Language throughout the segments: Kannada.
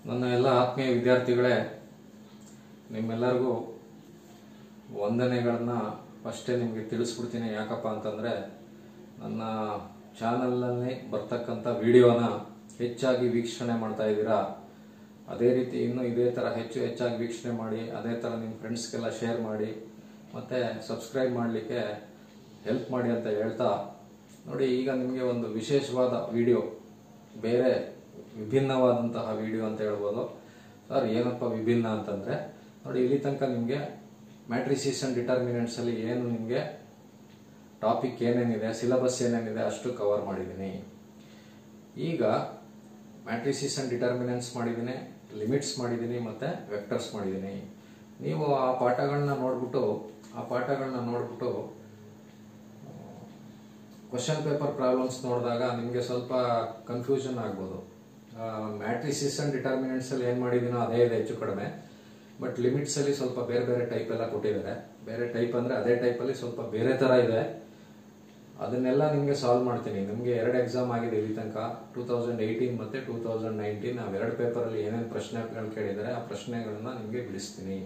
ನನ್ನ ಎಲ್ಲ ಆತ್ಮೀಯ ವಿದ್ಯಾರ್ಥಿಗಳೇ, ನಿಮ್ಮೆಲ್ಲರಿಗೂ ವಂದನೆಗಳನ್ನ ಫಸ್ಟೇ ನಿಮಗೆ ತಿಳಿಸ್ಬಿಡ್ತೀನಿ. ಯಾಕಪ್ಪ ಅಂತಂದರೆ, ನನ್ನ ಚಾನಲ್ನಲ್ಲಿ ಬರ್ತಕ್ಕಂಥ ವಿಡಿಯೋನ ಹೆಚ್ಚಾಗಿ ವೀಕ್ಷಣೆ ಮಾಡ್ತಾ ಇದ್ದೀರಾ. ಅದೇ ರೀತಿ ಇನ್ನೂ ಇದೇ ಥರ ಹೆಚ್ಚಾಗಿ ವೀಕ್ಷಣೆ ಮಾಡಿ, ಅದೇ ಥರ ನಿಮ್ಮ ಫ್ರೆಂಡ್ಸ್ಗೆಲ್ಲ ಶೇರ್ ಮಾಡಿ, ಮತ್ತು ಸಬ್ಸ್ಕ್ರೈಬ್ ಮಾಡಲಿಕ್ಕೆ ಹೆಲ್ಪ್ ಮಾಡಿ ಅಂತ ಹೇಳ್ತಾ, ನೋಡಿ ಈಗ ನಿಮಗೆ ಒಂದು ವಿಶೇಷವಾದ ವಿಡಿಯೋ, ಬೇರೆ ವಿಭಿನ್ನವಾದಂತಹ ವಿಡಿಯೋ ಅಂತ ಹೇಳ್ಬೋದು. ಸರ್ ಏನಪ್ಪ ವಿಭಿನ್ನ ಅಂತಂದರೆ, ನೋಡಿ ಇಲ್ಲಿ ತನಕ ನಿಮಗೆ ಮ್ಯಾಟ್ರಿಸೀಸ್ ಅಂಡ್ ಡಿಟರ್ಮಿನೆಂಟ್ಸ್ ಅಲ್ಲಿ ಏನು ನಿಮಗೆ ಟಾಪಿಕ್ ಏನೇನಿದೆ, ಸಿಲೆಬಸ್ ಏನೇನಿದೆ ಅಷ್ಟು ಕವರ್ ಮಾಡಿದ್ದೀನಿ. ಈಗ ಮ್ಯಾಟ್ರಿಸೀಸ್ ಅಂಡ್ ಡಿಟರ್ಮಿನೆಂಟ್ಸ್ ಮಾಡಿದ್ದೀನಿ, ಲಿಮಿಟ್ಸ್ ಮಾಡಿದ್ದೀನಿ, ಮತ್ತು ವೆಕ್ಟರ್ಸ್ ಮಾಡಿದ್ದೀನಿ. ನೀವು ಆ ಪಾಠಗಳನ್ನ ನೋಡ್ಬಿಟ್ಟು ಕ್ವಶನ್ ಪೇಪರ್ ಪ್ರಾಬ್ಲಮ್ಸ್ ನೋಡಿದಾಗ ನಿಮಗೆ ಸ್ವಲ್ಪ ಕನ್ಫ್ಯೂಷನ್ ಆಗ್ಬೋದು. ಮ್ಯಾಟ್ರಿಸೀಸ್ ಅಂಡ್ ಡಿಟರ್ಮಿನೆಂಟ್ಸ್ ಅಲ್ಲಿ ಏನು ಮಾಡಿದ್ದೀನೋ ಅದೇ ಇದೆ ಹೆಚ್ಚು ಕಡಿಮೆ, ಬಟ್ ಲಿಮಿಟ್ಸ್ ಅಲ್ಲಿ ಸ್ವಲ್ಪ ಬೇರೆ ಬೇರೆ ಟೈಪ್ ಎಲ್ಲ ಕೊಟ್ಟಿದ್ದಾರೆ. ಬೇರೆ ಟೈಪ್ ಅಂದರೆ ಅದೇ ಟೈಪಲ್ಲಿ ಸ್ವಲ್ಪ ಬೇರೆ ಥರ ಇದೆ. ಅದನ್ನೆಲ್ಲ ನಿಮಗೆ ಸಾಲ್ವ್ ಮಾಡ್ತೀನಿ. ನಿಮಗೆ 2 ಎಕ್ಸಾಮ್ ಆಗಿದೆ ಇಲ್ಲಿ ತನಕ, 2018 ಮತ್ತು 2019. ನಾವು 2 ಪೇಪರಲ್ಲಿ ಏನೇನು ಪ್ರಶ್ನೆಗಳು ಕೇಳಿದ್ದಾರೆ ಆ ಪ್ರಶ್ನೆಗಳನ್ನ ನಿಮಗೆ ಬಿಡಿಸ್ತೀನಿ.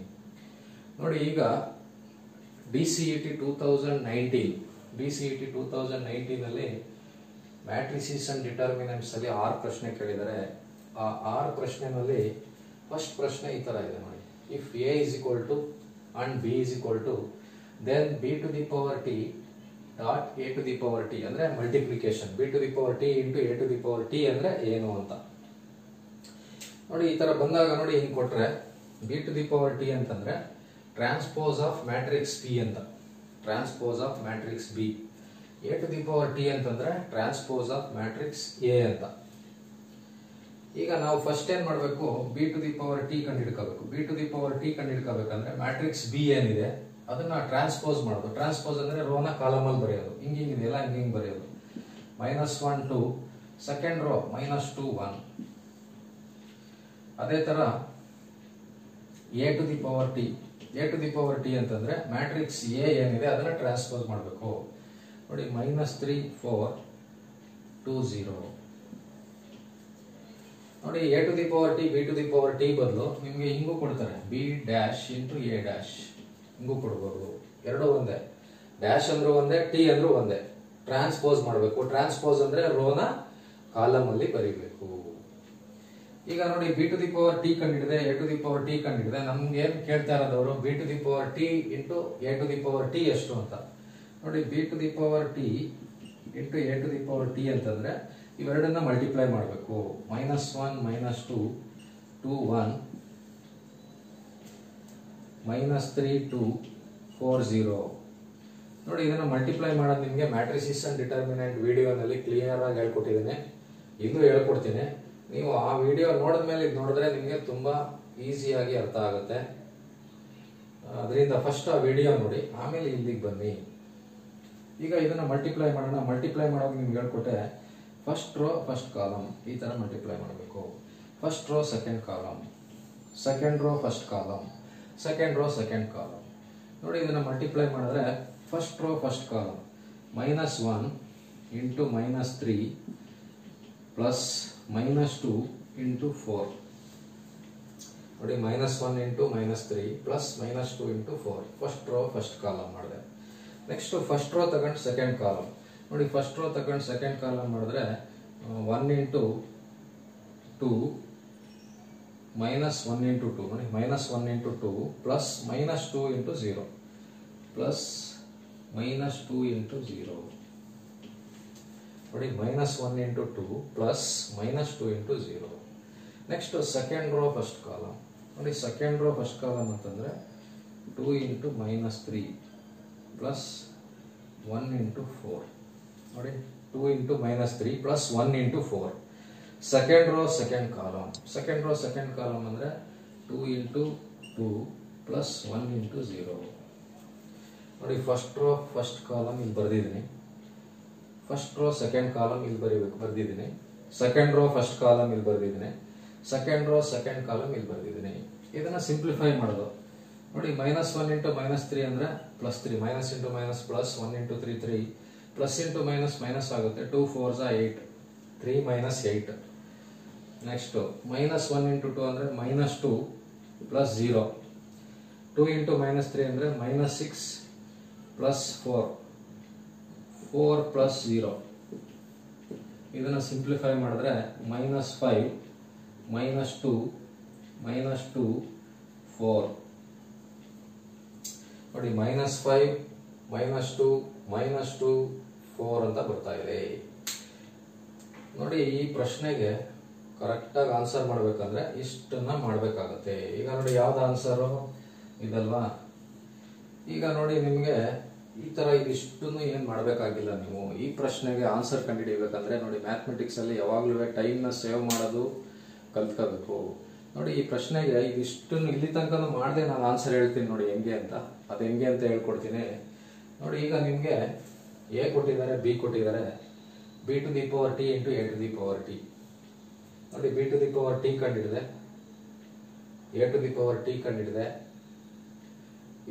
ನೋಡಿ ಈಗ DCET 2019 ಅಲ್ಲಿ ಮ್ಯಾಟ್ರಿಸೀಸ್ ಅಂಡ್ ಡಿಟರ್ಮಿನೆಂಟ್ಸ್ ಅಲ್ಲಿ 6 ಪ್ರಶ್ನೆ ಕೇಳಿದ್ದಾರೆ. ಆ 6 ಪ್ರಶ್ನೆನಲ್ಲಿ ಫಸ್ಟ್ ಪ್ರಶ್ನೆ ಈ ತರ ಇದೆ ನೋಡಿ. If A is equal to and B is equal to, then B to the power T dot A to the power T ಅಂದ್ರೆ multiplication. B to the power T into A to the power T ಅಂದ್ರೆ ಏನು ಅಂತ ನೋಡಿ. ಈ ತರ ಬಂದಾಗ ನೋಡಿ ಹಿಂಗ್ ಕೊಟ್ರೆ, B to the power T ಅಂತಂದ್ರೆ ಟ್ರಾನ್ಸ್ಪೋಸ್ ಆಫ್ ಮ್ಯಾಟ್ರಿಕ್ಸ್ P ಅಂತ, transpose of matrix B. A to the power T ಅಂತಂದ್ರೆ ಟ್ರಾನ್ಸ್ಪೋಸ್ ಆಫ್ ಮ್ಯಾಟ್ರಿಕ್ಸ್ A ಅಂತ. ಈಗ ನಾವು ಫಸ್ಟ್ ಏನ್ ಮಾಡಬೇಕು, B to the power T ಕಂಡುಹಿಡ್ಕೋಬೇಕು. B to the power T ಕಂಡುಹಿಡ್ಕೋಬೇಕಂದ್ರೆ ಮ್ಯಾಟ್ರಿಕ್ಸ್ B ಏನಿದೆ ಅದನ್ನ ಟ್ರಾನ್ಸ್ಪೋಸ್ ಮಾಡೋದು. ಟ್ರಾನ್ಸ್ಪೋಸ್ ಅಂದ್ರೆ ರೋನ ಕಾಲಮ್ ಅಲ್ಲಿ ಬರೆಯೋದು. ಹಿಂಗಿದೆಯಲ್ಲ ಹಿಂಗ್ ಬರೆಯೋದು. -1 2, ಸೆಕೆಂಡ್ ರೋ -2 1. ಅದೇ ತರ A to the power T. A to the power T ಅಂತಂದ್ರೆ ಮ್ಯಾಟ್ರಿಕ್ಸ್ A ಏನಿದೆ ಅದನ್ನ ಟ್ರಾನ್ಸ್ಪೋಸ್ ಮಾಡಬೇಕು. ನೋಡಿ -3 4 2 0. ನೋಡಿ A to the power T, B to the power T ಬದಲು ನಿಮಗೆ ಹಿಂಗೂ ಕೊಡ್ತಾರೆ, B dash into A dash ಹಿಂಗೂ ಕೊಡ್ಬೋದು. ಎರಡು ಒಂದೇ, ಡ್ಯಾಶ್ ಅಂದ್ರೂ ಒಂದೇ, T ಅಂದ್ರೂ ಒಂದೇ. ಟ್ರಾನ್ಸ್ಪೋಸ್ ಮಾಡಬೇಕು. ಟ್ರಾನ್ಸ್ಪೋಸ್ ಅಂದ್ರೆ ರೋನ ಕಾಲಮ್ ಅಲ್ಲಿ ಬರೀಬೇಕು. ಈಗ ನೋಡಿ B to the power T ಕಂಡಿಡಿದೆ, A to the power T ಕಂಡಿಡಿದೆ. ನಮ್ಗೆ ಏನ್ ಕೇಳ್ತಾ ಇರೋದವರು, B to the power T into A to the power T ಎಷ್ಟು ಅಂತ. ನೋಡಿ B to the power T into A to the power T ಅಂತಂದ್ರೆ ಇವೆರಡನ್ನ ಮಲ್ಟಿಪ್ಲೈ ಮಾಡಬೇಕು. -1 -2 2 1 -3 2 4 0. ನೋಡಿ ಇದನ್ನ ಮಲ್ಟಿಪ್ಲೈ ಮಾಡೋದು ನಿಮಗೆ ಮ್ಯಾಟ್ರಿಸೀಸ್ ಅಂಡ್ ಡಿಟರ್ಮಿನೆಂಟ್ ವಿಡಿಯೋನಲ್ಲಿ ಕ್ಲಿಯರ್ ಆಗಿ ಹೇಳ್ಕೊಟ್ಟಿದ್ದೀನಿ. ಇಲ್ಲೂ ಹೇಳ್ಕೊಡ್ತೀನಿ. ನೀವು ಆ ವಿಡಿಯೋ ನೋಡಿದ್ಮೇಲೆ ಇದು ನೋಡಿದ್ರೆ ನಿಮಗೆ ತುಂಬಾ ಈಸಿಯಾಗಿ ಅರ್ಥ ಆಗುತ್ತೆ. ಅದರಿಂದ ಫಸ್ಟ್ ಆ ವಿಡಿಯೋ ನೋಡಿ, ಆಮೇಲೆ ಇಲ್ಲಿಗೆ ಬನ್ನಿ. ಈಗ ಇದನ್ನ ಮಲ್ಟಿಪ್ಲೈ ಮಾಡೋಣ. ಮಲ್ಟಿಪ್ಲೈ ಮಾಡೋದು ನಿಮ್ಗೆ ಹೇಳ್ಕೊಟ್ಟೆ. ಫಸ್ಟ್ ರೋ ಫಸ್ಟ್ ಕಾಲಮ್ ಈ ತರ ಮಲ್ಟಿಪ್ಲೈ ಮಾಡಬೇಕು. First row second column, second row first column, second row second column. ನೋಡಿ ಇದನ್ನ ಮಲ್ಟಿಪ್ಲೈ ಮಾಡಿದ್ರೆ first row first column -1 into -3 plus -2 into 4. ನೋಡಿ -1 into -3 plus -2 into 4. First row first column ಮಾಡಿದೆ. ನೆಕ್ಸ್ಟ್ ಫಸ್ಟ್ ರೋ ತಗೊಂಡು ಸೆಕೆಂಡ್ ಕಾಲಮ್. ನೋಡಿ ಫಸ್ಟ್ ರೋ ತಗೊಂಡು ಸೆಕೆಂಡ್ ಕಾಲಮ್ ಮಾಡಿದ್ರೆ 1 ಇಂಟು 2 -1 ಇಂಟು 2. ನೋಡಿ -1 into 2 plus -2 into 0 plus -2 into 0. ನೋಡಿ -1 into 2 plus -2 into 0. Next second row first column. ನೋಡಿ ಸೆಕೆಂಡ್ ರೋ ಫಸ್ಟ್ ಕಾಲಮ್ ಅಂತಂದ್ರೆ 2 ಇಂಟು -3 ಪ್ಲಸ್ 1 ಇಂಟು 4. ನೋಡಿ 2 into -3 plus 1 into 4. Second row second column. Second row second column ಅಂದ್ರೆ 2 ಇಂಟು 2 ಪ್ಲಸ್ 1 ಇಂಟು 0. ನೋಡಿ ಫಸ್ಟ್ ರೋ ಫಸ್ಟ್ ಕಾಲಮ್ ಇಲ್ಲಿ ಬರೆದಿದ್ದೀನಿ. ಫಸ್ಟ್ ರೋ ಸೆಕೆಂಡ್ ಕಾಲಮ್ ಇಲ್ಲಿ ಬರೆದಿದ್ದೀನಿ. ಸೆಕೆಂಡ್ ರೋ ಫಸ್ಟ್ ಕಾಲಮ್ ಇಲ್ಲಿ ಬರೆದಿದ್ದೀನಿ. ಸೆಕೆಂಡ್ ರೋ ಸೆಕೆಂಡ್ ಕಾಲಮ್ ಇಲ್ಲಿ ಬರೆದಿದ್ದೀನಿ. ಇದನ್ನ ಸಿಂಪ್ಲಿಫೈ ಮಾಡೋದು. ನೋಡಿ -1 ಇಂಟು -3 ಅಂದ್ರೆ +3, minus into minus plus 1 into 3 3, plus into minus minus ಆಗುತ್ತೆ. 2 4s 8, 3 - 8. ನೆಕ್ಸ್ಟ್ -1 × 2 ಅಂದರೆ -2 + 0. 2 × -3 ಅಂದರೆ -6 + 4, 4 + 0. ಇದನ್ನು ಸಿಂಪ್ಲಿಫೈ ಮಾಡಿದ್ರೆ -5 -2 -2 4. ನೋಡಿ -5 -2 -2 4 ಅಂತ ಬರ್ತಾ ಇದೆ. ನೋಡಿ ಈ ಪ್ರಶ್ನೆಗೆ ಕರೆಕ್ಟಾಗಿ ಆನ್ಸರ್ ಮಾಡಬೇಕಂದ್ರೆ ಇಷ್ಟನ್ನ ಮಾಡಬೇಕಾಗತ್ತೆ. ಈಗ ನೋಡಿ ಯಾವ್ದು ಆನ್ಸರು ಇದಲ್ವಾ. ಈಗ ನೋಡಿ ನಿಮಗೆ ಈ ತರ ಇದಿಷ್ಟನ್ನು ಏನು ಮಾಡಬೇಕಾಗಿಲ್ಲ. ನೀವು ಈ ಪ್ರಶ್ನೆಗೆ ಆನ್ಸರ್ ಕಂಡುಹಿಡಿಯಬೇಕಂದ್ರೆ ನೋಡಿ ಮ್ಯಾಥಮೆಟಿಕ್ಸ್ ಅಲ್ಲಿ ಯಾವಾಗಲೂ ಟೈಮ್ನ ಸೇವ್ ಮಾಡೋದು ಕಲ್ತ್ಕೋಬೇಕು. ನೋಡಿ ಈ ಪ್ರಶ್ನೆಗೆ ಇದಿಷ್ಟನ್ನು ಇಲ್ಲಿ ತನಕ ಮಾಡದೆ ನಾನು ಆನ್ಸರ್ ಹೇಳ್ತೀನಿ ನೋಡಿ ಹೆಂಗೆ ಅಂತ. ಅದು ಹೆಂಗೆ ಅಂತ ಹೇಳ್ಕೊಡ್ತೀನಿ ನೋಡಿ. ಈಗ ನಿಮಗೆ ಎ ಕೊಟ್ಟಿದ್ದಾರೆ, ಬಿ ಕೊಟ್ಟಿದ್ದಾರೆ. b to the power t into a to the power t. ನೋಡಿ b to the power t ಕಂಡಿಡಿದೆ, a to the power t ಕಂಡಿಡಿದೆ.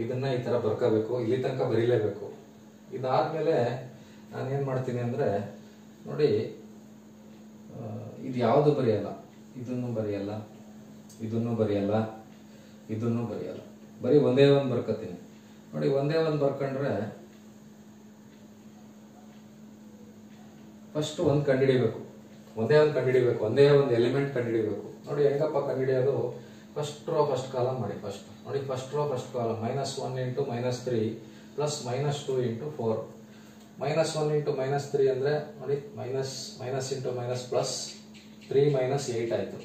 ಇದನ್ನ ಈ ತರ ಬರ್ಕೋಬೇಕು, ಇಲ್ಲಿ ತನಕ ಬರೀಲೇಬೇಕು. ಇದಾದ್ಮೇಲೆ ನಾನೇನ್ ಮಾಡ್ತೀನಿ ಅಂದ್ರೆ ನೋಡಿ ಇದು ಯಾವುದು ಬರೆಯಲ್ಲ, ಇದನ್ನು ಬರೆಯಲ್ಲ, ಇದನ್ನು ಬರೆಯಲ್ಲ, ಇದನ್ನು ಬರೆಯಲ್ಲ, ಬರೀ ಒಂದೇ ಒಂದು ಬರ್ಕೋತೀನಿ. ನೋಡಿ ಒಂದೇ ಒಂದು ಬರ್ಕೊಂಡ್ರೆ ಫಸ್ಟ್ ಒಂದು ಕಂಡುಹಿಡಿಬೇಕು, ಒಂದೇ ಒಂದು ಕಂಡುಹಿಡಿಬೇಕು, ಒಂದೇ ಒಂದು ಎಲಿಮೆಂಟ್ ಕಂಡುಹಿಡಿಬೇಕು. ನೋಡಿ ಹೆಂಗಪ್ಪ ಕಂಡುಹಿಡಿಯೋದು, ಫಸ್ಟ್ ರೋ ಫಸ್ಟ್ ಕಾಲಮ್ ಮಾಡಿ. ಫಸ್ಟ್ ನೋಡಿ ಫಸ್ಟ್ ರೋ ಫಸ್ಟ್ ಕಾಲಮ್ -1 × -3 + -2 × 4. -1 × -3 ಅಂದ್ರೆ ನೋಡಿ ಮೈನಸ್ ಇಂಟು ಮೈನಸ್ ಪ್ಲಸ್ 3 - 8 ಆಯ್ತು.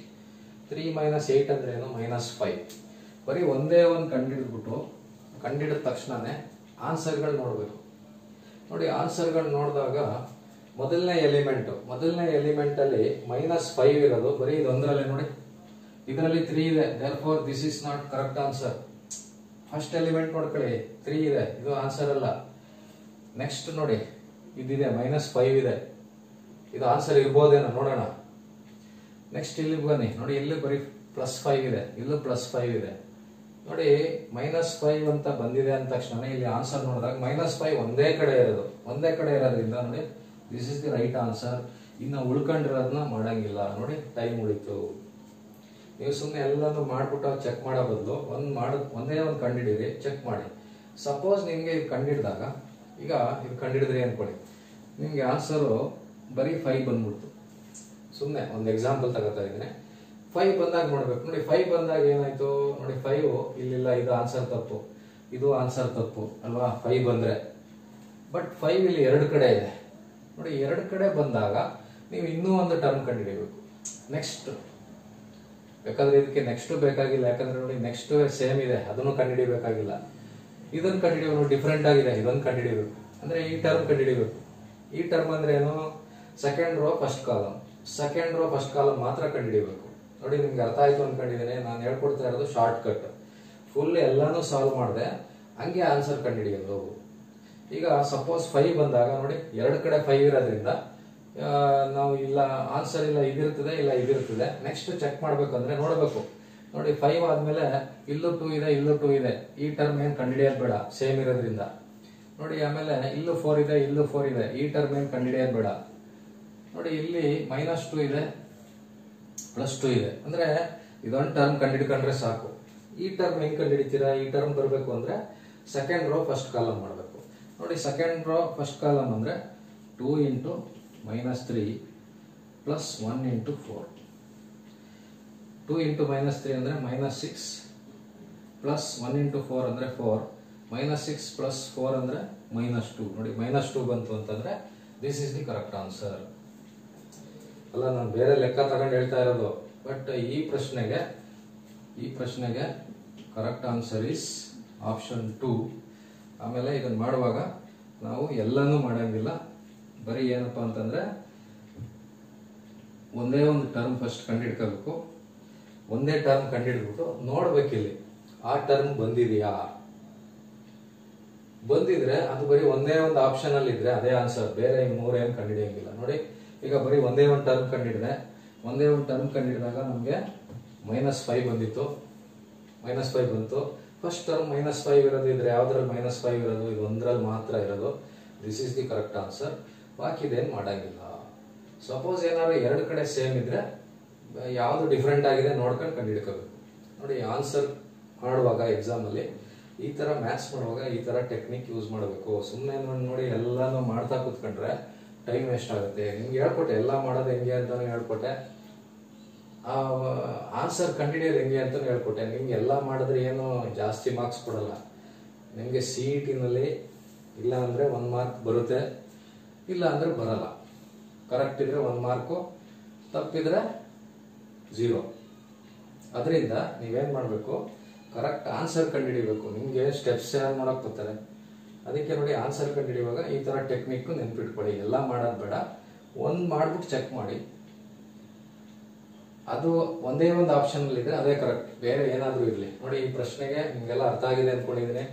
3 - 8 ಅಂದ್ರೆ ಏನು -5. ಬರೀ ಒಂದೇ ಒಂದು ಕಂಡುಹಿಡಿದ ತಕ್ಷಣನೇ ಆನ್ಸರ್ಗಳು ನೋಡ್ಬೇಕು. ನೋಡಿ ಆನ್ಸರ್ಗಳು ನೋಡಿದಾಗ ಮೊದಲನೇ ಎಲಿಮೆಂಟ್ ಅಲ್ಲಿ -5 ಇರೋದು ಬರೀ ಇದೊಂದರಲ್ಲೇ. ನೋಡಿ ಇದರಲ್ಲಿ 3 ಇದೆ, therefore this is not correct answer. First element ನೋಡ್ಕೊಳ್ಳಿ 3 ಇದೆ, ಇದು ಆನ್ಸರ್ ಅಲ್ಲ. ನೆಕ್ಸ್ಟ್ ನೋಡಿ ಇದಿದೆ -5 ಇದೆ, ಇದು ಆನ್ಸರ್ ಇರ್ಬೋದೇನೋ ನೋಡೋಣ. ನೆಕ್ಸ್ಟ್ ಇಲ್ಲಿ ಬನ್ನಿ, ನೋಡಿ ಇಲ್ಲಿ ಬರೀ +5 ಇದೆ, ಇಲ್ಲೂ +5 ಇದೆ. ನೋಡಿ -5 ಅಂತ ಬಂದಿದೆ ಅಂದ ತಕ್ಷಣ ಇಲ್ಲಿ ಆನ್ಸರ್ ನೋಡಿದಾಗ -5 ಒಂದೇ ಕಡೆ ಇರೋದ್ರಿಂದ ನೋಡಿ this is the right answer. ಇನ್ನು ಉಳ್ಕೊಂಡಿರೋದನ್ನ ಮಾಡಂಗಿಲ್ಲ. ನೋಡಿ ಟೈಮ್ ಉಳಿತು. ನೀವು ಸುಮ್ಮನೆ ಎಲ್ಲಾನು ಮಾಡ್ಬಿಟ್ಟು ಚೆಕ್ ಮಾಡೋ ಬದಲು ಒಂದೇ ಒಂದು ಕಂಡುಹಿಡಿಯಿರಿ, ಚೆಕ್ ಮಾಡಿ. ಸಪೋಸ್ ನಿಮ್ಗೆ ಇದು ಕಂಡುಹಿಡಿದಾಗ, ಈಗ ಇದು ಕಂಡುಹಿಡಿದ್ರಿ ಅನ್ಕೊಳ್ಳಿ, ನಿಮ್ಗೆ ಆನ್ಸರು ಬರೀ 5 ಬಂದ್ಬಿಡ್ತು. ಸುಮ್ಮನೆ ಒಂದು ಎಕ್ಸಾಂಪಲ್ ತಗೋತಾ ಇದ್ದೀನಿ. 5 ಬಂದಾಗ ನೋಡ್ಬೇಕು. ನೋಡಿ 5 ಬಂದಾಗ ಏನಾಯ್ತು, ನೋಡಿ 5 ಇಲ್ಲಿಲ್ಲ, ಇದು ಆನ್ಸರ್ ತಪ್ಪು, ಇದು ಆನ್ಸರ್ ತಪ್ಪು ಅಲ್ವಾ 5 ಬಂದ್ರೆ. ಬಟ್ 5 ಇಲ್ಲಿ 2 ಕಡೆ ಇದೆ. ನೋಡಿ 2 ಕಡೆ ಬಂದಾಗ ನೀವು ಇನ್ನೂ ಒಂದು ಟರ್ಮ್ ಕಂಡುಹಿಡಿಯಬೇಕು. ನೆಕ್ಸ್ಟ್ ಬೇಕಾದ್ರೆ ಇದಕ್ಕೆ ನೆಕ್ಸ್ಟ್ ಬೇಕಾಗಿಲ್ಲ, ಯಾಕಂದ್ರೆ ನೋಡಿ ನೆಕ್ಸ್ಟ್ ಸೇಮ್ ಇದೆ, ಅದನ್ನು ಕಂಡುಹಿಡಿಯಬೇಕಾಗಿಲ್ಲ. ಇದನ್ನು ಕಂಡುಹಿಡಿಯಬೇಕು, ಡಿಫ್ರೆಂಟ್ ಆಗಿದೆ, ಇದನ್ನು ಕಂಡುಹಿಡಿಯಬೇಕು. ಅಂದ್ರೆ ಈ ಟರ್ಮ್ ಕಂಡುಹಿಡಿಯಬೇಕು. ಈ ಟರ್ಮ್ ಅಂದ್ರೆ ಏನು, ಸೆಕೆಂಡ್ ರೋ ಫಸ್ಟ್ ಕಾಲಮ್ ಮಾತ್ರ ಕಂಡುಹಿಡಿಯಬೇಕು. ನೋಡಿ ನಿಮ್ಗೆ ಅರ್ಥ ಆಯ್ತು ಅನ್ಕೊಂಡಿದ್ದೀನಿ. ನಾನು ಹೇಳ್ಕೊಡ್ತಾ ಇರೋದು ಶಾರ್ಟ್ ಕಟ್. ಫುಲ್ ಎಲ್ಲಾನು ಸಾಲ್ವ್ ಮಾಡಿದೆ, ಹಂಗೆ ಆನ್ಸರ್ ಕಂಡುಹಿಡಿಯೋದು. ಈಗ ಸಪೋಸ್ 5 ಬಂದಾಗ ನೋಡಿ 2 ಕಡೆ 5 ಇರೋದ್ರಿಂದ ನಾವು ಇಲ್ಲ ಆನ್ಸರ್ ಇಲ್ಲ ಇದಿರ್ತದೆ, ಇಲ್ಲ ಇದಿರ್ತದೆ. ನೆಕ್ಸ್ಟ್ ಚೆಕ್ ಮಾಡ್ಬೇಕಂದ್ರೆ ನೋಡಬೇಕು. ನೋಡಿ 5 ಆದ್ಮೇಲೆ ಇಲ್ಲೂ 2 ಇದೆ, ಇಲ್ಲೂ 2 ಇದೆ. ಈ ಟರ್ಮ್ ಏನ್ ಕಂಡುಹಿಡಿಯೋದು ಬೇಡ, ಸೇಮ್ ಇರೋದ್ರಿಂದ. ನೋಡಿ ಆಮೇಲೆ ಇಲ್ಲೂ 4 ಇದೆ, ಇಲ್ಲೂ 4 ಇದೆ. ಈ ಟರ್ಮ್ ಏನ್ ಕಂಡುಹಿಡಿಯೋದು ಬೇಡ. ನೋಡಿ ಇಲ್ಲಿ -2 ಇದೆ, +2 ಇದೆ. ಅಂದ್ರೆ ಇದೊಂದು ಟರ್ಮ್ ಕಂಡುಹಿಡ್ಕೊಂಡ್ರೆ ಸಾಕು. ಈ ಟರ್ಮ್ ಹೆಂಗ್ ಕಂಡುಹಿಡಿತೀರಾ, ಈ ಟರ್ಮ್ ಬರಬೇಕು ಅಂದ್ರೆ ಸೆಕೆಂಡ್ ರೋ ಫಸ್ಟ್ ಕಾಲಮ್ ಮಾಡಬೇಕು. ನೋಡಿ ಸೆಕೆಂಡ್ ರೋ ಫಸ್ಟ್ ಕಾಲಮ್ ಅಂದ್ರೆ 2 × -3 + 1 × 4. 2 × -3 ಅಂದ್ರೆ -6 + 1 × 4 ಅಂದ್ರೆ 4. -6 + 4 ಅಂದ್ರೆ -2. ನೋಡಿ -2 ಬಂತು ಅಂತಂದ್ರೆ this is the correct answer. ಅಲ್ಲ ನಾನು ಬೇರೆ ಲೆಕ್ಕ ತಗೊಂಡು ಹೇಳ್ತಾ ಇರೋದು. ಬಟ್ ಈ ಪ್ರಶ್ನೆಗೆ ಕರೆಕ್ಟ್ ಆನ್ಸರ್ ಇಸ್ ಆಪ್ಷನ್ 2. ಆಮೇಲೆ ಇದನ್ನ ಮಾಡುವಾಗ ನಾವು ಎಲ್ಲಾನು ಮಾಡಂಗಿಲ್ಲ, ಬರೀ ಏನಪ್ಪಾ ಅಂತಂದ್ರೆ ಒಂದೇ ಒಂದು ಟರ್ಮ್ ಫಸ್ಟ್ ಕಂಡುಹಿಡ್ಕೋಬೇಕು. ಒಂದೇ ಟರ್ಮ್ ಕಂಡುಹಿಡ್ಬಿಟ್ಟು ನೋಡ್ಬೇಕಿಲ್ಲಿ ಆ ಟರ್ಮ್ ಬಂದಿದೆಯಾ. ಬಂದಿದ್ರೆ ಅದು ಬರೀ ಒಂದೇ ಒಂದು ಆಪ್ಷನ್ ಅಲ್ಲಿ ಇದ್ರೆ ಅದೇ ಆನ್ಸರ್, ಬೇರೆ 3 ಏನು ಕಂಡುಹಿಡಿಯಂಗಿಲ್ಲ. ನೋಡಿ ಈಗ ಬರೀ ಒಂದೇ ಒಂದು ಟರ್ಮ್ ಕಂಡುಹಿಡಿದೆ. ಒಂದೇ ಒಂದು ಟರ್ಮ್ ಕಂಡುಹಿಡಿದಾಗ ನಮಗೆ -5 ಬಂದಿತ್ತು, -5 ಬಂತು. ಫಸ್ಟ್ ಟರ್ಮ್ -5 ಇರೋದು ಇದ್ರೆ ಯಾವ್ದ್ರಲ್ಲಿ -5 ಇರೋದು, ಇದು ಒಂದ್ರಲ್ಲಿ ಮಾತ್ರ ಇರೋದು. This is the correct answer. ಬಾಕಿದೇನು ಮಾಡಂಗಿಲ್ಲ. ಸಪೋಸ್ ಏನಾದ್ರು 2 ಕಡೆ ಸೇಮ್ ಇದ್ರೆ ಯಾವುದು ಡಿಫ್ರೆಂಟ್ ಆಗಿದೆ ನೋಡ್ಕೊಂಡು ಕಂಡುಹಿಡ್ಕೋಬೇಕು. ನೋಡಿ ಆನ್ಸರ್ ಮಾಡುವಾಗ ಎಕ್ಸಾಮಲ್ಲಿ ಈ ಥರ ಮ್ಯಾಥ್ಸ್ ಮಾಡುವಾಗ ಈ ಥರ ಟೆಕ್ನಿಕ್ ಯೂಸ್ ಮಾಡಬೇಕು. ಸುಮ್ಮನೆ ನೋಡಿ ಎಲ್ಲಾನು ಮಾಡ್ತಾ ಕೂತ್ಕೊಂಡ್ರೆ ಟೈಮ್ ವೇಸ್ಟ್ ಆಗುತ್ತೆ. ನಿಮ್ಗೆ ಹೇಳ್ಕೊಟ್ಟೆ ಎಲ್ಲ ಮಾಡೋದು ಹೆಂಗೆ ಅಂತಾನು ಹೇಳ್ಕೊಟ್ಟೆ, ಆನ್ಸರ್ ಕಂಡುಹಿಡಿಯೋದು ಹೆಂಗೆ ಅಂತಾನು ಹೇಳ್ಕೊಟ್ಟೆ. ನಿಮ್ಗೆ ಎಲ್ಲ ಮಾಡಿದ್ರೆ ಏನು ಜಾಸ್ತಿ ಮಾರ್ಕ್ಸ್ ಕೊಡಲ್ಲ. ನಿಮಗೆ CET-ನಲ್ಲಿ ಇಲ್ಲ ಅಂದರೆ 1 ಮಾರ್ಕ್ ಬರುತ್ತೆ, ಇಲ್ಲ ಅಂದರೆ ಬರಲ್ಲ. ಕರೆಕ್ಟ್ ಇದ್ರೆ 1 ಮಾರ್ಕು, ತಪ್ಪಿದ್ರೆ 0. ಅದರಿಂದ ನೀವೇನು ಮಾಡಬೇಕು, ಕರೆಕ್ಟ್ ಆನ್ಸರ್ ಕಂಡುಹಿಡಿಬೇಕು. ನಿಮಗೆ ಸ್ಟೆಪ್ಸ್ ಯಾರು ಮಾಡೋಕೆ ಬರ್ತಾರೆ, ಅದಕ್ಕೆ ನೋಡಿ ಆನ್ಸರ್ ಕಂಡುಹಿಡಿಯುವಾಗ ಈ ಥರ ಟೆಕ್ನಿಕ್ ನೆನ್ಪಿಟ್ಕೊಳ್ಳಿ. ಎಲ್ಲ ಮಾಡೋದು ಬೇಡ, ಒಂದು ಮಾಡ್ಬಿಟ್ಟು ಚೆಕ್ ಮಾಡಿ. ಅದು ಒಂದೇ ಒಂದು ಆಪ್ಷನಲ್ಲಿ ಇದ್ರೆ ಅದೇ ಕರೆಕ್ಟ್, ಬೇರೆ ಏನಾದರೂ ಇರಲಿ. ನೋಡಿ ಈ ಪ್ರಶ್ನೆಗೆ ನಿಮಗೆಲ್ಲ ಅರ್ಥ ಆಗಿದೆ ಅಂದ್ಕೊಂಡಿದ್ದೀನಿ.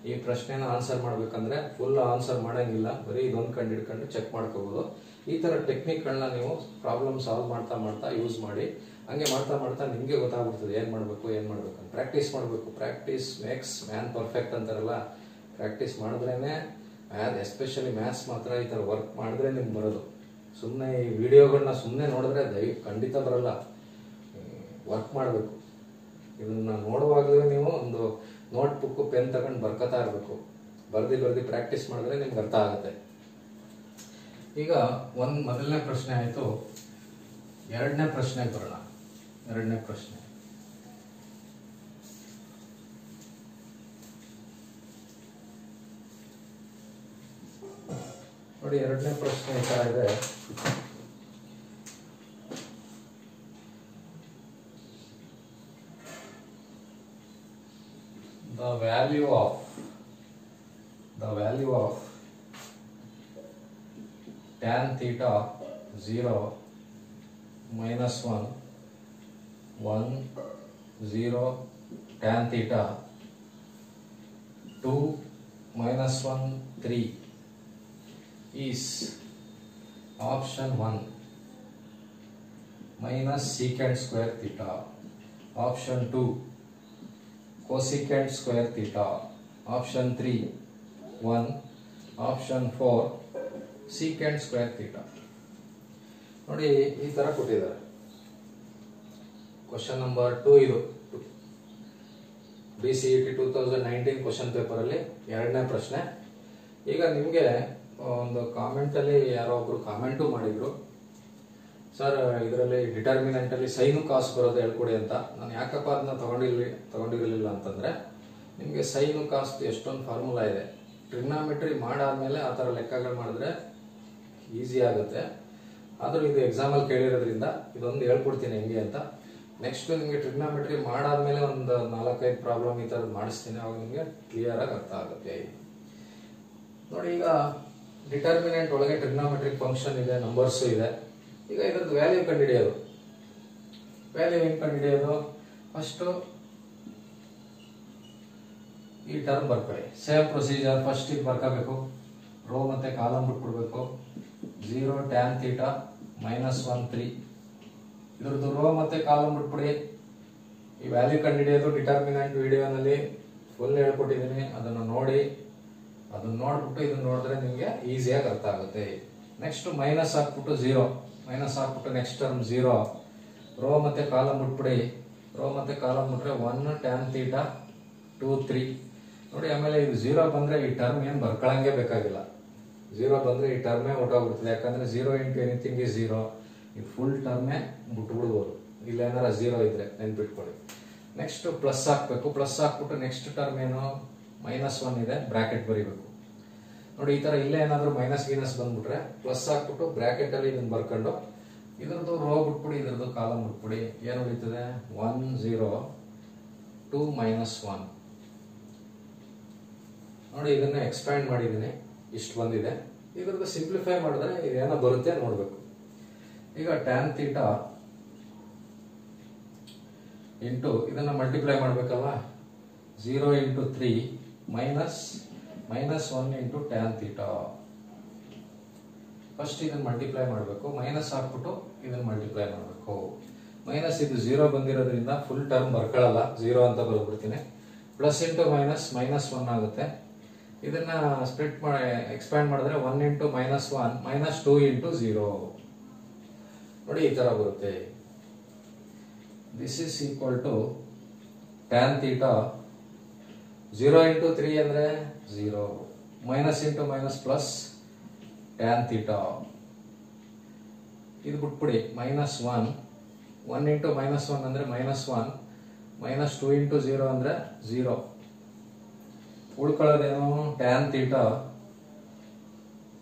ಈ ಪ್ರಶ್ನೆನ ಆನ್ಸರ್ ಮಾಡ್ಬೇಕಂದ್ರೆ ಫುಲ್ ಆನ್ಸರ್ ಮಾಡೋಂಗಿಲ್ಲ, ಬರೀ ಇದೊಂದು ಕಂಡು ಚೆಕ್ ಮಾಡ್ಕೋಬಹುದು. ಈ ಥರ ಟೆಕ್ನಿಕ್ಗಳನ್ನ ನೀವು ಪ್ರಾಬ್ಲಮ್ ಸಾಲ್ವ್ ಮಾಡ್ತಾ ಮಾಡ್ತಾ ಯೂಸ್ ಮಾಡಿ. ಹಂಗೆ ಮಾಡ್ತಾ ಮಾಡ್ತಾ ನಿಮಗೆ ಗೊತ್ತಾಗ್ಬಿಡ್ತದೆ ಏನು ಮಾಡಬೇಕು ಅಂತ. ಪ್ರಾಕ್ಟೀಸ್ ಮಾಡಬೇಕು. ಪ್ರಾಕ್ಟೀಸ್ ಮೇಕ್ಸ್ ಮ್ಯಾನ್ ಪರ್ಫೆಕ್ಟ್ ಅಂತಾರಲ್ಲ, ಪ್ರಾಕ್ಟೀಸ್ ಮಾಡಿದ್ರೇನೆ ಎಸ್ಪೆಷಲಿ ಮ್ಯಾಥ್ಸ್ ಮಾತ್ರ ಈ ಥರ ವರ್ಕ್ ಮಾಡಿದ್ರೆ ನಿಮ್ಗೆ ಬರೋದು. ಸುಮ್ಮನೆ ಈ ವಿಡಿಯೋಗಳನ್ನ ಸುಮ್ಮನೆ ನೋಡಿದ್ರೆ ಖಂಡಿತ ಬರಲ್ಲ. ವರ್ಕ್ ಮಾಡಬೇಕು. ಇದನ್ನ ನೋಡುವಾಗಲೂ ನೀವು ಒಂದು ನೋಟ್ ಬುಕ್ ಪೆನ್ ತಗೊಂಡು ಬರ್ಕೋತಾ ಇರಬೇಕು. ಬರ್ದಿ ಪ್ರಾಕ್ಟೀಸ್ ಮಾಡಿದ್ರೆ ನಿಮ್ಗೆ ಅರ್ಥ ಆಗುತ್ತೆ. ಈಗ ಮೊದಲನೇ ಪ್ರಶ್ನೆ ಆಯಿತು. ಎರಡನೇ ಪ್ರಶ್ನೆಗೆ ಬರೋಣ. ಎರಡನೇ ಪ್ರಶ್ನೆ ನೋಡಿ. ಎರಡನೇ ಪ್ರಶ್ನೆ ಈ ತರ ಇದೆ. The value of tan theta 0 minus 1 0 tan theta 2 minus 1 3 is option 1 minus secant square theta, option 2 cosecant square theta, option 3 1, option 4 secant square theta. ನೋಡಿ ಈ ತರ ಕೊಟ್ಟಿದ್ದಾರೆ. ಕ್ವಶನ್ ನಂಬರ್ 2 ಇದು BCET 2019 ಕ್ವಶನ್ ಪೇಪರ್ ಅಲ್ಲಿ ಎರಡನೇ ಪ್ರಶ್ನೆ. ಈಗ ನಿಮಗೆ ಒಂದು ಕಾಮೆಂಟ್ ಅಲ್ಲಿ ಯಾರೋ ಒಬ್ರು ಕಾಮೆಂಟು ಮಾಡಿದ್ರು, ಸರ್ ಇದರಲ್ಲಿ ಡಿಟರ್ಮಿನೆಂಟ್ ಅಲ್ಲಿ ಸೈನು ಕಾಸು ಬರೋದು ಹೇಳ್ಕೊಡಿ ಅಂತ. ನಾನು ಯಾಕಪ್ಪ ಅದನ್ನ ತಗೊಂಡಿರಲಿಲ್ಲ ಅಂತಂದ್ರೆ, ನಿಮಗೆ ಸೈನು ಕಾಸ್ಟ್ ಎಷ್ಟೊಂದು ಫಾರ್ಮುಲಾ ಇದೆ. ಟ್ರಿಗ್ನಾಮೆಟ್ರಿ ಮಾಡಾದ್ಮೇಲೆ ಆ ಥರ ಲೆಕ್ಕಗಳು ಮಾಡಿದ್ರೆ ಈಸಿ ಆಗುತ್ತೆ. ಆದರೂ ಇದು ಎಕ್ಸಾಮಲ್ಲಿ ಕೇಳಿರೋದ್ರಿಂದ ಇದೊಂದು ಹೇಳ್ಕೊಡ್ತೀನಿ ಹೆಂಗೆ ಅಂತ. ನೆಕ್ಸ್ಟ್ ನಿಮಗೆ ಟ್ರಿಗ್ನಾಮೆಟ್ರಿ ಮಾಡಾದ್ಮೇಲೆ ಒಂದು 4-5 ಪ್ರಾಬ್ಲಮ್ ಈ ಥರದ್ದು ಮಾಡಿಸ್ತೀನಿ, ಅವಾಗ ನಿಮಗೆ ಕ್ಲಿಯರ್ ಆಗಿ ಅರ್ಥ ಆಗುತ್ತೆ. ನೋಡಿ ಈಗ ಡಿಟರ್ಮಿನೆಂಟ್ ಒಳಗೆ ಟ್ರಿಗ್ನಾಮೆಟ್ರಿಕ್ ಫಂಕ್ಷನ್ ಇದೆ, ನಂಬರ್ಸು ಇದೆ. ಈಗ ಇದ್ರದ್ದು ವ್ಯಾಲ್ಯೂ ಕಂಡುಹಿಡಿಯೋದು. ವ್ಯಾಲ್ಯೂ ಹೆಂಗೆ ಕಂಡುಹಿಡಿಯೋದು? ಫಸ್ಟು ಈ ಟರ್ಮ್ ಬರ್ಕೊಳ್ಳಿ. Same procedure. ಫಸ್ಟ್ ಇದು ಬರ್ಕೋಬೇಕು, ರೋ ಮತ್ತೆ ಕಾಲಮ್ ಬಿಟ್ಬಿಡ್ಬೇಕು. 0 tan theta minus 1 3. ಇದ್ರದ್ದು ರೋ ಮತ್ತೆ ಕಾಲಮ್ ಬಿಟ್ಬಿಡಿ. ಈ ವ್ಯಾಲ್ಯೂ ಕಂಡುಹಿಡಿಯೋದು ಡಿಟರ್ಮಿನೆಂಟ್ ವಿಡಿಯೋನಲ್ಲಿ ಫುಲ್ ಹೇಳ್ಕೊಟ್ಟಿದ್ದೀನಿ, ಅದನ್ನು ನೋಡಿ. ಅದನ್ನ ನೋಡ್ಬಿಟ್ಟು ಇದನ್ನ ನೋಡಿದ್ರೆ ನಿಮಗೆ ಈಸಿಯಾಗಿ ಅರ್ಥ ಆಗುತ್ತೆ. ನೆಕ್ಸ್ಟ್ ಮೈನಸ್ ಹಾಕ್ಬಿಟ್ಟು 0 ಮೈನಸ್ ಹಾಕ್ಬಿಟ್ಟು ನೆಕ್ಸ್ಟ್ ಟರ್ಮ್ 0. ರೋ ಮತ್ತೆ ಕಾಲಮ್ ಬಿಟ್ಬಿಡಿ. ರೋ ಮತ್ತೆ ಕಾಲಮ್ ಬಿಟ್ರೆ 1 tan theta 2 3. ನೋಡಿ ಆಮೇಲೆ ಇದು 0 ಬಂದ್ರೆ ಈ ಟರ್ಮ್ ಏನು ಬರ್ಕೊಳಂಗೆ ಬೇಕಾಗಿಲ್ಲ. 0 ಬಂದ್ರೆ ಈ ಟರ್ಮೇ ಹೊಟ್ಟೋಗ್ಬಿಡ್ತದೆ. ಯಾಕಂದ್ರೆ 0 into anything is 0. ಈ ಫುಲ್ ಟರ್ಮೇ ಬಿಟ್ಬಿಡ್ಬೋದು. ಇಲ್ಲ ಏನಾರ 0 ಇದ್ರೆ ನೆನ್ಪಿಟ್ಕೊಳ್ಳಿ. ನೆಕ್ಸ್ಟ್ ಪ್ಲಸ್ ಹಾಕ್ಬೇಕು. ಪ್ಲಸ್ ಹಾಕ್ಬಿಟ್ಟು ನೆಕ್ಸ್ಟ್ ಟರ್ಮ್ ಏನು -1 ಇದೆ, ಬ್ರಾಕೆಟ್ ಬರೀಬೇಕು. ನೋಡಿ ಈ ತರ ಇಲ್ಲೇ ಏನಾದ್ರು ಮೈನಸ್ ಗೀನಸ್ ಬಂದ್ಬಿಟ್ರೆ ಪ್ಲಸ್ ಹಾಕ್ಬಿಟ್ಟು ಬ್ರಾಕೆಟ್ ಅಲ್ಲಿ ಇದನ್ನ ಬರ್ಕೊಂಡು ಇದ್ರದ್ದು ರೋ ಬಿಟ್ಬಿಡಿ, ಇದ್ರದ್ದು ಕಾಲಮ್ ಬಿಟ್ಬಿಡಿ. ಏನು ಉಳಿತದೆ? 1 0 2 -1. ನೋಡಿ ಇದನ್ನ ಎಕ್ಸ್ಪ್ಯಾಂಡ್ ಮಾಡಿದ್ದೀನಿ, ಇಷ್ಟು ಬಂದಿದೆ. ಇದ್ರದ್ದು ಸಿಂಪ್ಲಿಫೈ ಮಾಡಿದ್ರೆ ಇದೇನೋ ಬರುತ್ತೆ ನೋಡ್ಬೇಕು. ಈಗ tan theta ಇಂಟು ಇದನ್ನ ಮಲ್ಟಿಪ್ಲೈ ಮಾಡ್ಬೇಕಲ್ವಾ. 0 into 3 minus 1 into tan theta. First ಇದನ್ನ ಮಲ್ಟಿಪ್ಲೈ ಮಾಡಬೇಕು. ಮೈನಸ್ ಹಾಕ್ಬಿಟ್ಟು ಇದನ್ನ ಮಲ್ಟಿಪ್ಲೈ ಮಾಡಬೇಕು. ಮೈನಸ್ ಇದು 0 ಬಂದಿರೋದ್ರಿಂದ ಫುಲ್ ಟರ್ಮ್ ಬರ್ಕೊಳ್ಳಲ್ಲ, 0 ಅಂತ ಬರ್ಬಿಡ್ತೀನಿ. ಪ್ಲಸ್ ಇಂಟು ಮೈನಸ್ -1 ಆಗುತ್ತೆ. ಇದನ್ನ ಸ್ಪ್ಲಿಟ್ ಮಾಡಿ ಎಕ್ಸ್ಪ್ಯಾಂಡ್ ಮಾಡಿದ್ರೆ 1 into -1 -2 into 0. ನೋಡಿ ಈ ತರ ಬರುತ್ತೆ. This is equal to tan theta 0 into 3 ಅಂದ್ರೆ 0 minus into minus plus tan theta. ಇದು ಬಿಟ್ಬಿಡಿ ಮೈನಸ್ 1 ಇಂಟು ಮೈನಸ್ 1 ಅಂದ್ರೆ ಮೈನಸ್ 1 ಮೈನಸ್ 2 ಇಂಟು 0 ಅಂದ್ರೆ 0. ಉಳ್ಕೊಳ್ಳೋದೇನು tan theta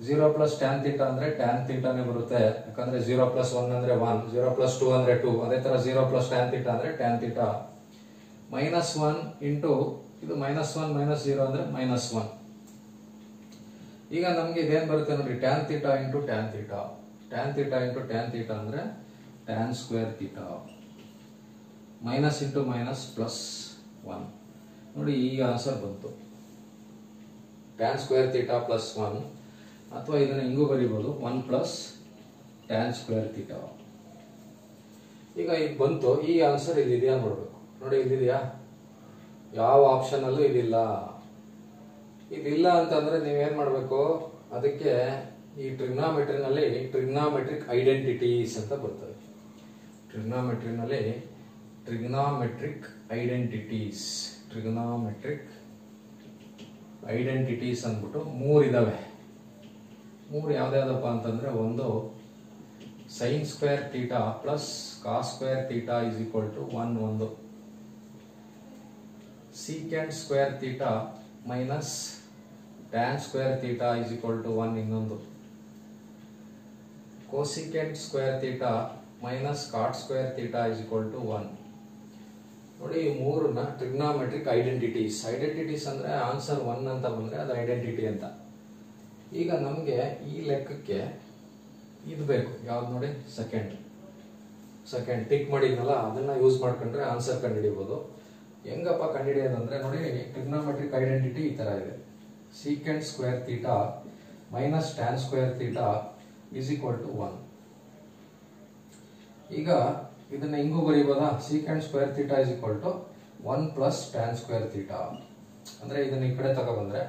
0 plus tan theta ಅಂದ್ರೆ ಟ್ಯಾನ್ ಥೀಟಾನೇ ಬರುತ್ತೆ, ಯಾಕಂದ್ರೆ 0 ಪ್ಲಸ್ 1 ಅಂದ್ರೆ 1, 0 ಪ್ಲಸ್ 2 ಅಂದ್ರೆ 2, ಅದೇ ತರ 0 ಪ್ಲಸ್ ಟ್ಯಾನ್ ಥೀಟಾ ಅಂದ್ರೆ ಟ್ಯಾನ್ ಥೀಟಾ. ಮೈನಸ್ 1 ಇಂಟು ಇದು ಮೈನಸ್ 1 ಮೈನಸ್ 0 ಅಂದ್ರೆ ಮೈನಸ್ 1. ಈಗ ನಮ್ಗೆ ಇದೇನ್ ಬರುತ್ತೆ ನೋಡಿ, tan theta into tan theta. Tan theta into tan theta ಅಂದ್ರೆ tan square theta. Minus into minus plus 1. ನೋಡಿ ಈಗ ಆನ್ಸರ್ ಬಂತು, ಟ್ಯಾನ್ ಸ್ಕ್ವೇರ್ ಥೀಟಾ ಪ್ಲಸ್ 1, ಅಥವಾ ಇದನ್ನ ಹಿಂಗೂ ಬರೀಬಹುದು 1 ಪ್ಲಸ್ ಟ್ಯಾನ್ ಸ್ಕ್ವೇರ್ ಥೀಟಾ. ಈಗ ಇದು ಬಂತು, ಈ ಆನ್ಸರ್ ಇಲ್ಲಿದೆಯಾ ನೋಡ್ಬೇಕು. ನೋಡಿ ಇಲ್ಲಿದೆಯಾ? ಯಾವ ಆಪ್ಷನ್ ಅಲ್ಲೂ ಇದಿಲ್ಲ. ಇದಿಲ್ಲ ಅಂತಂದ್ರೆ ನೀವೇನ್ ಮಾಡ್ಬೇಕು, ಅದಕ್ಕೆ ಈ ಟ್ರಿಗ್ನಾಮೆಟ್ರಿನಲ್ಲಿ ಟ್ರಿಗ್ನಾಮೆಟ್ರಿಕ್ ಐಡೆಂಟಿಟೀಸ್ ಅಂತ ಬರ್ತದೆ. ಟ್ರಿಗ್ನಾಮೆಟ್ರಿನಲ್ಲಿ ಟ್ರಿಗ್ನಾಮೆಟ್ರಿಕ್ ಐಡೆಂಟಿಟೀಸ್ ಅಂದ್ಬಿಟ್ಟು 3 ಇದಾವೆ. 3 ಯಾವ್ದಾವ್ದಪ್ಪ ಅಂತಂದ್ರೆ, ಒಂದು sine square theta plus cos square theta is equal to 1 ಒಂದು, secant square theta minus tan square theta is equal to 1 ಇನ್ನೊಂದು, cosecant square theta minus cot square theta is equal to 1. ನೋಡಿ ಈ 3ನ ಟ್ರಿಗ್ನಾಮೆಟ್ರಿಕ್ ಐಡೆಂಟಿಟೀಸ್. ಐಡೆಂಟಿಟೀಸ್ ಅಂದ್ರೆ ಆನ್ಸರ್ 1 ಅಂತ ಬಂದ್ರೆ ಅದು ಐಡೆಂಟಿಟಿ ಅಂತ. ಈಗ ನಮ್ಗೆ ಈ ಲೆಕ್ಕಕ್ಕೆ ಇದು ಬೇಕು, ಯಾವ್ದು ನೋಡಿ, ಸೆಕೆಂಡ್ ಟಿಕ್ ಮಾಡಿದ್ನಲ್ಲ, ಅದನ್ನ ಯೂಸ್ ಮಾಡ್ಕೊಂಡ್ರೆ ಆನ್ಸರ್ ಕಂಡುಹಿಡಿಬಹುದು. ಹೆಂಗಪ್ಪ ಕಂಡುಹಿಡಿಯೋದಂದ್ರೆ ನೋಡಿ, ಟ್ರಿಗ್ನಾಮೆಟ್ರಿಕ್ ಐಡೆಂಟಿಟಿ ಈ ತರ ಇದೆ, secant square theta minus tan square theta is equal to 1. ಈಗ ಇದನ್ನ ಹಿಂಗೂ ಬರೀಬೋದಾ, secant square theta is equal to 1 plus tan square theta. ಅಂದ್ರೆ ಇದನ್ನ ಈ ಕಡೆ ತಗೊಬಂದ್ರೆ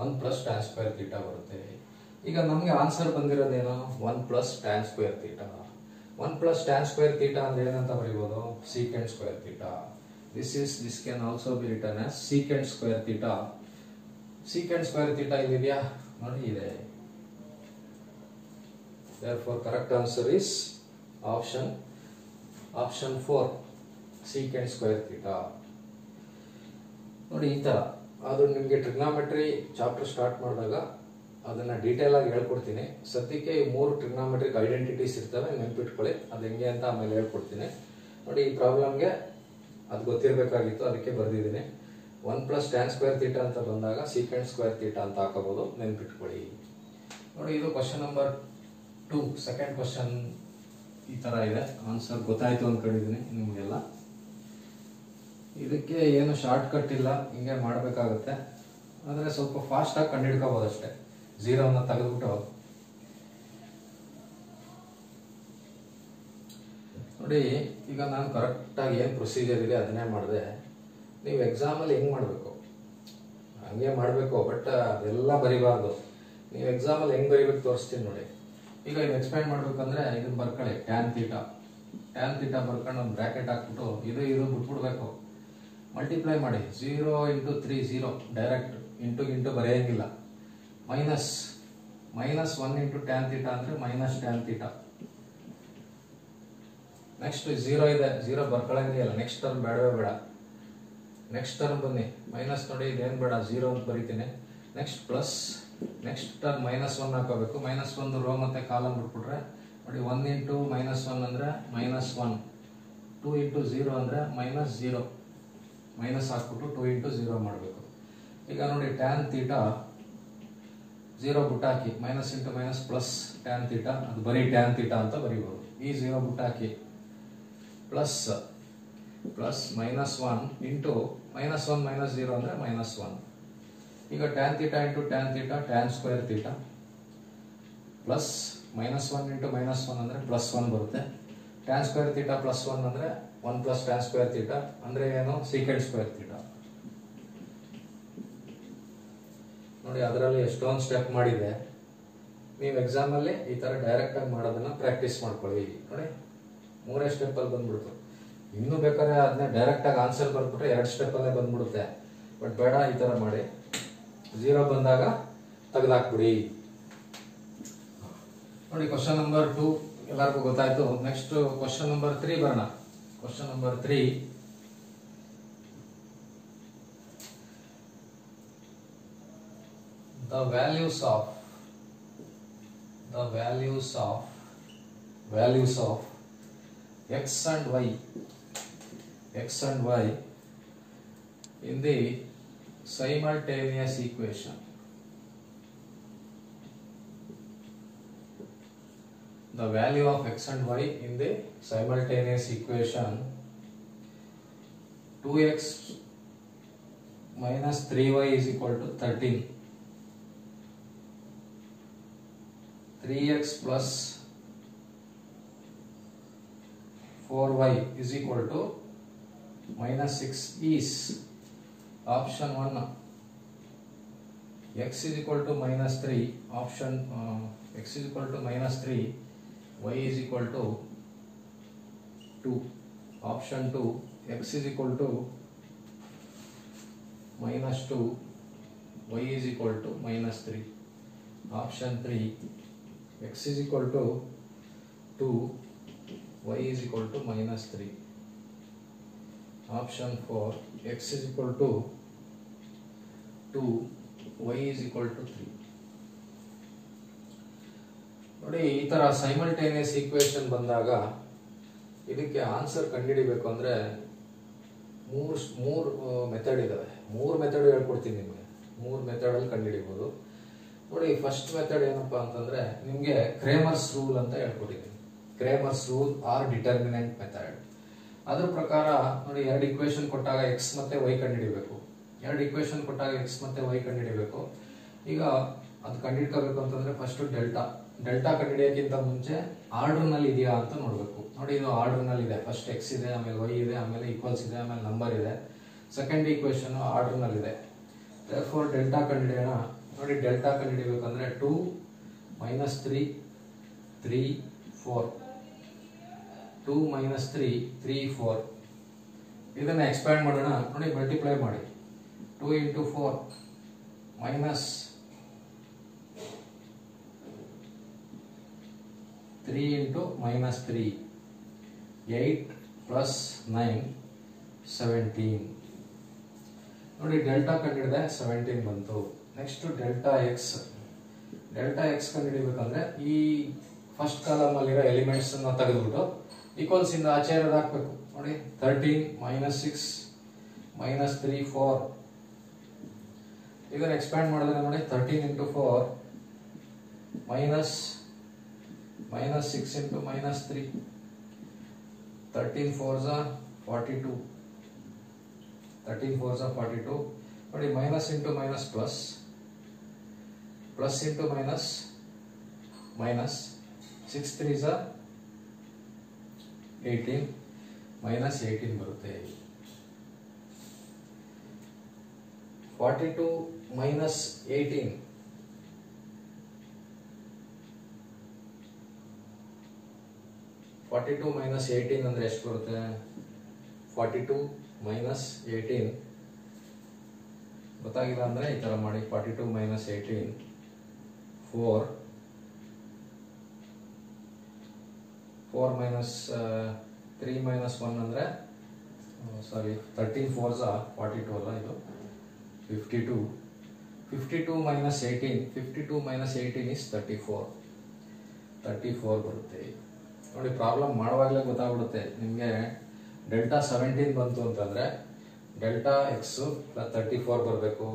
1 ಪ್ಲಸ್ ಟ್ಯಾನ್ ಸ್ಕ್ವೇರ್ ಥೀಟಾ ಬರುತ್ತೆ. ಈಗ ನಮ್ಗೆ ಆನ್ಸರ್ ಬಂದಿರೋದೇನು, 1 plus tan square theta. 1 plus tan square theta ಅಂದ್ರೆ ಏನಂತ ಬರೀಬಹುದು, secant square theta. This can also be written as secant square theta. Secant square theta ಇದೆಯಾ ನೋಡಿ, ಇದೆ. Therefore correct answer is option 4, secant square theta. ನೋಡಿ ಈ ತರ ಅದು ನಿಮಗೆ ಟ್ರಿಗ್ನಾಮೆಟ್ರಿ ಚಾಪ್ಟರ್ ಸ್ಟಾರ್ಟ್ ಮಾಡಿದಾಗ ಅದನ್ನ ಡೀಟೇಲ್ ಆಗಿ ಹೇಳ್ಕೊಡ್ತೀನಿ. ಸದ್ಯಕ್ಕೆ ಈ 3 ಟ್ರಿಗ್ನಾಮೆಟ್ರಿಕ್ ಐಡೆಂಟಿಟೀಸ್ ಇರ್ತವೆ, ನೆನ್ಪಿಟ್ಕೊಳ್ಳಿ. ಅದು ಹೆಂಗೆ ಅಂತ ಆಮೇಲೆ ಹೇಳ್ಕೊಡ್ತೀನಿ. ನೋಡಿ ಈ ಪ್ರಾಬ್ಲಮ್ಗೆ ಅದು ಗೊತ್ತಿರಬೇಕಾಗಿತ್ತು, ಅದಕ್ಕೆ ಬರ್ದಿದ್ದೀನಿ. 1 ಪ್ಲಸ್ ಟ್ಯಾನ್ ಸ್ಕ್ವೇರ್ ಥೀಟಾ ಅಂತ ಬಂದಾಗ ಸೀಕೆಂಟ್ ಸ್ಕ್ವೇರ್ ಥೀಟಾ ಅಂತ ಹಾಕಬಹುದು, ನೆನ್ಪಿಟ್ಕೊಳ್ಳಿ. ನೋಡಿ ಇದು ಕ್ವಶನ್ ನಂಬರ್ 2, ಸೆಕೆಂಡ್ ಕ್ವಶನ್ ಈ ತರ ಇದೆ. ಆನ್ಸರ್ ಗೊತ್ತಾಯ್ತು ಅನ್ಕೊಂಡಿದ್ದೀನಿ ನಿಮಗೆಲ್ಲ. ಇದಕ್ಕೆ ಏನು ಶಾರ್ಟ್ ಕಟ್ ಇಲ್ಲ, ಹಿಂಗೆ ಮಾಡಬೇಕಾಗುತ್ತೆ. ಆದರೆ ಸ್ವಲ್ಪ ಫಾಸ್ಟ್ ಆಗಿ ಕಂಡುಹಿಡ್ಕೋಬಹುದು ಅಷ್ಟೇ. 0ನ ತೆಗೆದ್ಬಿಟ್ಟು ನೋಡಿ, ಈಗ ನಾನು ಕರೆಕ್ಟ್ ಆಗಿ ಏನು ಪ್ರೊಸೀಜರ್ ಇದೆ ಅದನ್ನೇ ಮಾಡಿದೆ. ನೀವು ಎಕ್ಸಾಮಲ್ಲಿ ಹೆಂಗ್ ಮಾಡಬೇಕು ಹಂಗೆ ಮಾಡಬೇಕು, ಬಟ್ ಅದೆಲ್ಲ ಬರಿಬಾರ್ದು. ನೀವು ಎಕ್ಸಾಮಲ್ಲಿ ಹೆಂಗ್ ಬರಿಬೇಕು ತೋರಿಸ್ತೀನಿ ನೋಡಿ. ಈಗ ಇದು ಎಕ್ಸ್ಪ್ಲೈನ್ ಮಾಡ್ಬೇಕಂದ್ರೆ ಇದನ್ನ ಬರ್ಕೊಳ್ಳಿ, ಟ್ಯಾನ್ ಥೀಟಾ ಬರ್ಕೊಂಡು ಒಂದು ಬ್ರಾಕೆಟ್ ಹಾಕ್ಬಿಟ್ಟು ಇದು ಬಿಟ್ಬಿಡ್ಬೇಕು. ಮಲ್ಟಿಪ್ಲೈ ಮಾಡಿ, 0 ಇಂಟು 3 0 ಡೈರೆಕ್ಟ್, ಇಂಟು ಬರೆಯಂಗಿಲ್ಲ. ಮೈನಸ್ 1 ಇಂಟು ಟ್ಯಾನ್ ಥೀಟಾ ಅಂದ್ರೆ ಮೈನಸ್ ಟ್ಯಾನ್ ಥೀಟಾ. ನೆಕ್ಸ್ಟ್ 0 ಇದೆ, 0 ಬರ್ಕೊಳ್ಳಂಗಿಲ್ಲ. ನೆಕ್ಸ್ಟ್ ಟರ್ಮ್ ಬೇಡವೇ ಬೇಡ. ನೆಕ್ಸ್ಟ್ ಟರ್ಮ್ ಬನ್ನಿ, ಮೈನಸ್ ನೋಡಿ, ಇದೇನು ಬೇಡ, 0 ಅಂತ ಬರೀತೀನಿ. ನೆಕ್ಸ್ಟ್ ಪ್ಲಸ್, ನೆಕ್ಸ್ಟ್ ಟರ್ಮ್ -1 ಹಾಕೋಬೇಕು. -1 ರೋ ಮತ್ತೆ ಕಾಲಮ್ ಬಿಟ್ಬಿಟ್ರೆ ನೋಡಿ, 1 ಇಂಟು -1 ಅಂದ್ರೆ -1, 2 ಇಂಟು 0 ಅಂದ್ರೆ -0, ಮೈನಸ್ ಹಾಕ್ಬಿಟ್ಟು 2 ಇಂಟು 0 ಮಾಡಬೇಕು. ಈಗ ನೋಡಿ ಟ್ಯಾನ್ ಥೀಟಾ 0 ಬುಟ್ಟಾಕಿ, minus into minus plus tan theta, ಅದು ಬರೀ ಟ್ಯಾನ್ ಥೀಟಾ ಅಂತ ಬರೀಬಹುದು. ಈ 0 ಬುಟ್ಟಾಕಿ ಪ್ಲಸ್ -1 ಇಂಟು -1 -0 ಅಂದ್ರೆ -1. ಈಗ tan theta into tan theta tan square theta plus -1 into -1 ಅಂದ್ರೆ +1 ಬರುತ್ತೆ. ಟ್ಯಾನ್ ಸ್ಕ್ವೇರ್ ಥೀಟಾ +1 ಅಂದ್ರೆ 1 ಪ್ಲಸ್ ಟ್ಯಾನ್ ಸ್ಕ್ವೇರ್ ಥೀಟಾ ಅಂದ್ರೆ ಏನು, ಸೀಕೆಂಟ್ ಸ್ಕ್ವೇರ್ ಥೀಟಾ. ನೋಡಿ ಅದರಲ್ಲಿ ಎಷ್ಟೊಂದು ಸ್ಟೆಪ್ ಮಾಡಿದೆ. ನೀವು ಎಕ್ಸಾಮ್ ಅಲ್ಲಿ ಈ ತರ ಡೈರೆಕ್ಟ್ ಆಗಿ ಮಾಡೋದನ್ನ ಪ್ರಾಕ್ಟೀಸ್ ಮಾಡ್ಕೊಳ್ಳಿ. ನೋಡಿ 3 ಸ್ಟೆಪ್ ಅಲ್ಲಿ ಬಂದ್ಬಿಡ್ತು. ಇನ್ನೂ ಬೇಕಾದ್ರೆ ಅದನ್ನ ಡೈರೆಕ್ಟಾಗಿ ಆನ್ಸರ್ ಬರ್ಬಿಟ್ರೆ 2 ಸ್ಟೆಪ್ಪಲ್ಲೇ ಬಂದ್ಬಿಡುತ್ತೆ. ಬಟ್ ಬೇಡ, ಈ ಥರ ಮಾಡಿ 0 ಬಂದಾಗ ತೆಗೆದಾಕ್ಬಿಡಿ. ನೋಡಿ ಕ್ವಶನ್ ನಂಬರ್ 2 ಎಲ್ಲರಿಗೂ ಗೊತ್ತಾಯ್ತು. ನೆಕ್ಸ್ಟ್ ಕ್ವಶನ್ ನಂಬರ್ 3 ಬರೋಣ. Question number 3, the values of x and y in the simultaneous equation. The value of x and y in the simultaneous equation 2x minus 3y is equal to 13. 3x plus 4y is equal to minus 6 is option 1. X is equal to minus 3, option x is equal to minus 3, y is equal to 2, option 2. X is equal to minus 2, y is equal to minus 3, option 3. X is equal to 2, y is equal to minus 3, option 4. X is equal to 2, y is equal to 3. ನೋಡಿ, ಈ ತರ ಸೈಮಲ್ಟೇನಿಯಸ್ ಈಕ್ವೇಶನ್ ಬಂದಾಗ ಇದಕ್ಕೆ ಆನ್ಸರ್ ಕಂಡುಹಿಡಿಬೇಕು ಅಂದ್ರೆ ಮೂರು ಮೆಥಡ್ ಇದಾವೆ. 3 ಮೆಥಡ್ ಹೇಳ್ಕೊಡ್ತೀನಿ ನಿಮಗೆ. 3 ಮೆಥಡ್ ಅಲ್ಲಿ ಕಂಡುಹಿಡಿಬಹುದು. ನೋಡಿ, ಫಸ್ಟ್ ಮೆಥಡ್ ಏನಪ್ಪಾ ಅಂತಂದ್ರೆ ನಿಮ್ಗೆ ಕ್ರೇಮರ್ಸ್ ರೂಲ್ ಅಂತ ಹೇಳ್ಕೊಟ್ಟಿದ್ದೀನಿ. Cramer's rule or determinant method. ಅದ್ರ ಪ್ರಕಾರ ನೋಡಿ, 2 ಇಕ್ವೇಶನ್ ಕೊಟ್ಟಾಗ x ಮತ್ತೆ y ಕಂಡುಹಿಡಿಬೇಕು. 2 ಇಕ್ವೇಶನ್ ಕೊಟ್ಟಾಗ x ಮತ್ತೆ y ಕಂಡುಹಿಡಿಬೇಕು. ಈಗ ಅದು ಕಂಡುಹಿಡ್ಕೋಬೇಕು ಅಂತಂದ್ರೆ ಫಸ್ಟ್ ಡೆಲ್ಟಾ ಕಂಡುಹಿಡಿಯೋಕ್ಕಿಂತ ಮುಂಚೆ ಆರ್ಡರ್ ನಲ್ಲಿ ಇದೆಯಾ ಅಂತ ನೋಡ್ಬೇಕು. ನೋಡಿ, ಇದು ಆರ್ಡರ್ ನಲ್ಲಿ ಇದೆ. ಫಸ್ಟ್ x ಇದೆ, ಆಮೇಲೆ y ಇದೆ, ಆಮೇಲೆ ಈಕ್ವಲ್ಸ್ ಇದೆ, ಆಮೇಲೆ ನಂಬರ್ ಇದೆ. ಸೆಕೆಂಡ್ ಈಕ್ವೇಶನ್ ಆರ್ಡರ್ ನಲ್ಲಿ ಇದೆ. therefore ಡೆಲ್ಟಾ ಕಂಡುಹಿಡಿಯೋಣ. ನೋಡಿ, ಡೆಲ್ಟಾ ಕಂಡುಹಿಡಿಬೇಕಂದ್ರೆ 2 minus 3 3 4, 2 minus 3 3 4. ಇದನ್ನ ಎಕ್ಸ್ಪ್ಯಾಂಡ್ ಮಾಡೋಣ. ನೋಡಿ, ಮಲ್ಟಿಪ್ಲೈ ಮಾಡಿ. 2 into 4 minus 3 into minus 3, 8 plus 9 17. ನೋಡಿ, ಡೆಲ್ಟಾ ಕಂಡುಹಿಡಿದೆ, 17 ಬಂತು. ನೆಕ್ಸ್ಟ್ ಡೆಲ್ಟಾ ಎಕ್ಸ್ ಕಂಡುಹಿಡಿಬೇಕಂದ್ರೆ ಈ ಫಸ್ಟ್ ಕಾಲಮ್ ಅಲ್ಲಿರೋ ಎಲಿಮೆಂಟ್ಸ್ ಅನ್ನ ತೆಗೆದುಬಿಟ್ಟು ಈಕ್ವಲ್ಸ್ ಇಂದ ಆಚೆ ಇರೋದು ಹಾಕ್ಬೇಕು. ನೋಡಿ, 13 minus 6 minus 3 4. ಇದನ್ನ ಎಕ್ಸ್ಪ್ಯಾಂಡ್ ಮಾಡಿದ್ರೆ ನೋಡಿ, 13 into 4 minus 6 into minus 3, 13 4s are 42. 13 4s are 42. ನೋಡಿ, minus into minus plus into minus 6 3s are 18, minus 18 ಬರುತ್ತೆ. 42 minus 18 42 minus 18 ಅಂದ್ರೆ ಎಷ್ಟು ಬರುತ್ತೆ? 42 minus 18 ಗೊತ್ತಾಗಿಲ್ಲ ಅಂದ್ರೆ ಈ ತರ ಮಾಡಿ. 42 minus 18 4 minus 3 minus 1 ಅಂದ್ರೆ ಸಾರಿ 13 4s are 42 ಅಲ್ಲ, ಇದು 52. 52 minus 18 is 34 ಬರುತ್ತೆ. ನೋಡಿ, ಪ್ರಾಬ್ಲಮ್ ಮಾಡುವಾಗಲೇ ಗೊತ್ತಾಗ್ಬಿಡುತ್ತೆ ನಿಮಗೆ. ಡೆಲ್ಟಾ 17 ಬಂತು ಅಂತಂದ್ರೆ ಡೆಲ್ಟಾ ಎಕ್ಸ್ 34 ಬರಬೇಕು,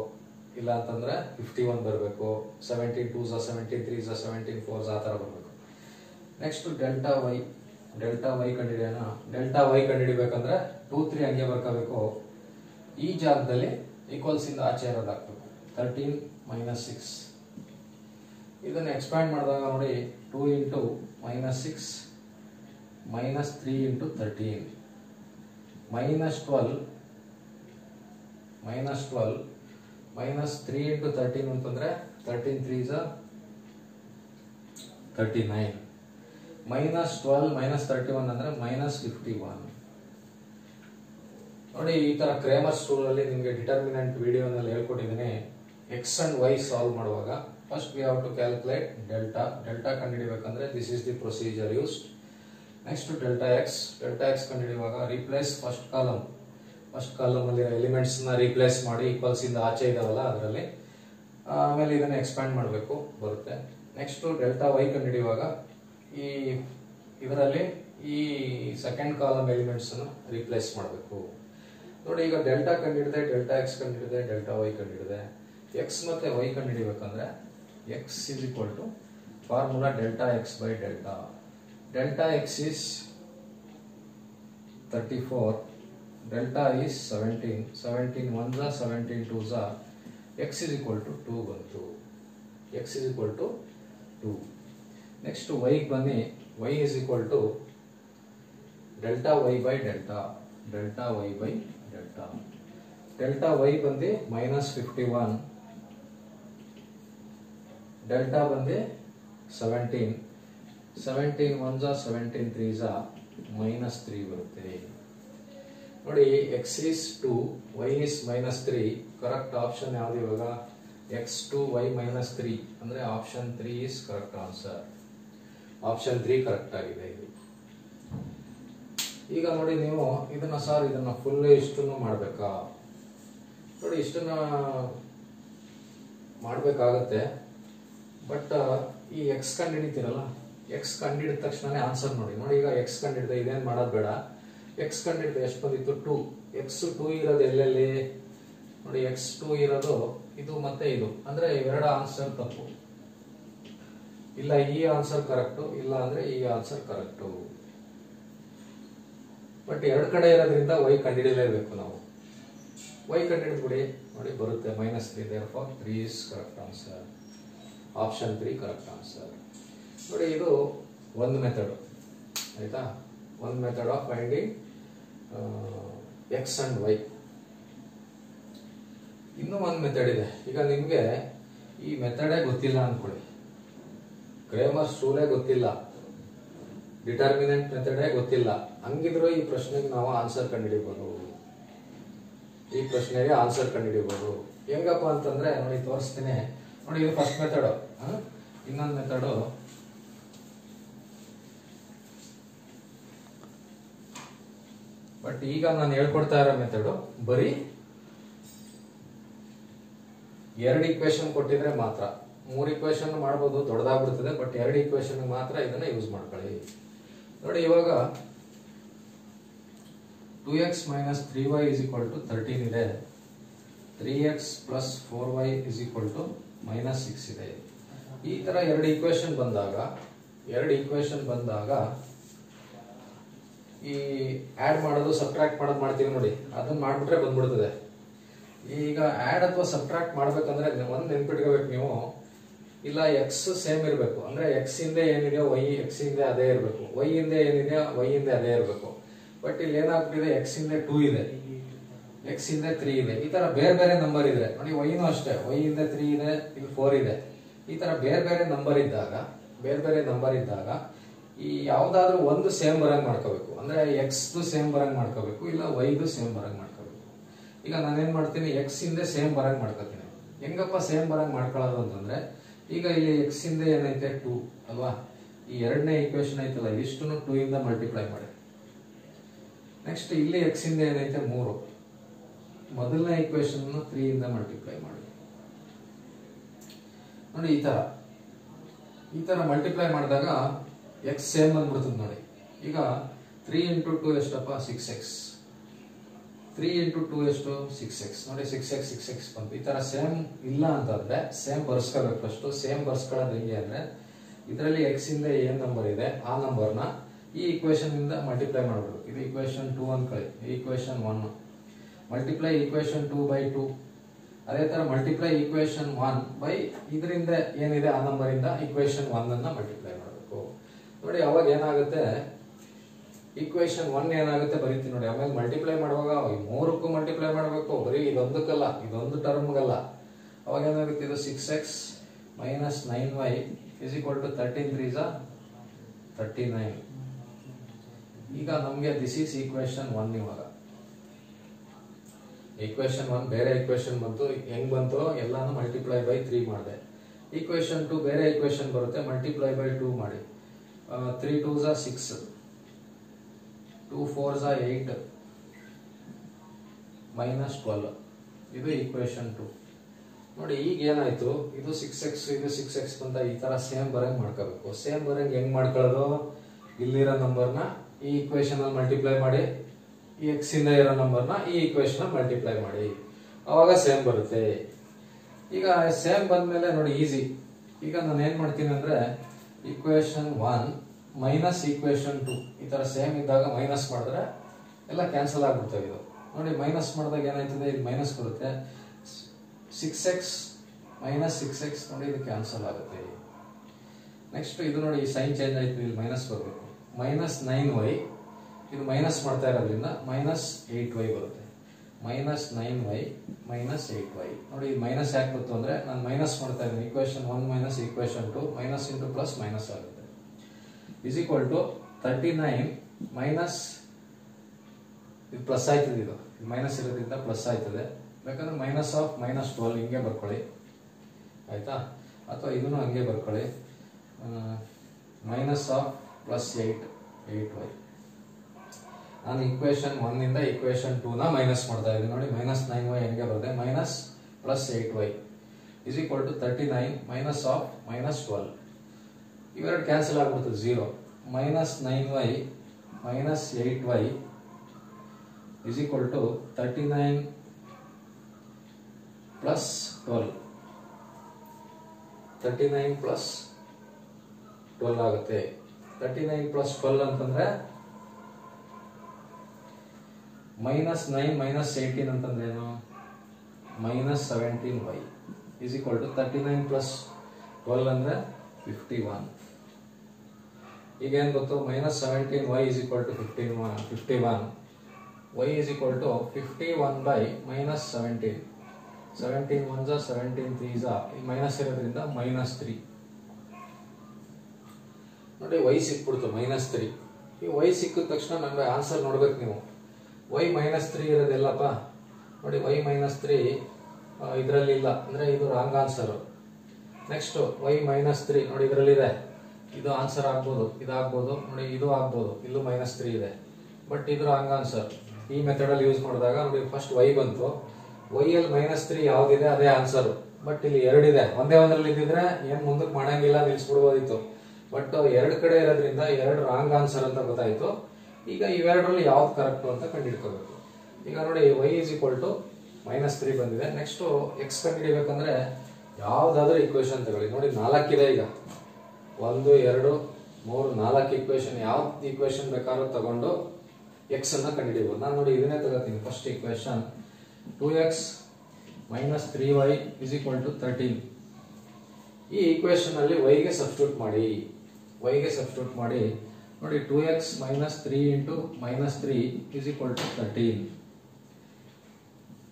ಇಲ್ಲ ಅಂತಂದ್ರೆ 51 ಬರಬೇಕು. 17 2s are 17 3s are 17 4s ಆ ತರ ಬರಬೇಕು. ನೆಕ್ಸ್ಟ್ ಡೆಲ್ಟಾ ವೈ ಕಂಡುಹಿಡಿಯೋಣ. ಡೆಲ್ಟಾ ವೈ ಕಂಡುಹಿಡಿಬೇಕಂದ್ರೆ 2 3 ಹಂಗೆ ಬರ್ಕೋಬೇಕು. ಈ ಜಾಗದಲ್ಲಿ ಈಕ್ವಲ್ಸ್ ಇಂದ ಆಚೆ ಇರೋದು ಹಾಕ್ಬೇಕು. 13 minus 6. ಇದನ್ನ ಎಕ್ಸ್ಪ್ಯಾಂಡ್ ಮಾಡಿದಾಗ ನೋಡಿ, 2 into minus 6 minus 3 into 13 minus 12 minus 3 into 13 ಅಂತಂದ್ರೆ 13 3s are 39, minus 12 minus 31 ಅಂದ್ರೆ minus 51. ನೋಡಿ ಈ ತರ ಕ್ರೇಮರ್ಸ್ ರೂಲ್ ಅಲ್ಲಿ ನಿಮಗೆ ಡಿಟರ್ಮಿನೆಂಟ್ ವಿಡಿಯೋನಲ್ಲಿ ಹೇಳ್ಕೊಟ್ಟಿದ್ದೀನಿ. ಎಕ್ಸ್ ಅಂಡ್ ವೈ ಸಾಲ್ವ್ ಮಾಡುವಾಗ first we have to calculate delta ಕಂಡುಹಿಡಿಯಬೇಕಂದ್ರೆ this is the procedure used. Next delta X ಕಂಡುಹಿಡಿಯುವಾಗ ರೀಪ್ಲೇಸ್ ಫಸ್ಟ್ ಕಾಲಮ್ ಅಲ್ಲಿ ಎಲಿಮೆಂಟ್ಸ್ ನ ರೀಪ್ಲೇಸ್ ಮಾಡಿ ಈಕ್ವಲ್ಸ್ ಇಂದ ಆಚೆ ಇದಾವಲ್ಲ ಅದರಲ್ಲಿ, ಆಮೇಲೆ ಇದನ್ನ ಎಕ್ಸ್ಪ್ಯಾಂಡ್ ಮಾಡಬೇಕು ಬರುತ್ತೆ. ನೆಕ್ಸ್ಟ್ ಡೆಲ್ಟಾ ವೈ ಕಂಡುಹಿಡಿಯುವಾಗ ಈ ಇದರಲ್ಲಿ ಈ ಸೆಕೆಂಡ್ ಕಾಲಮ್ ಎಲಿಮೆಂಟ್ಸ್ ಅನ್ನು ರೀಪ್ಲೇಸ್ ಮಾಡಬೇಕು. ನೋಡಿ ಈಗ ಡೆಲ್ಟಾ ಕಂಡುಹಿಡಿದೆ, ಡೆಲ್ಟಾ ಎಕ್ಸ್ ಕಂಡುಹಿಡಿದೆ, ಡೆಲ್ಟಾ ವೈ ಕಂಡುಹಿಡಿದೆ. ಎಕ್ಸ್ ಮತ್ತೆ ವೈ ಕಂಡುಹಿಡಿಯಬೇಕಂದ್ರೆ X is equal to formula delta X by delta. Delta X is 34, delta is 17, 17 1s are 17 2s are, x is equal to 2 ಬಂತು. x is equal to 2. Next y ಬನ್ನಿ, y is equal to delta y by delta, delta y by delta. Delta y ಬಂದು -51, ಡೆಲ್ಟಾ ಬಂದು 17, 17 1s are 17 3s are -3 ಬರುತ್ತೆ. ನೋಡಿ x is 2, y is -3. Correct option ಯಾವ್ದು ಇವಾಗ? x2 y -3 ಅಂದ್ರೆ option 3 is correct answer. Option 3 correct ಆಗಿದೆ. ಈಗ ನೋಡಿ ನೀವು ಇದನ್ನ ಫುಲ್ ಇಷ್ಟನ್ನು ಮಾಡ್ಬೇಕಾ? ನೋಡಿ ಇಷ್ಟನ್ನ ಮಾಡ್ಬೇಕಾಗತ್ತೆ, ಬಟ್ ಈ x ಕಂಡುಹಿಡಿತೀರಲ್ಲ, x ಕಂಡುಹಿಡಿದ ತಕ್ಷಣ ಆನ್ಸರ್ ನೋಡಿ. ಈಗ x ಕಂಡುಹಿಡಿದ ಇದೇನ್ ಮಾಡೋದು ಬೇಡ. ಎಕ್ಸ್ ಕಂಡಿಡಿದ ಎಷ್ಟು ಬಂದಿತ್ತು? 2. ಎಕ್ಸ್ 2 ಇರೋದು ಎಲ್ಲೆಲ್ಲಿ ನೋಡಿ, ಎಕ್ಸ್ 2 ಇರೋದು ಇದು ಮತ್ತೆ ಇದು, ಅಂದ್ರೆ ಇವೆರಡು ಆನ್ಸರ್ ತಪ್ಪು. ಇಲ್ಲ ಈ ಆನ್ಸರ್ ಕರೆಕ್ಟ್, ಇಲ್ಲ ಅಂದ್ರೆ ಈ ಆನ್ಸರ್ ಕರೆಕ್ಟ್. ಬಟ್ ಎರಡು ಕಡೆ ಇರೋದ್ರಿಂದ ವೈ ಕಂಡುಹಿಡಿಯಲೇಬೇಕು ನಾವು. ವೈ ಕಂಡುಹಿಡಿದ್ಬಿಡಿ, ನೋಡಿ ಬರುತ್ತೆ -3. therefore 3 is correct answer. Option 3 correct answer. ನೋಡಿ ಇದು ಒಂದು ಮೆಥಡ್ ಆಯ್ತಾ, ಒಂದು method of finding x and y. ಇನ್ನೂ ಒಂದು ಮೆಥಡ್ ಇದೆ. ಈಗ ನಿಮ್ಗೆ ಈ ಮೆಥಡೇ ಗೊತ್ತಿಲ್ಲ ಅನ್ಕೊಳ್ಳಿ, ಕ್ರೇಮರ್ಸ್ ರೂಲೇ ಗೊತ್ತಿಲ್ಲ, ಡಿಟರ್ಮಿನೆಂಟ್ ಮೆಥಡೇ ಗೊತ್ತಿಲ್ಲ, ಹಂಗಿದ್ರು ಈ ಪ್ರಶ್ನೆಗೆ ನಾವು ಆನ್ಸರ್ ಕಂಡುಹಿಡಿಬಹುದು. ಈ ಪ್ರಶ್ನೆಗೆ ಆನ್ಸರ್ ಕಂಡುಹಿಡಿಬಹುದು. ಹೆಂಗಪ್ಪ ಅಂತಂದ್ರೆ ನೋಡಿ ತೋರಿಸ್ತೀನಿ. ನೋಡಿ ಇದು ಫಸ್ಟ್ ಮೆಥಡ್. ಇನ್ನೊಂದು ಮೆಥಡು ಬಟ್ ಈಗ ನಾನು ಹೇಳ್ಕೊಡ್ತಾ ಇರೋ ಮೆಥಡ್ ಬರೀ 2 ಈಕ್ವೇಶನ್ ಕೊಟ್ಟಿದ್ರೆ ಮಾತ್ರ. 3 ಈಕ್ವೇಶನ್ ಮಾಡಬಹುದು, ದೊಡ್ಡದಾಗ್ಬಿಡ್ತದೆ. ಬಟ್ 2 ಈಕ್ವೇಶನ್ ಮಾತ್ರ ಇದನ್ನ ಯೂಸ್ ಮಾಡ್ಕೊಳ್ಳಿ. ನೋಡಿ ಇವಾಗ 2x - 3y = 13 ಇದೆ, 3x + 4y = -6 ಇದೆ. ಈ ತರ 2 ಈಕ್ವೇಶನ್ ಬಂದಾಗ ಈ ಆಡ್ ಮಾಡೋದು ಸಬ್ಟ್ರಾಕ್ಟ್ ಮಾಡೋದು ಮಾಡ್ತೀವಿ ನೋಡಿ, ಅದನ್ನ ಮಾಡ್ಬಿಟ್ರೆ ಬಂದ್ಬಿಡ್ತದೆ. ಈಗ ಆಡ್ ಅಥವಾ ಸಬ್ಟ್ರಾಕ್ಟ್ ಮಾಡ್ಬೇಕಂದ್ರೆ ಒಂದ್ ನೆನ್ಪಿಟ್ಕೋಬೇಕು ನೀವು, ಇಲ್ಲ ಎಕ್ಸ್ ಸೇಮ್ ಇರಬೇಕು, ಅಂದ್ರೆ ಎಕ್ಸ್ ಹಿಂದೆ ಏನಿದೆಯೋ ವೈ ಎಕ್ಸ್ ಹಿಂದೆ ಅದೇ ಇರಬೇಕು, ವೈ ಹಿಂದೆ ಏನಿದೆಯೋ ವೈ ಹಿಂದೆ ಅದೇ ಇರಬೇಕು. ಬಟ್ ಇಲ್ಲಿ ಏನಾಗ್ತಿದೆ, ಎಕ್ಸ್ ಹಿಂದೆ 2 ಇದೆ, ಎಕ್ಸ್ ಹಿಂದೆ 3 ಇದೆ. ಈ ತರ ಬೇರೆ ಬೇರೆ ನಂಬರ್ ಇದ್ರೆ ನೋಡಿ, ವೈನು ಅಷ್ಟೇ, ವೈ ಹಿಂದೆ 3 ಇದೆ, ಇಲ್ಲಿ 4 ಇದೆ. ಈ ತರ ಬೇರೆ ಬೇರೆ ನಂಬರ್ ಇದ್ದಾಗ ಈ ಯಾವ್ದಾದ್ರು ಒಂದು ಸೇಮ್ ಬರಂಗ್ ಮಾಡ್ಕೋಬೇಕು. ಅಂದ್ರೆ ಎಕ್ಸ್ ಸೇಮ್ ಬರಂಗ್ ಮಾಡ್ಕೋಬೇಕು, ಇಲ್ಲ ವೈದು ಸೇಮ್ ಬರಂಗ್ ಮಾಡ್ಕೋಬೇಕು. ಈಗ ನಾನೇನ್ ಮಾಡ್ತೀನಿ, ಎಕ್ಸ್ ಹಿಂದೆ ಸೇಮ್ ಬರಂಗ್ ಮಾಡ್ಕೋತೀನಿ. ಹೆಂಗಪ್ಪ ಸೇಮ್ ಬರಂಗ್ ಮಾಡ್ಕೊಳ್ಳೋದು ಅಂತಂದ್ರೆ, ಈಗ ಇಲ್ಲಿ ಎಕ್ಸ್ ಹಿಂದೆ ಏನೈತೆ 2 ಅಲ್ವಾ, ಈ ಎರಡನೇ ಈಕ್ವೇಶನ್ ಐತಲ್ಲ ಇಷ್ಟನ್ನು 2 ಇಂದ ಮಲ್ಟಿಪ್ಲೈ ಮಾಡಿ. ನೆಕ್ಸ್ಟ್ ಇಲ್ಲಿ ಎಕ್ಸ್ ಹಿಂದೆ ಏನೈತೆ 3, ಮೊದಲನೇ ಈಕ್ವೇಶನ್ 3 ಇಂದ ಮಲ್ಟಿಪ್ಲೈ ಮಾಡಿ. ನೋಡಿ ಈ ತರ ಮಲ್ಟಿಪ್ಲೈ ಮಾಡಿದಾಗ ಎಕ್ಸ್ ಸೇಮ್ ಬಂದ್ಬಿಡ್ತದೆ ನೋಡಿ. ಈಗ 3 × 2 ಎಷ್ಟಪ್ಪ? 6x. 3 × 2 ಎಷ್ಟು? 6x. ನೋಡಿ 6x ಬಂತು. ಈ ತರ ಸೇಮ್ ಇಲ್ಲ ಅಂತಂದ್ರೆ ಸೇಮ್ ಬರ್ಸ್ಕೋಬೇಕು. ಫಸ್ಟ್ ಸೇಮ್ ಬರ್ಸ್ಕೊಳ್ಳೋದು ಹೆಂಗೆ ಅಂದ್ರೆ, ಇದರಲ್ಲಿ ಎಕ್ಸ್ ಇಂದ ಏನ್ ನಂಬರ್ ಇದೆ ಆ ನಂಬರ್ನ ಈ ಈಕ್ವೇಶನ್ ಇಂದ ಮಲ್ಟಿಪ್ಲೈ ಮಾಡಬೇಕು. ಇದು ಈಕ್ವೇಶನ್ 2 ಅನ್ಕೊಳ್ಳಿ, ಈಕ್ವೇಶನ್ 1 ಮಲ್ಟಿಪ್ಲೈ ಈಕ್ವೇಶನ್ 2/2. ಅದೇ ತರ ಮಲ್ಟಿಪ್ಲೈ ಈಕ್ವೇಶನ್ 1 ಇದರಿಂದ ಏನಿದೆ ಆ ನಂಬರ್ ಇಂದ ಈಕ್ವೇಶನ್ 1 ಅನ್ನ ಮಲ್ಟಿಪ್ಲೈ ಮಾಡಬೇಕು. ನೋಡಿ ಅವಾಗ ಏನಾಗುತ್ತೆ, ಈಕ್ವೇಶನ್ 1 ಏನಾಗುತ್ತೆ ಬರೀತೀನಿ ನೋಡಿ. ಆಮೇಲೆ ಮಲ್ಟಿಪ್ಲೈ ಮಾಡುವಾಗ 3ಕ್ಕೂ ಮಲ್ಟಿಪ್ಲೈ ಮಾಡಬೇಕು, ಬರೀ ಇದೊಂದಕ್ಕಲ್ಲ, ಇದೊಂದು ಟರ್ಮ್ಗಲ್ಲ. ಅವಾಗ ಏನಾಗುತ್ತೆ, ಇದು 6x - 9y = 13 3s are 39. ಈಗ ನಮಗೆ ದಿಸ್ ಈಸ್ ಈಕ್ವೇಶನ್ 1. ಇವಾಗ ಈಕ್ವೇಶನ್ 1 ಬೇರೆ ಈಕ್ವೇಶನ್ ಬಂತು, ಹೆಂಗ್ ಬಂತು ಎಲ್ಲಾನು ಮಲ್ಟಿಪ್ಲೈ ಬೈ 3 ಮಾಡಿದೆ. ಈಕ್ವೇಶನ್ 2 ಬೇರೆ ಈಕ್ವೇಶನ್ ಬರುತ್ತೆ, ಮಲ್ಟಿಪ್ಲೈ ಬೈ 2 ಮಾಡಿ. 3 2s are 6, 2 4s are 8 minus 12. ಇದು ಈಕ್ವೇಶನ್ 2. ನೋಡಿ ಈಗ ಏನಾಯ್ತು, ಇದು 6x ಇದು 6x ಬಂತ, ಈ ತರ ಸೇಮ್ ಬರಂಗ್ ಮಾಡ್ಕೋಬೇಕು. ಸೇಮ್ ಬರಂಗ್ ಹೆಂಗ್ ಮಾಡ್ಕೊಳ್ಳೋದು, ಇಲ್ಲಿರೋ ನಂಬರ್ನ ಈ ಈಕ್ವೇಶನ್ ಅಲ್ಲಿ ಮಲ್ಟಿಪ್ಲೈ ಮಾಡಿ, ಈ ಎಕ್ಸ್ ಇಂದ ಇರೋ ನಂಬರ್ನ ಈ ಈಕ್ವೇಶನ್ ಅಲ್ಲಿ ಮಲ್ಟಿಪ್ಲೈ ಮಾಡಿ, ಅವಾಗ ಸೇಮ್ ಬರುತ್ತೆ. ಈಗ ಸೇಮ್ ಬಂದ್ಮೇಲೆ ನೋಡಿ ಈಸಿ. ಈಗ ನಾನು ಏನ್ ಮಾಡ್ತೀನಿ ಅಂದ್ರೆ ಈಕ್ವೇಶನ್ 1 ಮೈನಸ್ ಈಕ್ವೇಶನ್ 2 ಈ ತರ ಸೇಮ್ ಇದ್ದಾಗ ಮೈನಸ್ ಮಾಡಿದ್ರೆ ಎಲ್ಲ ಕ್ಯಾನ್ಸಲ್ ಆಗ್ಬಿಡ್ತವೆ. ಇದು ನೋಡಿ ಮೈನಸ್ ಮಾಡಿದಾಗ ಏನಾಯ್ತದೆ, ಇದು ಮೈನಸ್ ಬರುತ್ತೆ. 6x ಮೈನಸ್ 6x ನೋಡಿ ಇದು ಕ್ಯಾನ್ಸಲ್ ಆಗುತ್ತೆ. ನೆಕ್ಸ್ಟ್ ಇದು ನೋಡಿ ಈ ಸೈನ್ ಚೇಂಜ್ ಆಯ್ತು, ಇಲ್ಲಿ ಮೈನಸ್ ಬರಬೇಕು. ಮೈನಸ್ 9y ಇದು ಮೈನಸ್ ಮಾಡ್ತಾ ಇರೋದ್ರಿಂದ ಮೈನಸ್ 8y ಬರುತ್ತೆ. Minus 9y minus 8y. ನೋಡಿ ಇದು ಮೈನಸ್ ಯಾಕೆ ಬಂತು ಅಂದ್ರೆ ನಾನು ಮೈನಸ್ ಮಾಡ್ತಾ ಇದ್ದೀನಿ. Equation 1 minus equation 2 minus into plus minus ಆಗುತ್ತೆ. ಇಸ್ ಈಕ್ವಲ್ ಟು 39 ಮೈನಸ್ ಇದು ಪ್ಲಸ್ ಆಯ್ತದೆ, ಇದು ಮೈನಸ್ ಇರೋದ್ರಿಂದ ಪ್ಲಸ್ ಆಯ್ತದೆ. ಬೇಕಂದ್ರೆ ಮೈನಸ್ ಆಫ್ ಮೈನಸ್ 12 ಹಿಂಗೆ ಬರ್ಕೊಳ್ಳಿ ಆಯ್ತಾ, ಅಥವಾ ಇದನ್ನು ಹಂಗೆ ಬರ್ಕೊಳ್ಳಿ. Minus of plus 8y. ನಾನು ಈಕ್ವೇಶನ್ 1 ಇಂದ ಈಕ್ವೇಶನ್ 2 ನ ಮೈನಸ್ ಮಾಡ್ತಾ ಇದ್ದೀನಿ. ನೋಡಿ ಮೈನಸ್ 9y ಹೆಂಗೆ ಬರುತ್ತೆ, minus plus 8y is equal to 39 minus of minus 12. ಇವೆರಡು ಕ್ಯಾನ್ಸಲ್ ಆಗ್ಬಿಡ್ತದೆ, 0. Minus 9y minus 8y is equal to 39 plus 12. 39 plus 12 ಆಗುತ್ತೆ. 39 ಪ್ಲಸ್ 12 ಅಂತಂದ್ರೆ ಮೈನಸ್ 9 ಮೈನಸ್ 18 ಅಂತಂದ್ರೆ ಏನು, minus 17y is equal to 39 plus 12 ಅಂದ್ರೆ 51. ಈಗ ಏನ್ ಗೊತ್ತು, minus 17y is equal to 51. y is equal to 51 by minus 17. 17 1s are 17 3s are minus ಇರೋದ್ರಿಂದ minus 3. ನೋಡಿ y ಸಿಕ್ಬಿಡ್ತು minus 3. ಈ y ಸಿಕ್ಕಿದ ತಕ್ಷಣ ನಮಗೆ ಆನ್ಸರ್ ನೋಡ್ಬೇಕು ನೀವು. y minus 3 ಇರೋದೆಲ್ಲಪ್ಪ ನೋಡಿ, y minus 3 ಇದರಲ್ಲಿ ಇಲ್ಲ ಅಂದ್ರೆ ಇದು wrong answer. Next y minus 3 ನೋಡಿ ಇದರಲ್ಲಿದೆ, ಇದು ಆನ್ಸರ್ ಆಗ್ಬೋದು, ಇದಾಗ್ಬೋದು ನೋಡಿ, ಇದು ಆಗ್ಬೋದು, ಇಲ್ಲೂ minus 3 ಇದೆ, ಬಟ್ ಇದು ರಾಂಗ್ ಆನ್ಸರ್. ಈ ಮೆಥಡ್ ಅಲ್ಲಿ ಯೂಸ್ ಮಾಡಿದಾಗ ನೋಡಿ ಫಸ್ಟ್ y ಬಂತು, y ಅಲ್ಲಿ ಮೈನಸ್ 3 ಯಾವ್ದಿದೆ ಅದೇ ಆನ್ಸರ್. ಬಟ್ ಇಲ್ಲಿ 2 ಇದೆ, ಒಂದೇ ಒಂದ್ರಲ್ಲಿ ಇದ್ದಿದ್ರೆ ಏನ್ ಮುಂದಕ್ಕೆ ಮಾಡಂಗಿಲ್ಲ, ನಿಲ್ಸ್ಬಿಡ್ಬೋದಿತ್ತು. ಬಟ್ 2 ಕಡೆ ಇರೋದ್ರಿಂದ 2 ರಾಂಗ್ ಆನ್ಸರ್ ಅಂತ ಗೊತ್ತಾಯ್ತು. ಈಗ ಇವೆರಡರಲ್ಲಿ ಯಾವ್ದು ಕರೆಕ್ಟ್ ಅಂತ ಕಂಡುಹಿಡ್ಕೋಬೇಕು. ಈಗ ನೋಡಿ y is equal to minus 3 ಬಂದಿದೆ. ನೆಕ್ಸ್ಟ್ x ಕಂಡುಹಿಡಿಬೇಕಂದ್ರೆ ಯಾವ್ದಾದ್ರೂ ಇಕ್ವೇಶನ್ ತಗೊಳ್ಳಿ. ನೋಡಿ 4 ಇದೆ, ಈಗ 1 2 3 4 ಇಕ್ವೇಶನ್, ಯಾವ್ದು ಇಕ್ವೇಶನ್ ಬೇಕಾದ್ರೂ ತಗೊಂಡು x ಅನ್ನ ಕಂಡುಹಿಡಿಯಬಹುದು. ನಾನು ನೋಡಿ ಇದನ್ನೇ ತಗೋತೀನಿ. First equation 2x minus 3y is equal to 13. ಈ ಇಕ್ವೇಶನ್ ಅಲ್ಲಿ y ಗೆ ಸಬ್ಸ್ಟಿಟ್ಯೂಟ್ ಮಾಡಿ, ನೋಡಿ 2x minus 3 into minus 3 is equal to 13.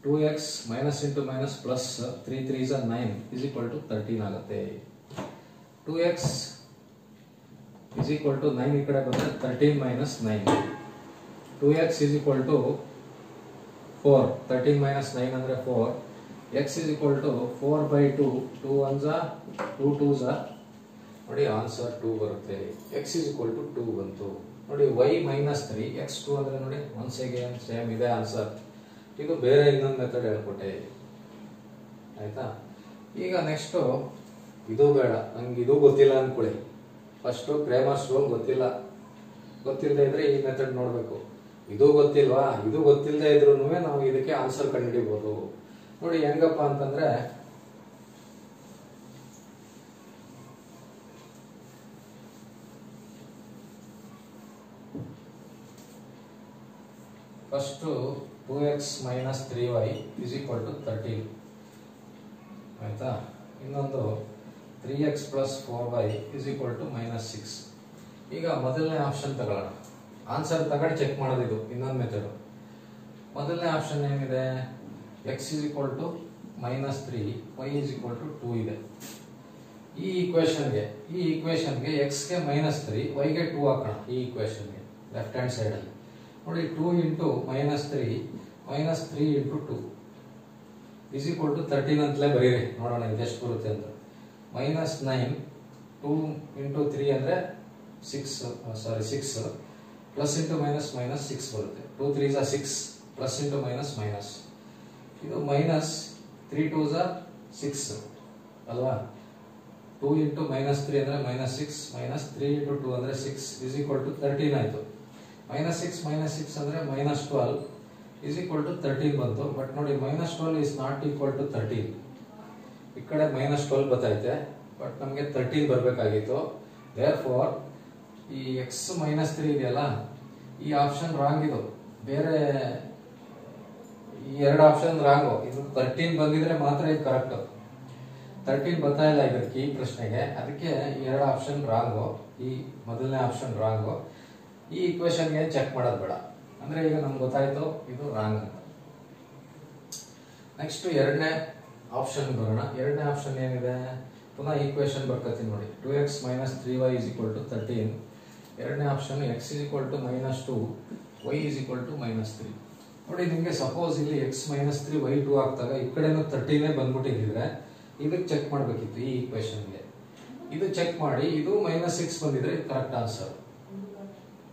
2x minus into minus plus 3 3s are 9 is equal to 13 ಆಗುತ್ತೆ. 2x ಇಸ್ ಈಕ್ವಲ್ ಟು 9 ಈ ಕಡೆ ಬಂದ್ರೆ 13 minus 9. 2x is equal to 4. 13 minus 9 ಅಂದ್ರೆ 4. x is equal to 4 by 2. 2 1s are 2 2s are ನೋಡಿ ಆನ್ಸರ್ 2 ಬರುತ್ತೆ. x is equal to 2 ಬಂತು. ನೋಡಿ y minus 3 x 2 ಅಂದ್ರೆ ನೋಡಿ once again ಸೇಮ್ ಇದೆ ಆನ್ಸರ್. ಇದು ಬೇರೆ ಇನ್ನೊಂದು ಮೆಥಡ್ ಹೇಳ್ಕೊಟ್ಟೆ ಆಯ್ತಾ. ಈಗ ನೆಕ್ಸ್ಟ್ ಇದು ಬೇಡ, ನಂಗೆ ಇದು ಗೊತ್ತಿಲ್ಲ ಅನ್ಕೊಳ್ಳಿ. ಫಸ್ಟ್ ಕ್ರೇಮರ್ಸ್ ರೂಲ್ ಗೊತ್ತಿಲ್ಲದೆ ಇದ್ರೆ ಈ ಮೆಥಡ್ ನೋಡ್ಬೇಕು. ಇದು ಗೊತ್ತಿಲ್ವಾ, ಇದು ಗೊತ್ತಿಲ್ಲದೆ ಇದ್ರು ನಾವು ಇದಕ್ಕೆ ಆನ್ಸರ್ ಕಂಡುಹಿಡಿಬಹುದು. ನೋಡಿ ಹೆಂಗಪ್ಪ ಅಂತಂದ್ರೆ first 2x minus 3y is equal to 13 ಆಯ್ತಾ. ಇನ್ನೊಂದು 3x plus 4y is equal to minus 6. ಈಗ ಮೊದಲನೇ ಆಪ್ಷನ್ ತಗೊಳ್ಳೋಣ. ಆನ್ಸರ್ ತಗೊಂಡು ಚೆಕ್ ಮಾಡೋದು, ಇದು ಇನ್ನೊಂದು ಮೆಥಡ್. ಮೊದಲನೇ ಆಪ್ಷನ್ ಏನಿದೆ, x is equal to minus 3 y is equal to 2 ಇದೆ. ಈ ಈಕ್ವೇಶನ್ಗೆ x ಗೆ ಮೈನಸ್ 3 y ಗೆ 2 ಹಾಕೋಣ. ಈ ಈಕ್ವೇಶನ್ಗೆ ಲೆಫ್ಟ್ ಹ್ಯಾಂಡ್ ಸೈಡ್ ಅಲ್ಲಿ ನೋಡಿ 2 into minus 3 minus 3 into 2 is equal to 13 ಅಂತಲೇ ಬರೀರಿ, ನೋಡೋಣ ಇದೆಷ್ಟು ಬರುತ್ತೆ ಅಂತ. ಮೈನಸ್ 9 2 ಇಂಟು 3 ಅಂದರೆ 6 ಪ್ಲಸ್ ಇಂಟು ಮೈನಸ್ ಮೈನಸ್ 6 ಬರುತ್ತೆ. 2 3 is 6 plus into minus minus, ಇದು ಮೈನಸ್ 3 2 is 6 ಅಲ್ವಾ. 2 ಇಂಟು ಮೈನಸ್ 3 ಅಂದರೆ ಮೈನಸ್ 6 ಮೈನಸ್ 3 ಇಂಟು 2 ಅಂದರೆ 6 ಇಸ್ ಈಕ್ವಲ್ ಟು 13 ಆಯಿತು. ಮೈನಸ್ 6 ಅಂದರೆ ಮೈನಸ್ 12 ಇಸ್ ಈಕ್ವಲ್ ಟು 13 ಬಂತು. ಬಟ್ ನೋಡಿ minus 12 is not equal to 13. ಈ ಕಡೆ ಮೈನಸ್ 12 ಬರ್ತೈತೆ, ಬಟ್ ನಮಗೆ 13 ಬರಬೇಕಾಗಿತ್ತು. ದೇರ್ ಫಾರ್ ಈ ಎಕ್ಸ್ ಮೈನಸ್ 3 ಇದೆಯಲ್ಲ, ಈ ಆಪ್ಷನ್ ರಾಂಗ್. ಇದು ಬೇರೆ ಈ ಎರಡು ಆಪ್ಷನ್ ರಾಂಗು. ಇದು 13 ಬಂದಿದ್ರೆ ಮಾತ್ರ ಇದು ಕರೆಕ್ಟ್. 13 ಬರ್ತಾ ಇಲ್ಲ ಇದಕ್ಕೆ ಈ ಪ್ರಶ್ನೆಗೆ, ಅದಕ್ಕೆ ಈ ಎರಡು ಆಪ್ಷನ್ ರಾಂಗು. ಈ ಮೊದಲನೇ ಆಪ್ಷನ್ ರಾಂಗು. ಈ ಇಕ್ವೇಶನ್ಗೆ ಚೆಕ್ ಮಾಡೋದು ಬೇಡ, ಅಂದ್ರೆ ಈಗ ನಮ್ಗೆ ಗೊತ್ತಾಯ್ತು ಇದು ರಾಂಗ್ ಅಂತ. ನೆಕ್ಸ್ಟ್ ಎರಡನೇ ಆಪ್ಷನ್ ಬರೋಣ. ಎರಡನೇ ಆಪ್ಷನ್ ಏನಿದೆ, ಪುನಃ ಈಕ್ವೇಶನ್ ಬರ್ಕತ್ತೀನಿ ನೋಡಿ. 2x minus 3y is equal to 13. ಎರಡನೇ option x is equal to minus 2, y is equal to minus 3. ನೋಡಿ ನಿಮಗೆ ಸಪೋಸ್ ಇಲ್ಲಿ x ಮೈನಸ್ 3 y 2 ಆಗ್ತಾಗ ಈ ಕಡೆನೂ 13 ಬಂದ್ಬಿಟ್ಟಿದ್ರೆ ಇದಕ್ಕೆ ಚೆಕ್ ಮಾಡಬೇಕಿತ್ತು ಈ ಈಕ್ವೇಶನ್ಗೆ. ಇದು ಚೆಕ್ ಮಾಡಿ, ಇದು ಮೈನಸ್ 6 ಬಂದಿದ್ರೆ ಇದು ಕರೆಕ್ಟ್ ಆನ್ಸರ್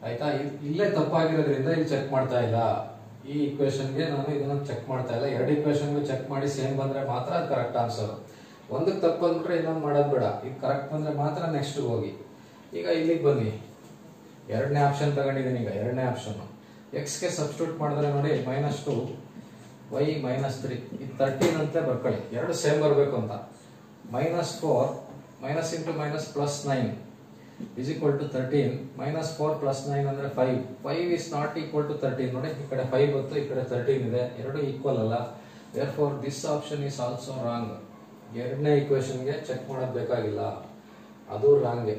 ಆಯ್ತಾ. ಇಲ್ಲೇ ತಪ್ಪಾಗಿರೋದ್ರಿಂದ ಇಲ್ಲಿ ಚೆಕ್ ಮಾಡ್ತಾ ಇಲ್ಲ. ಈ ಈಕ್ವೇಶನ್ಗೆ ನಾನು ಇದನ್ನ ಚೆಕ್ ಮಾಡ್ತಾ ಇಲ್ಲ. ಎರಡು ಈಕ್ವೇಶನ್ಗೆ ಚೆಕ್ ಮಾಡಿ ಸೇಮ್ ಬಂದ್ರೆ ಮಾತ್ರ ಅದು ಕರೆಕ್ಟ್ ಆನ್ಸರ್. ಒಂದಕ್ಕೆ ತಪ್ಪು ಬಂದ್ಬಿಟ್ರೆ ಇನ್ನೊಂದು ಮಾಡೋದು ಬೇಡ. ಇದು ಕರೆಕ್ಟ್ ಬಂದ್ರೆ ಮಾತ್ರ ನೆಕ್ಸ್ಟ್ ಹೋಗಿ. ಈಗ ಇಲ್ಲಿಗೆ ಬನ್ನಿ, ಎರಡನೇ ಆಪ್ಷನ್ ತಗೊಂಡಿದ್ದೀನಿ. ಈಗ ಎರಡನೇ ಆಪ್ಷನ್ ಎಕ್ಸ್ಗೆ ಸಬ್ಸ್ಟಿಟ್ಯೂಟ್ ಮಾಡಿದ್ರೆ ನೋಡಿ ಮೈನಸ್ 2 y ಮೈನಸ್ 3 ಇದು 13 ಅಂತ ಬರ್ಕೊಳ್ಳಿ, ಎರಡು ಸೇಮ್ ಬರಬೇಕು ಅಂತ. Minus 4 minus into minus plus 9 is equal to 13. Minus 4 plus 9 ಅಂದ್ರೆ 5 is not equal to 13. ನೋಡಿ ಈ ಕಡೆ 5 ಬಂತು, ಈ ಕಡೆ 13 ಇದೆ, ಎರಡು ಈಕ್ವಲ್ ಅಲ್ಲ. therefore this option is also wrong. ಎರಡನೇ ಈಕ್ವೇಶನ್ಗೆ ಚೆಕ್ ಮಾಡೋದು ಬೇಕಾಗಿಲ್ಲ, ಅದು ರಾಂಗ್.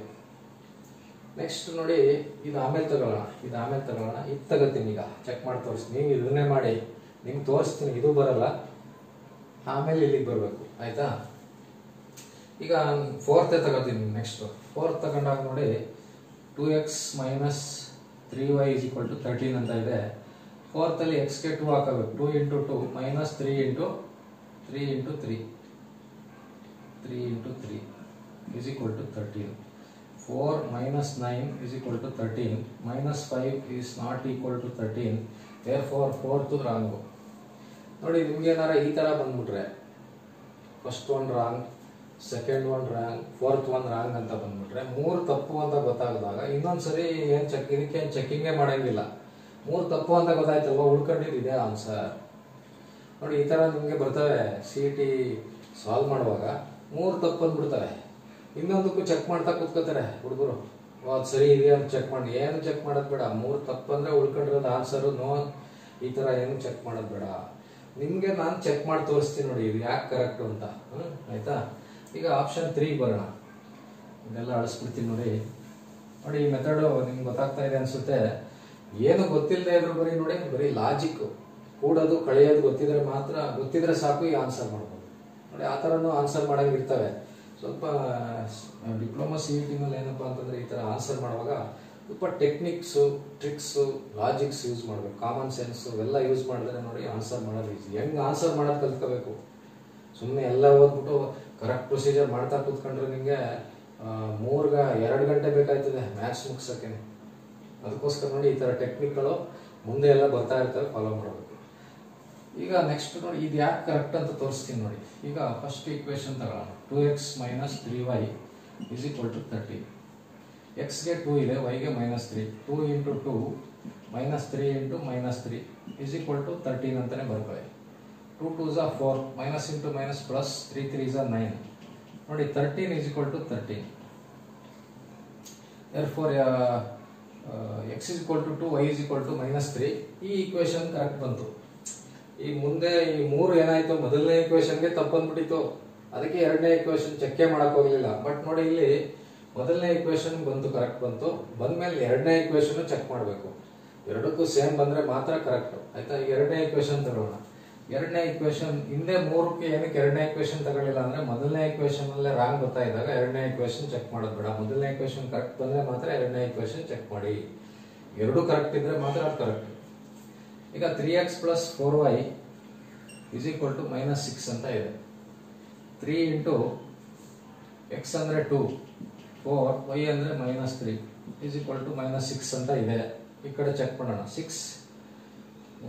ನೆಕ್ಸ್ಟ್ ನೋಡಿ, ಇದು ಆಮೇಲೆ ತಗೊಳ್ಳೋಣ. ಇದು ತಗೋತೀನಿ, ಈಗ ಚೆಕ್ ಮಾಡಿ ತೋರಿಸ್ತೀನಿ. ನೀವು ಇದನ್ನೇ ಮಾಡಿ, ನಿಮ್ಗೆ ತೋರಿಸ್ತೀನಿ. ಇದು ಬರಲ್ಲ, ಆಮೇಲೆ ಇಲ್ಲಿಗೆ ಬರಬೇಕು ಆಯ್ತಾ. ಈಗ ಫೋರ್ತ್ ತಗೋತೀನಿ. ನೆಕ್ಸ್ಟ್ ಫೋರ್ತ್ ತಗೊಂಡಾಗ ನೋಡಿ 2x minus 3y is equal to 13 ಅಂತ ಇದೆ. ಫೋರ್ತ್ ಅಲ್ಲಿ ಎಕ್ಸ್ಗೆ 2 ಹಾಕಬೇಕು. 2 into 2 minus 3 into 3 into 3 is equal to 13. 4 minus 9 is equal to 13. Minus 5 is not equal to 13. Therefore, fourth wrong. ನೋಡಿ ನಿಮ್ಗೆ ಏನಾರ ಈ ತರ ಬಂದ್ಬಿಟ್ರೆ, first one wrong, second one wrong, fourth one wrong ಅಂತ ಬಂದ್ಬಿಟ್ರೆ, ಮೂರು ತಪ್ಪು ಅಂತ ಗೊತ್ತಾಗದಾಗ ಇನ್ನೊಂದ್ಸರಿ ಇದಕ್ಕೆ ಏನ್ ಚೆಕ್ಕಿಂಗೇ ಮಾಡಂಗಿಲ್ಲ. ಮೂರು ತಪ್ಪು ಅಂತ ಗೊತ್ತಾಯ್ತಲ್ವಾ, ಉಳ್ಕೊಂಡಿದ್ದೆ ಆನ್ಸರ್. ನೋಡಿ ಈ ತರ ನಿಮ್ಗೆ ಬರ್ತವೆ CET ಸಾಲ್ವ್ ಮಾಡುವಾಗ. ಮೂರು ತಪ್ಪು ಬಂದ್ಬಿಡ್ತವೆ, ಇನ್ನೊಂದಕ್ಕೂ ಚೆಕ್ ಮಾಡ್ತಾ ಕೂತ್ಕೋತಾರೆ ಹುಡುಗರು. ಅದು ಸರಿ ಇದೆಯಾ ಅಂತ ಚೆಕ್ ಮಾಡಿ. ಏನು ಚೆಕ್ ಮಾಡೋದು ಬೇಡ, ಮೂರು ತಪ್ಪು ಅಂದ್ರೆ ಉಳ್ಕೊಂಡಿರೋದು ಆನ್ಸರು ನೋ. ಈ ತರ ಏನು ಚೆಕ್ ಮಾಡೋದು ಬೇಡ. ನಿಮ್ಗೆ ನಾನು ಚೆಕ್ ಮಾಡಿ ತೋರಿಸ್ತೀನಿ ನೋಡಿ ಇದು ಯಾಕೆ ಕರೆಕ್ಟ್ ಅಂತ. ಆಯ್ತಾ. ಈಗ ಆಪ್ಷನ್ 3 ಬರೋಣ. ಇದೆಲ್ಲ ಅಳಿಸ್ಬಿಡ್ತೀನಿ ನೋಡಿ. ನೋಡಿ ಈ ಮೆಥಡ್ ನಿಮ್ಗೆ ಗೊತ್ತಾಗ್ತಾ ಇದೆ ಅನ್ಸುತ್ತೆ. ಏನು ಗೊತ್ತಿಲ್ಲದೆ ಇದ್ರು ಬರೀ ಲಾಜಿಕ್, ಕೂಡೋದು ಕಳೆಯೋದು ಗೊತ್ತಿದ್ರೆ ಸಾಕು ಈ ಆನ್ಸರ್ ಮಾಡ್ಬೋದು. ನೋಡಿ ಆ ಥರನೂ ಆನ್ಸರ್ ಮಾಡಂಗೆ ಇರ್ತವೆ. ಸ್ವಲ್ಪ ಡಿಪ್ಲೊಮಾ CET ಮೇಲೆ ಏನಪ್ಪಾ ಅಂತಂದ್ರೆ ಈ ತರ ಆನ್ಸರ್ ಮಾಡುವಾಗ ಸ್ವಲ್ಪ ಟೆಕ್ನಿಕ್ಸು, ಟ್ರಿಕ್ಸು, ಲಾಜಿಕ್ಸ್ ಯೂಸ್ ಮಾಡಬೇಕು, ಕಾಮನ್ ಸೆನ್ಸ್ ಇವೆಲ್ಲ ಯೂಸ್ ಮಾಡಿದ್ರೆ ನೋಡಿ ಆನ್ಸರ್ ಮಾಡೋದು ಈಸಿ. ಹೆಂಗ್ ಆನ್ಸರ್ ಮಾಡೋದು ಕಲ್ತ್ಕೋಬೇಕು. ಸುಮ್ಮನೆ ಎಲ್ಲ ಓದ್ಬಿಟ್ಟು ಕರೆಕ್ಟ್ ಪ್ರೊಸೀಜರ್ ಮಾಡ್ತಾ ಕೂತ್ಕೊಂಡ್ರೆ ನಿಮಗೆ 2 ಗಂಟೆ ಬೇಕಾಯ್ತದೆ ಮ್ಯಾಥ್ಸ್ ಮುಗಿಸೋಕೆ. ಅದಕ್ಕೋಸ್ಕರ ನೋಡಿ ಈ ತರ ಟೆಕ್ನಿಕ್ಗಳು ಮುಂದೆ ಎಲ್ಲ ಬರ್ತಾ ಇರ್ತವೆ, ಫಾಲೋ ಮಾಡಬೇಕು. ಈಗ ನೆಕ್ಸ್ಟ್ ನೋಡಿ ಇದು ಯಾಕೆ ಕರೆಕ್ಟ್ ಅಂತ ತೋರಿಸ್ತೀನಿ ನೋಡಿ. ಈಗ ಫಸ್ಟ್ ಈಕ್ವೇಶನ್ ತಗೊಳ್ಳೋಣ. 2x minus 3y is equal to 30. ಎಕ್ಸ್ಗೆ 2 ಇದೆ, ವೈಗೆ minus 3. 2 into 2 minus 3 into minus 3 is equal to 13 ಅಂತಾನೆ ಬರ್ಕೊಳ್ಳಿ. 2 2s are 4, minus into minus plus 3 3s are 9. ನೋಡಿ 13 is equal to 13. Therefore x is equal to 2, y is equal to minus 3. ಈ ಈಕ್ವೇಶನ್ ಕರೆಕ್ಟ್ ಬಂತು. ಈ ಮುಂದೆ ಈ ಮೂರು ಏನಾಯ್ತು, ಮೊದಲನೇ ಈಕ್ವೇಶನ್ಗೆ ತಪ್ಪು ಬಂದ್ಬಿಟ್ಟಿತ್ತು, ಅದಕ್ಕೆ ಎರಡನೇ ಈಕ್ವೇಶನ್ ಚೆಕ್ ಮಾಡಕ್ ಹೋಗ್ಲಿಲ್ಲ. ಬಟ್ ನೋಡಿ ಇಲ್ಲಿ ಮೊದಲನೇ ಈಕ್ವೇಶನ್ ಬಂತು, ಕರೆಕ್ಟ್ ಬಂತು. ಬಂದ್ಮೇಲೆ ಎರಡನೇ ಈಕ್ವೇಶನ್ ಚೆಕ್ ಮಾಡಬೇಕು. ಎರಡಕ್ಕೂ ಸೇಮ್ ಬಂದ್ರೆ ಮಾತ್ರ ಕರೆಕ್ಟ್ ಆಯ್ತಾ. ಈಗ ಎರಡನೇ ಈಕ್ವೇಶನ್ ತಗೊಳ್ಳೋಣ. ಎರಡನೇ ಈಕ್ವೇಶನ್ ಹಿಂದೆ ಮೂರಕ್ಕೆ ಏನಕ್ಕೆ ಎರಡನೇ ಈಕ್ವೇಶನ್ ತಗೊಳ್ಳಿಲ್ಲ ಅಂದ್ರೆ, ಮೊದಲನೇ ಈಕ್ವೇಶನ್ ಅಲ್ಲೇ ರಾಂಗ್ ಬರ್ತಾ ಇದ್ದಾಗ ಎರಡನೇ ಈಕ್ವೇಶನ್ ಚೆಕ್ ಮಾಡೋದು ಬೇಡ. ಮೊದಲನೇ ಈಕ್ವೇಶನ್ ಕರೆಕ್ಟ್ ಬಂದ್ರೆ ಮಾತ್ರ ಎರಡನೇ ಈಕ್ವೇಶನ್ ಚೆಕ್ ಮಾಡಿ. ಎರಡು ಕರೆಕ್ಟ್ ಇದ್ರೆ ಮಾತ್ರ ಅದು ಕರೆಕ್ಟ್. ಈಗ 3x plus 4y is equal to -6 ಅಂತ ಇದೆ. 3 ಇಂಟು x ಅಂದ್ರೆ 2, 4 y ಅಂದ್ರೆ -3 ಇಸ್ ಈಕ್ವಲ್ ಟು -6 ಅಂತ ಇದೆ. ಈ ಕಡೆ ಚೆಕ್ ಮಾಡೋಣ. 6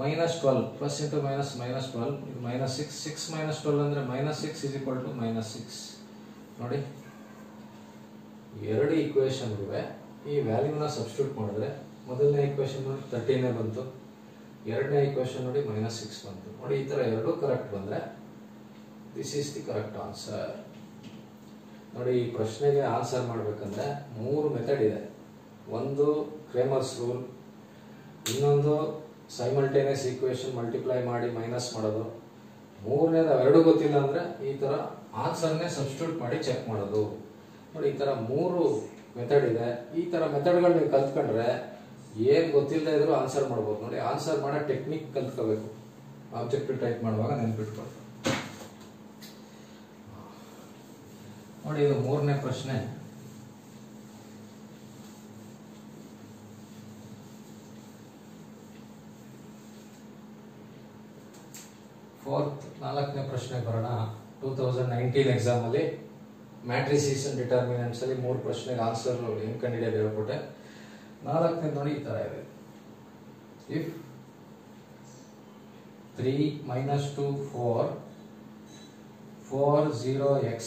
-12 ಪ್ಲಸ್ ಇಂಟು ಮೈನಸ್ -12 ಇದು -6, 6 -12 ಅಂದ್ರೆ -6 ಇಸ್ ಈಕ್ವಲ್ ಟು -6. ನೋಡಿ, ಎರಡು ಈಕ್ವೇಶನ್ ಇವೆ. ಈ ವ್ಯಾಲ್ಯೂನ ಸಬ್ಸ್ಟಿಟ್ಯೂಟ್ ಮಾಡಿದ್ರೆ ಮೊದಲನೇ ಈಕ್ವೇಶನ್ ನೋಡಿ 13 ಬಂತು, ಎರಡನೇ ಈಕ್ವೇಶನ್ ನೋಡಿ -6 ಬಂತು. ನೋಡಿ, ಈ ತರ ಎರಡು ಕರೆಕ್ಟ್ ಬಂದ್ರೆ this is the correct answer. ನೋಡಿ, ಈ ಪ್ರಶ್ನೆಗೆ ಆನ್ಸರ್ ಮಾಡ್ಬೇಕಂದ್ರೆ 3 ಮೆಥಡ್ ಇದೆ. ಒಂದು ಕ್ರೇಮರ್ಸ್ ರೂಲ್, ಇನ್ನೊಂದು ಸೈಮಲ್ಟೇನಿಯಸ್ ಈಕ್ವೇಶನ್ ಮಲ್ಟಿಪ್ಲೈ ಮಾಡಿ ಮೈನಸ್ ಮಾಡೋದು, ಮೂರನೇದು ಅವೆರಡು ಗೊತ್ತಿಲ್ಲ ಅಂದ್ರೆ ಈ ತರ ಆನ್ಸರ್ನೇ ಸಬ್ಸ್ಟಿಟ್ಯೂಟ್ ಮಾಡಿ ಚೆಕ್ ಮಾಡೋದು. ನೋಡಿ, ಈ ತರ 3 ಮೆಥಡ್ ಇದೆ. ಈ ತರ ಮೆಥಡ್ಗಳು ನೀವು ಕಲ್ತ್ಕೊಂಡ್ರೆ ಏನ್ ಗೊತ್ತಿಲ್ಲದೆ ಇದ್ರು ಆನ್ಸರ್ ಮಾಡ್ಬೋದು. ನೋಡಿ, ಆನ್ಸರ್ ಮಾಡೋ ಟೆಕ್ನಿಕ್ ಕಲ್ತ್ಕೋಬೇಕು. ಆಬ್ಜೆಕ್ಟಿವ್ ಟೈಪ್ ಮಾಡುವಾಗ ನೆನ್ಪಿಟ್ಕೊಳ್ಬೇಕು. ನೋಡಿ, ಇದು 3ನೇ ಪ್ರಶ್ನೆ. ಫೋರ್ತ್ 4ನೇ ಪ್ರಶ್ನೆ ಬರೋಣ. 2019 ಎಕ್ಸಾಮ್ ಅಲ್ಲಿ ಮ್ಯಾಟ್ರಿಸೀಸ್ ಅಂಡ್ ಡಿಟರ್ಮಿನೆಂಟ್ಸ್ ಅಲ್ಲಿ 3 ಪ್ರಶ್ನೆಗೆ ಆನ್ಸರ್ ಹೆಂಗ್ ಕಂಡಿಡಿಯೋದು ಹೇಳ್ಕೊಟ್ಟೆ. 4ನೇ ನೋಡಿ ಈ ತರ ಇದೆ. If 3 - 2 4 4 0x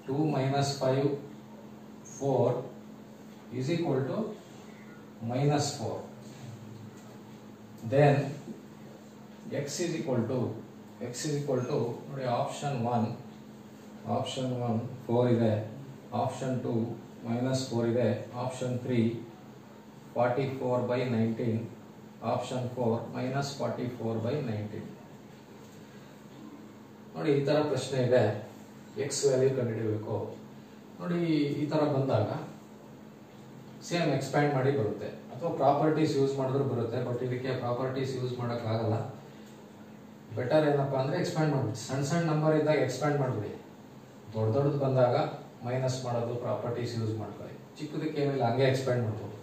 2 - 5 4 is equal to -4, then x is equal to ನೋಡಿ ಆಪ್ಷನ್ 1 4 ಇದೆ, ಆಪ್ಷನ್ 2 -4 ಇದೆ, ಆಪ್ಷನ್ 3 44/19, ಆಪ್ಷನ್ 4 -44/19. ನೋಡಿ, ಈ ತರ ಪ್ರಶ್ನೆ ಇದೆ. ಎಕ್ಸ್ ವ್ಯಾಲ್ಯೂ ಕಂಡುಹಿಡಿಯಬೇಕು. ನೋಡಿ, ಈ ತರ ಬಂದಾಗ ಸೇಮ್ ಎಕ್ಸ್ಪ್ಯಾಂಡ್ ಮಾಡಿ ಬರುತ್ತೆ, ಅಥವಾ ಪ್ರಾಪರ್ಟೀಸ್ ಯೂಸ್ ಮಾಡಿದ್ರು ಬರುತ್ತೆ. ಬಟ್ ಇದಕ್ಕೆ ಪ್ರಾಪರ್ಟೀಸ್ ಯೂಸ್ ಮಾಡೋಕ್ಕಾಗಲ್ಲ. ಬೆಟರ್ ಏನಪ್ಪಾ ಅಂದ್ರೆ ಎಕ್ಸ್ಪ್ಯಾಂಡ್ ಮಾಡ್ಬಿಡಿ. ಸಣ್ಣ ನಂಬರ್ ಇದ್ದಾಗ ಎಕ್ಸ್ಪ್ಯಾಂಡ್ ಮಾಡ್ಬಿಡಿ. ದೊಡ್ಡದು ಬಂದಾಗ ಮೈನಸ್ ಮಾಡೋದು, ಪ್ರಾಪರ್ಟೀಸ್ ಯೂಸ್ ಮಾಡ್ಕೊಳ್ಳಿ. ಚಿಕ್ಕದಕ್ಕೆ ಏನಿಲ್ಲ, ಹಂಗೆ ಎಕ್ಸ್ಪ್ಯಾಂಡ್ ಮಾಡ್ಬೋದು.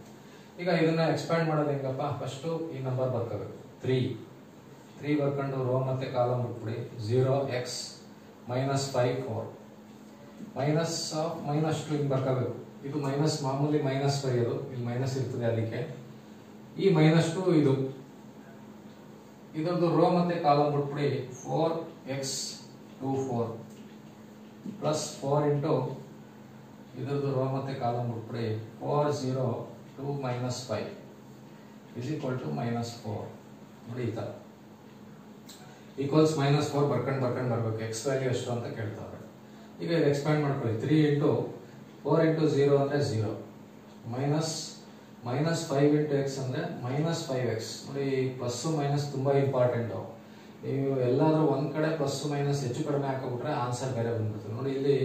ಈಗ ಇದನ್ನ ಎಕ್ಸ್ಪ್ಯಾಂಡ್ ಮಾಡೋದು ಹೆಂಗಪ್ಪ? ಫಸ್ಟ್ ಈ ನಂಬರ್ ಬರ್ಕೋಬೇಕು. 3 ಬರ್ಕೊಂಡು ರೋ ಮತ್ತೆ ಕಾಲಮ್ ಬಿಟ್ಬಿಡಿ. 0x -5 4 -2 ಹಿಂಗ್ ಬರ್ಕೋಬೇಕು. ಇದು ಮೈನಸ್ ಮಾಮೂಲಿ ಮೈನಸ್ ಬರೆಯೋದು, ಇಲ್ಲಿ ಮೈನಸ್ ಇರ್ತದೆ. ಅದಕ್ಕೆ ಈ -2 ಇದರದ್ದು ರೋ ಮತ್ತೆ ಕಾಲಮ್ ಬಿಟ್ಬಿಡಿ. 4x 2 4 ಪ್ಲಸ್ 4 ಇಂಟು ಇದರದ್ದು ರೋ ಮತ್ತೆ ಕಾಲಮ್ ಬಿಟ್ಬಿಡಿ. 4 0 2 -5 ಇಸ್ ಈಕ್ವಲ್ ಟು -4. ನೋಡಿ, ಈ ತರ ಈಕ್ವಲ್ಸ್ -4 ಬರ್ಕೊಂಡು ಬರ್ಬೇಕು. ಎಕ್ಸ್ ವ್ಯಾಲ್ಯೂ ಎಷ್ಟು ಅಂತ ಕೇಳ್ತಾರೆ. ಈಗ ಇದು ಎಕ್ಸ್ಪ್ಯಾಂಡ್ ಮಾಡ್ಕೊಳ್ಳಿ. 3 ಇಂಟು 4 ಇಂಟು 0 ಅಂದ್ರೆ 0, -5 ಇಂಟು ಎಕ್ಸ್ ಅಂದ್ರೆ -5x. ನೋಡಿ, ಪ್ಲಸ್ ಮೈನಸ್ ತುಂಬಾ ಇಂಪಾರ್ಟೆಂಟ್. ನೀವು ಎಲ್ಲಾದ್ರೂ ಒಂದ್ ಕಡೆ ಪ್ಲಸ್ ಮೈನಸ್ ಹೆಚ್ಚು ಕಡಿಮೆ ಹಾಕಿಬಿಟ್ರೆ ಆನ್ಸರ್ ಬೇರೆ ಬಂದ್ಬಿಡ್ತದೆ. ನೋಡಿ, ಇಲ್ಲಿ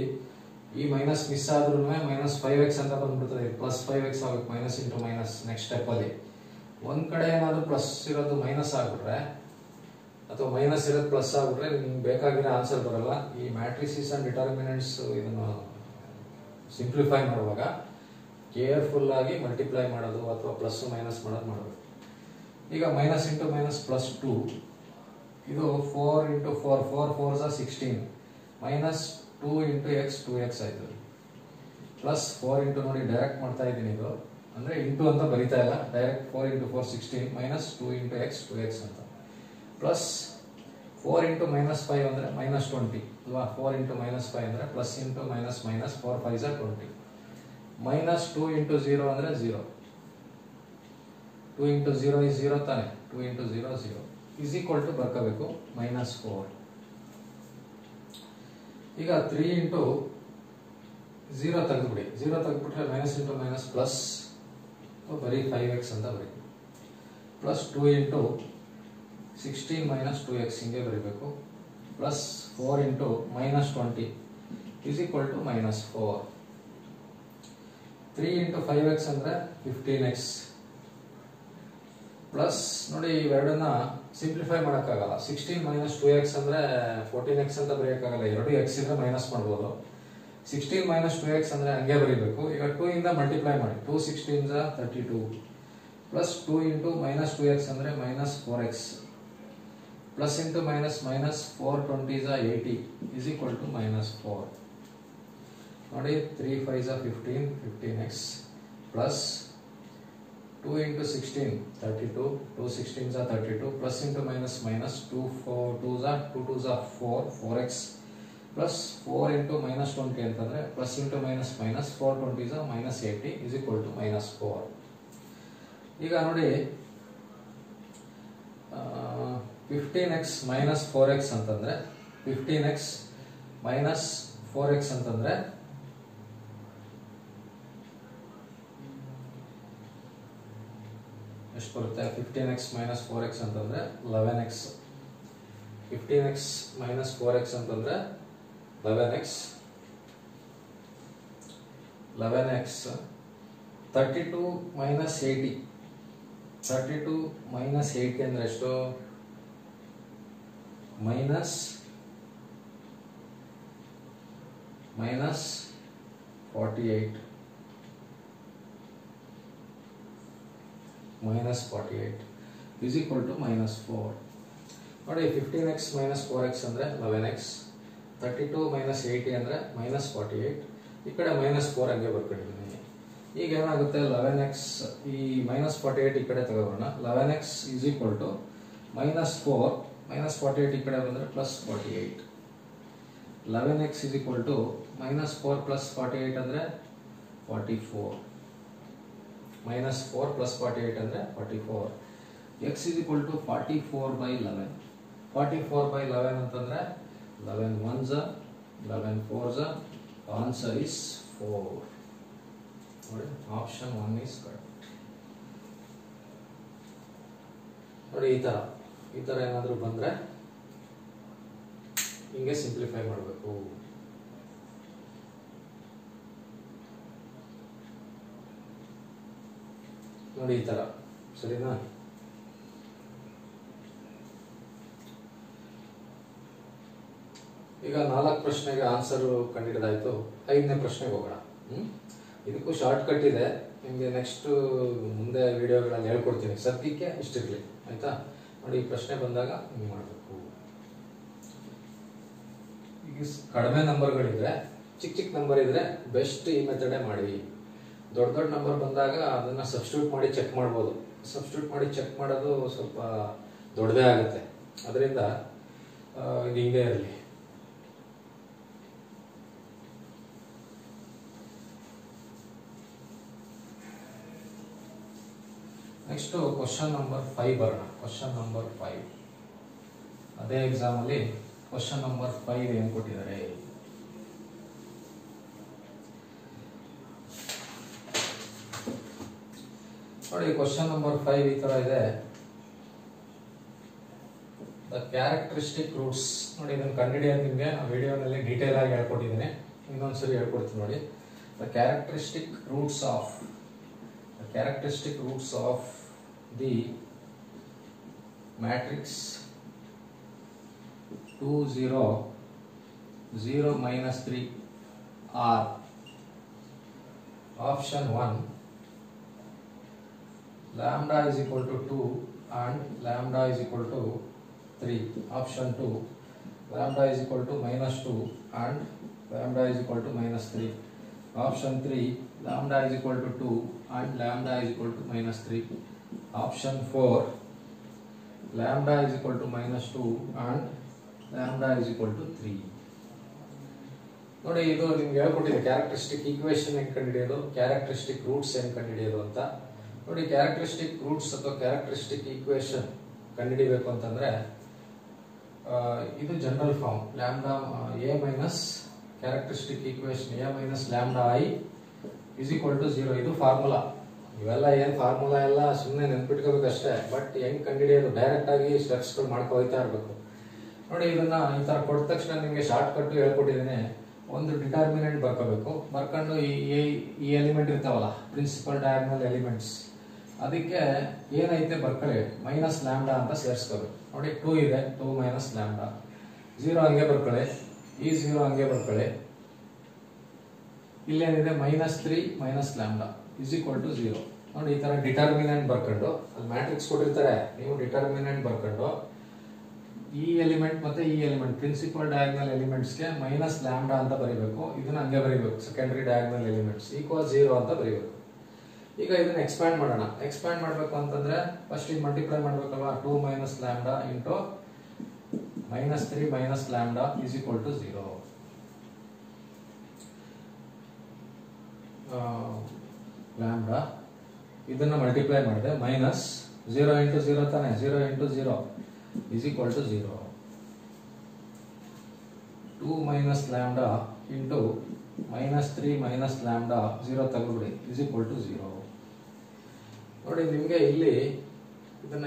ಈ ಮೈನಸ್ ಮಿಸ್ ಆದ್ರೂ -5x ಅಂತ ಬಂದ್ಬಿಡ್ತದೆ. +5x ಆಗುತ್ತೆ, minus into minus. Next step ಅಲ್ಲಿ ಒಂದ್ ಕಡೆ ಏನಾದ್ರು ಪ್ಲಸ್ ಇರೋದು ಮೈನಸ್ ಆಗ್ಬಿಟ್ರೆ, ಅಥವಾ ಮೈನಸ್ ಇರೋದು ಪ್ಲಸ್ ಆಗ್ಬಿಟ್ರೆ ನಿಮ್ಗೆ ಬೇಕಾಗಿರೋ ಆನ್ಸರ್ ಬರಲ್ಲ. ಈ ಮ್ಯಾಟ್ರಿಸೀಸ್ ಅಂಡ್ ಡಿಟರ್ಮಿನೆಂಟ್ಸ್ ಇದನ್ನು ಸಿಂಪ್ಲಿಫೈ ಮಾಡುವಾಗ ಕೇರ್ಫುಲ್ ಆಗಿ ಮಲ್ಟಿಪ್ಲೈ ಮಾಡೋದು ಅಥವಾ ಪ್ಲಸ್ ಮೈನಸ್ ಮಾಡೋದು ಮಾಡಬೇಕು. ಈಗ ಮೈನಸ್ ಇಂಟು ಮೈನಸ್ +2, ಇದು 4 ಇಂಟು 4 4 16, -2 ಇಂಟು ಎಕ್ಸ್ 2x ಆಯ್ತು. ಪ್ಲಸ್ 4 ಇಂಟು ನೋಡಿ ಡೈರೆಕ್ಟ್ ಮಾಡ್ತಾ ಇದ್ದೀನಿ. ಇದು ಅಂದ್ರೆ ಇಂಟು ಅಂತ ಬರಿತಾ ಇಲ್ಲ, direct 4 into 4 16 -2 into X 2x ಅಂತ. ಪ್ಲಸ್ 4 ಇಂಟು -5 ಅಂದ್ರೆ -20 ಅಲ್ವಾ? 4 ಇಂಟು -5 ಅಂದ್ರೆ plus into minus minus 4 5 20. -2 into 0 ಅಂದ್ರೆ 0. 2 ಇಂಟು 0 is 0 ತಾನೆ. 2 ಇಂಟು 0 0 ಇಸ್ ಈಕ್ವಲ್ ಟು ಬರ್ಕೋಬೇಕು -4. ಈಗ 3 ಇಂಟು 0 ತೆಗೆದ್ಬಿಡಿ. 0 ತೆಗೆದ್ಬಿಟ್ರೆ ಮೈನಸ್ ಇಂಟು ಮೈನಸ್ ಪ್ಲಸ್ ಬರೀ 5x ಅಂತ ಬರೀ. ಪ್ಲಸ್ 2 ಇಂಟು 16 - 2x ಹಿಂಗೆ ಬರೀಬೇಕು. Plus 4 into -20 is equal to -4. 3 into 5x ಅಂದ್ರೆ 15x. ಪ್ಲಸ್ ನೋಡಿ, ಇವೆರಡನ್ನ ಸಿಂಪ್ಲಿಫೈ ಮಾಡೋಕ್ಕಾಗಲ್ಲ. 16 - 2x ಅಂದ್ರೆ 14x ಅಂತ ಬರೆಯೋಕ್ಕಾಗಲ್ಲ. ಎರಡು x ಇದ್ರೆ ಮೈನಸ್ ಮಾಡ್ಬೋದು. 16 - 2x ಅಂದ್ರೆ ಹಂಗೆ ಬರೀಬೇಕು. ಈಗ 2 ಇಂದ ಮಲ್ಟಿಪ್ಲೈ ಮಾಡಿ. 2 16 32, ಪ್ಲಸ್ 2 ಇಂಟು ಮೈನಸ್ 2x ಅಂದರೆ minus 4x plus into minus minus 420 80 is equal to minus 4. ನೋಡಿ 3 5 15 15x plus 2 into 16 32 2 16s are 32 plus into minus minus 2 4 2s are 2 2s are 4 4x plus 4 into minus 20 ಅಂತಂದ್ರೆ plus into minus minus 4 20s are minus 80 is equal to minus 4. ಈಗ ನೋಡಿ 15x minus 4x ಅಂತಂದ್ರೆ 15x minus 4x ಅಂತಂದ್ರೆ ಎಷ್ಟು ಬರುತ್ತೆ? 15x minus 4x ಅಂತಂದ್ರೆ 11x. 15x minus 4x ಅಂತಂದ್ರೆ 11x 32 minus 80 32 minus 80 ಅಂದ್ರೆ ಎಷ್ಟು? minus 48 minus 48 is equal to minus 4. ನೋಡಿ 15x minus 4x ಅಂದ್ರೆ 11x 32 minus 80 ಅಂದ್ರೆ minus 48 ಈ ಕಡೆ minus 4 ಹಂಗೆ ಬರ್ಕೊಂಡಿದ್ದೀನಿ. ಈಗ ಏನಾಗುತ್ತೆ 11x ಈ minus 48 ಈ ಕಡೆ ತಗೋಣ. 11x is equal to minus 4 minus 48 ಈ ಕಡೆ ಬಂದ್ರೆ plus 48. 11x is equal to minus 4 plus 48 ಅಂದ್ರೆ 44. minus 4 plus 48 ಅಂದ್ರೆ 44. x is equal to 44 by 11. 44 by 11 ಅಂತಂದ್ರೆ 11 ones 11 fours. Answer is 4. ನೋಡಿ ಆಪ್ಷನ್ 1 is correct. ನೋಡಿ ಈ ತರ ಏನಾದರೂ ಬಂದ್ರೆ ಹಿಂಗೆ ಸಿಂಪ್ಲಿಫೈ ಮಾಡಬೇಕು. ನೋಡಿ ಈ ತರ ಸರಿನಾ? ಈಗ 4 ಪ್ರಶ್ನೆಗೆ ಆನ್ಸರ್ ಕಂಡಿಡಿದಾಯ್ತು. 5ನೇ ಪ್ರಶ್ನೆಗೆ ಹೋಗೋಣ. ಇದಕ್ಕೂ ಶಾರ್ಟ್ ಕಟ್ ಇದೆ, ನಿಮಗೆ ನೆಕ್ಸ್ಟ್ ಮುಂದೆ ವಿಡಿಯೋಗಳಲ್ಲಿ ಹೇಳ್ಕೊಡ್ತೀನಿ. ಸದ್ಯಕ್ಕೆ ಇಷ್ಟಿರಲಿ ಆಯ್ತಾ? ನೋಡಿ ಈ ಪ್ರಶ್ನೆ ಬಂದಾಗ ಹಿಂಗೆ ಮಾಡಬೇಕು. ಈಗ ಕಡಿಮೆ ನಂಬರ್ಗಳಿದ್ರೆ ಚಿಕ್ಕ ನಂಬರ್ ಇದ್ರೆ ಬೆಸ್ಟ್ ಈ ಮೆಥಡೇ ಮಾಡಿ. ದೊಡ್ಡ ನಂಬರ್ ಬಂದಾಗ ಅದನ್ನ ಸಬ್ಸ್ಟಿಟ್ಯೂಟ್ ಮಾಡಿ ಚೆಕ್ ಮಾಡ್ಬೋದು. ಸಬ್ಸ್ಟಿಟ್ಯೂಟ್ ಮಾಡಿ ಚೆಕ್ ಮಾಡೋದು ಸ್ವಲ್ಪ ದೊಡ್ಡದೇ ಆಗುತ್ತೆ. ಅದರಿಂದ ಇದು ಹಿಂಗೆ ಇರಲಿ. ನೆಕ್ಸ್ಟ್ ಕ್ವಶನ್ ನಂಬರ್ 5 ಬರೋಣ. ಕ್ವಶನ್ ನಂಬರ್ 5 ಅದೇ ಎಕ್ಸಾಮ್ ಅಲ್ಲಿ ಕ್ವಶನ್ ನಂಬರ್ 5 ಏನ್ ಕೊಟ್ಟಿದ್ದಾರೆ ನೋಡಿ. ಕ್ವಶನ್ ನಂಬರ್ 5 ಈ ತರ ಇದೆ. The characteristic roots. ನೋಡಿ ಇದನ್ನು ಕಂಡುಹಿಡಿಯೋದು ನಿಮಗೆ ಆ ವಿಡಿಯೋನಲ್ಲಿ ಡೀಟೇಲ್ ಆಗಿ ಹೇಳ್ಕೊಟ್ಟಿದ್ದೀನಿ. ಇನ್ನೊಂದ್ಸರಿ ಹೇಳ್ಕೊಡ್ತೀನಿ ನೋಡಿ. The characteristic roots of the matrix 2 0 0 minus 3 are option 1 lambda is equal to 2 and lambda is equal to 3. Option 2 lambda is equal to minus 2 and lambda is equal to minus 3. Option 3 lambda is equal to 2 and lambda is equal to minus 3. Option 4 lambda is equal to minus 2 and lambda is equal to 3. ನೋಡಿ ಇದು ನಿಮ್ಗೆ ಹೇಳ್ಕೊಟ್ಟಿದೆ ಕ್ಯಾರೆಕ್ಟರಿಸ್ಟಿಕ್ ಈಕ್ವೇಶನ್ ಹೆಂಗೆ ಕಂಡುಹಿಡಿಯೋದು, ಕ್ಯಾರೆಕ್ಟರಿಸ್ಟಿಕ್ ರೂಟ್ಸ್ ಹೆಂಗೆ ಕಂಡುಹಿಡಿಯೋದು ಅಂತ. ನೋಡಿ ಕ್ಯಾರೆಕ್ಟರಿಸ್ಟಿಕ್ ರೂಟ್ಸ್ ಅಥವಾ ಕ್ಯಾರೆಕ್ಟರಿಸ್ಟಿಕ್ ಈಕ್ವೇಶನ್ ಕಂಡುಹಿಡಿಬೇಕು ಅಂತಂದ್ರೆ ಇದು general form lambda A minus characteristic equation A minus lambda I is equal to 0. ಇದು ಫಾರ್ಮುಲಾ. ಇವೆಲ್ಲ ಏನು ಫಾರ್ಮುಲಾ ಎಲ್ಲ ಸುಮ್ಮನೆ ನೆನ್ಪಿಟ್ಕೋಬೇಕು ಅಷ್ಟೇ. ಬಟ್ ಹೆಂಗ್ ಕಂಡುಹಿಡಿಯೋದು ಡೈರೆಕ್ಟ್ ಆಗಿ ಸ್ಟೆಪ್ಸ್ಗಳು ಮಾಡ್ಕೊ ಹೋಗ್ತಾ ಇರಬೇಕು. ನೋಡಿ ಇದನ್ನ ಈ ತರ ಕೊಟ್ಟ ತಕ್ಷಣ ನಿಮಗೆ ಶಾರ್ಟ್ ಕಟ್ ಹೇಳ್ಕೊಟ್ಟಿದ್ದೀನಿ. ಒಂದು ಡಿಟರ್ಮಿನೆಂಟ್ ಬರ್ಕೋಬೇಕು. ಬರ್ಕೊಂಡು ಈ ಎಲಿಮೆಂಟ್ ಇರ್ತಾವಲ್ಲ ಪ್ರಿನ್ಸಿಪಲ್ ಡಯಾಗ್ನಲ್ ಎಲಿಮೆಂಟ್ಸ್, ಅದಕ್ಕೆ ಏನೈತೆ ಬರ್ಕೊಳ್ಳಿ ಮೈನಸ್ ಲ್ಯಾಂಬ್ಡಾ ಅಂತ ಸೇರಿಸ್ಕೋಬೇಕು. ನೋಡಿ 2 ಇದೆ, 2 ಮೈನಸ್ ಲ್ಯಾಂಬ್ಡಾ. 0 ಹಂಗೆ ಬರ್ಕೊಳ್ಳಿ, ಈ 0 ಹಂಗೆ ಬರ್ಕೊಳ್ಳಿ. ಇಲ್ಲೇನಿದೆ -3 minus lambda is equal to 0. ನೋಡಿ ಈ ತರ ಡಿಟರ್ಮಿನೆಂಟ್ ಬರ್ಕೊಂಡು ಅಲ್ಲಿ ಮ್ಯಾಟ್ರಿಕ್ಸ್ ಕೊಟ್ಟಿರ್ತಾರೆ, ನೀವು ಡಿಟರ್ಮಿನೆಂಟ್ ಬರ್ಕೊಂಡು ಈ ಎಲಿಮೆಂಟ್ ಮತ್ತೆ ಈ ಎಲಿಮೆಂಟ್ ಪ್ರಿನ್ಸಿಪಲ್ ಡಯಾಗ್ನಲ್ ಎಲಿಮೆಂಟ್ಸ್ಗೆ ಮೈನಸ್ ಲ್ಯಾಂಬ್ಡಾ ಅಂತ ಬರೀಬೇಕು. ಇದನ್ನ ಹಂಗೆ ಬರೀಬೇಕು, ಸೆಕೆಂಡರಿ ಡಯಾಗ್ನಲ್ ಎಲಿಮೆಂಟ್ಸ್ ಈಕ್ವಲ್ 0 ಅಂತ ಬರೀಬೇಕು. ಈಗ ಇದನ್ನ ಎಕ್ಸ್ಪ್ಯಾಂಡ್ ಮಾಡೋಣ. ಎಕ್ಸ್ಪ್ಯಾಂಡ್ ಮಾಡಬೇಕು ಅಂತಂದ್ರೆ ಫಸ್ಟ್ ಇದು ಮಲ್ಟಿಪ್ಲೈ ಮಾಡಬೇಕಲ್ವಾ, 2 minus lambda into -3 minus lambda is equal to 0. Lambda ಇದನ್ನ ಮಲ್ಟಿಪ್ಲೈ ಮಾಡಿದೆ, ಮೈನಸ್ 0 ಇಂಟು 0 ತಾನೆ, 0 into 0 is equal to 0. 2 minus lambda into -3 minus lambda 0 ತಗೊಳ್ಳಿ is equal to 0. ನೋಡಿ ನಿಮಗೆ ಇಲ್ಲಿ ಇದನ್ನ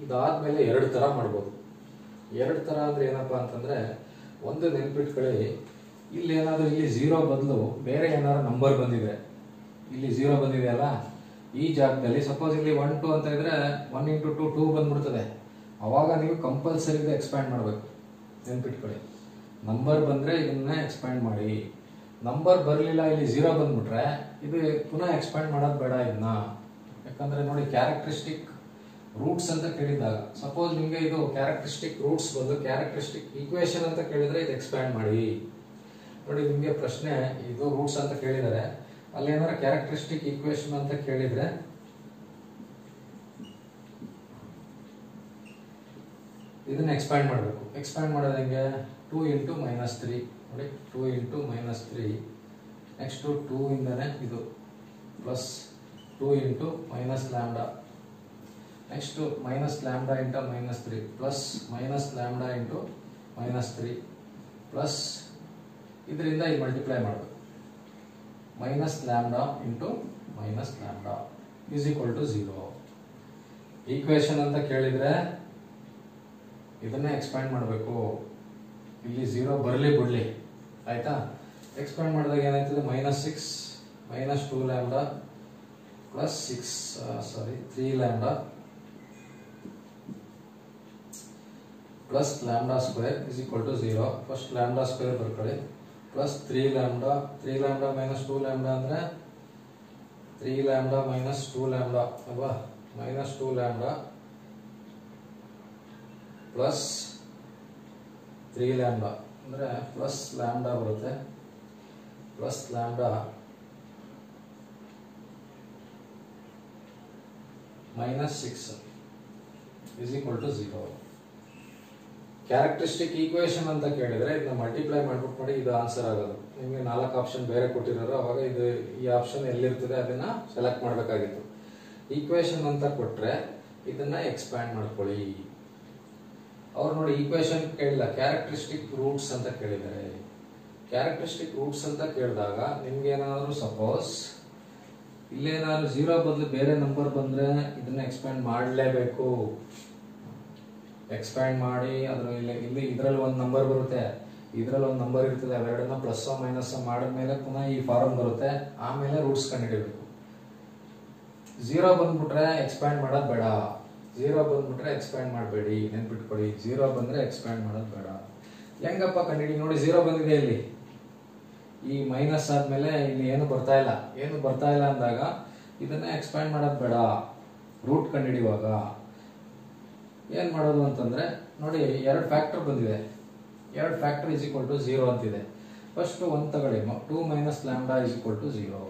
ಇದಾದ್ಮೇಲೆ ಎರಡು ತರ ಮಾಡ್ಬೋದು. ಎರಡು ತರ ಅಂದ್ರೆ ಏನಪ್ಪಾ ಅಂತಂದ್ರೆ, ಒಂದು ನೆನ್ಪಿಟ್ಕೊಳ್ಳಿ, ಇಲ್ಲಿ ಏನಾದ್ರು ಇಲ್ಲಿ 0 ಬದಲು ಬೇರೆ ಏನಾದ್ರು ನಂಬರ್ ಬಂದಿದೆ, ಇಲ್ಲಿ 0 ಬಂದಿದೆ ಅಲ್ಲ, ಈ ಜಾಗದಲ್ಲಿ ಸಪೋಸ್ ಇಲ್ಲಿ 1 2 ಅಂತ ಇದ್ರೆ 1 ಇಂಟು 2 2 ಬಂದ್ಬಿಡ್ತದೆ. ಅವಾಗ ನೀವು ಕಂಪಲ್ಸರಿ ಎಕ್ಸ್ಪ್ಯಾಂಡ್ ಮಾಡಬೇಕು, ನೆನ್ಪಿಟ್ಕೊಳ್ಳಿ. ನಂಬರ್ ಬಂದ್ರೆ ಇದನ್ನ ಎಕ್ಸ್ಪ್ಯಾಂಡ್ ಮಾಡಿ, ನಂಬರ್ ಬರಲಿಲ್ಲ ಇಲ್ಲಿ 0 ಬಂದ್ಬಿಟ್ರೆ ಇದು ಪುನಃ ಎಕ್ಸ್ಪ್ಯಾಂಡ್ ಮಾಡೋದು ಬೇಡ ಇದನ್ನ. ಯಾಕಂದ್ರೆ ನೋಡಿ ಕ್ಯಾರೆಕ್ಟರಿಸ್ಟಿಕ್ ರೂಟ್ಸ್ ಅಂತ ಕೇಳಿದಾಗ, ಸಪೋಸ್ ನಿಮಗೆ ಇದು ಕ್ಯಾರೆಕ್ಟರಿಸ್ಟಿಕ್ ರೂಟ್ಸ್ ಬಂದು ಕ್ಯಾರೆಕ್ಟರಿಸ್ಟಿಕ್ ಈಕ್ವೇಶನ್ ಅಂತ ಕೇಳಿದ್ರೆ ಇದು ಎಕ್ಸ್ಪ್ಯಾಂಡ್ ಮಾಡಿ. ನೋಡಿ ನಿಮಗೆ ಪ್ರಶ್ನೆ ಇದು ರೂಟ್ಸ್ ಅಂತ ಕೇಳಿದರೆ, ಅಲ್ಲಿ ಏನಾದ್ರು ಕ್ಯಾರೆಕ್ಟರಿಸ್ಟಿಕ್ ಈಕ್ವೇಶನ್ ಅಂತ ಕೇಳಿದ್ರೆ ಇದನ್ನ ಎಕ್ಸ್ಪ್ಯಾಂಡ್ ಮಾಡಬೇಕು. ಎಕ್ಸ್ಪ್ಯಾಂಡ್ ಮಾಡೋದು ಹೆಂಗೆ, 2 ಇಂಟು -3 ನೋಡಿ, 2 ಇಂಟು -3 ನೆಕ್ಸ್ಟ್ 2 ಇಂದಾನೆ ಇದು plus 2 into minus lambda, next minus lambda into -3 plus minus lambda into -3 plus ಇದರಿಂದ ಇಲ್ಲಿ ಮಲ್ಟಿಪ್ಲೈ ಮಾಡಬೇಕು, minus lambda into minus lambda is equal to 0. Equation ಅಂತ ಕೇಳಿದ್ರೆ ಇದನ್ನ ಎಕ್ಸ್ಪ್ಯಾಂಡ್ ಮಾಡಬೇಕು, ಇಲ್ಲಿ 0 ಬರಲಿ ಬಿಡ್ಲಿ, ಆಯ್ತಾ. ಎಕ್ಸ್ಪ್ಯಾಂಡ್ ಮಾಡಿದಾಗ ಏನಾಯ್ತದೆ, -6 minus 2 lambda plus 3 lambda plus lambda square is equal to 0. First lambda square ಬರ್ಕೊಳ್ಳಿ, ಪ್ಲಸ್ 3 ಲ್ಯಾಂಬ್ಡಾ ಮೈನಸ್ 2 ಲ್ಯಾಂಬ್ಡಾ ಅಂದ್ರೆ 3 ಲ್ಯಾಂಬ್ಡಾ ಮೈನಸ್ 2 ಲ್ಯಾಂಬ್ಡಾ ಅಲ್ವಾ, ಮೈನಸ್ 2 ಲ್ಯಾಂಬ್ಡಾ ಪ್ಲಸ್ 3 ಲ್ಯಾಂಬ್ಡಾ ಅಂದ್ರೆ ಪ್ಲಸ್ ಲ್ಯಾಂಬ್ಡಾ ಬರುತ್ತೆ, plus lambda -6 is equal to 0. Characteristic equation ಅಂತ ಕೇಳಿದ್ರೆ ಇದನ್ನ ಮಲ್ಟಿಪ್ಲೈ ಮಾಡ್ಬಿಟ್ಟು ಮಾಡಿ ಇದು ಆನ್ಸರ್ ಆಗೋದು. ನಿಮಗೆ 4 ಆಪ್ಷನ್ ಬೇರೆ ಕೊಟ್ಟಿರೋರು, ಅವಾಗ ಇದು ಈ ಆಪ್ಷನ್ ಎಲ್ಲಿರ್ತದೆ ಅದನ್ನ ಸೆಲೆಕ್ಟ್ ಮಾಡಬೇಕಾಗಿತ್ತು. ಈಕ್ವೇಶನ್ ಅಂತ ಕೊಟ್ರೆ ಇದನ್ನ ಎಕ್ಸ್ಪ್ಯಾಂಡ್ ಮಾಡ್ಕೊಳ್ಳಿ. ಅವ್ರು ನೋಡಿ ಈಕ್ವೇಶನ್ ಕೇಳಿಲ್ಲ, ಕ್ಯಾರೆಕ್ಟರಿಸ್ಟಿಕ್ ರೂಟ್ಸ್ ಅಂತ ಕೇಳಿದ್ದಾರೆ. ಕ್ಯಾರೆಕ್ಟರಿಸ್ಟಿಕ್ ರೂಟ್ಸ್ ಅಂತ ಕೇಳಿದಾಗ ನಿಮ್ಗೆ ಏನಾದ್ರು ಸಪೋಸ್ ಇಲ್ಲೇನಾದ್ರು 0 ಬದಲು ಬೇರೆ ನಂಬರ್ ಬಂದ್ರೆ ಇದನ್ನ ಎಕ್ಸ್ಪ್ಯಾಂಡ್ ಮಾಡಲೇಬೇಕು. ಎಕ್ಸ್ಪ್ಯಾಂಡ್ ಮಾಡಿ ಅದ್ರ ಇಲ್ಲಿ ಇದ್ರಲ್ಲಿ ಒಂದು ನಂಬರ್ ಬರುತ್ತೆ, ಇದ್ರಲ್ಲಿ ಒಂದು ನಂಬರ್ ಇರ್ತದೆ, ಅವೆರಡನ್ನ ಪ್ಲಸ್ ಮೈನಸ್ ಮಾಡಿದ್ಮೇಲೆ ಪುನಃ ಈ ಫಾರ್ಮ್ ಬರುತ್ತೆ, ಆಮೇಲೆ ರೂಟ್ಸ್ ಕಂಡುಹಿಡಿಯಬೇಕು. 0 ಬಂದ್ಬಿಟ್ರೆ ಎಕ್ಸ್ಪ್ಯಾಂಡ್ ಮಾಡೋದು ಬೇಡ, 0 ಬಂದ್ಬಿಟ್ರೆ ಎಕ್ಸ್ಪ್ಯಾಂಡ್ ಮಾಡಬೇಡಿ, ನೆನ್ಪಿಟ್ಕೊಳ್ಳಿ. 0 ಬಂದ್ರೆ ಎಕ್ಸ್ಪ್ಯಾಂಡ್ ಮಾಡೋದು ಬೇಡ. ಹೆಂಗಪ್ಪ ಕಂಡುಹಿಡಿ, ನೋಡಿ 0 ಬಂದಿದೆ ಇಲ್ಲಿ, ಈ ಮೈನಸ್ ಆದ್ಮೇಲೆ ಇಲ್ಲಿ ಏನು ಬರ್ತಾ ಇಲ್ಲ ಅಂದಾಗ ಇದನ್ನ ಎಕ್ಸ್ಪ್ಯಾಂಡ್ ಮಾಡೋದು ಬೇಡ. ರೂಟ್ ಕಂಡುಹಿಡಿಯುವಾಗ ಏನ್ ಮಾಡೋದು ಅಂತಂದ್ರೆ, ನೋಡಿ 2 ಫ್ಯಾಕ್ಟರ್ ಬಂದಿದೆ, 2 ಫ್ಯಾಕ್ಟರ್ ಇಸ್ ಈಕ್ವಲ್ ಟು 0 ಅಂತಿದೆ. ಫಸ್ಟ್ 1 ತಗೊಳ್ಳಿ, 2 minus lambda is equal to 0,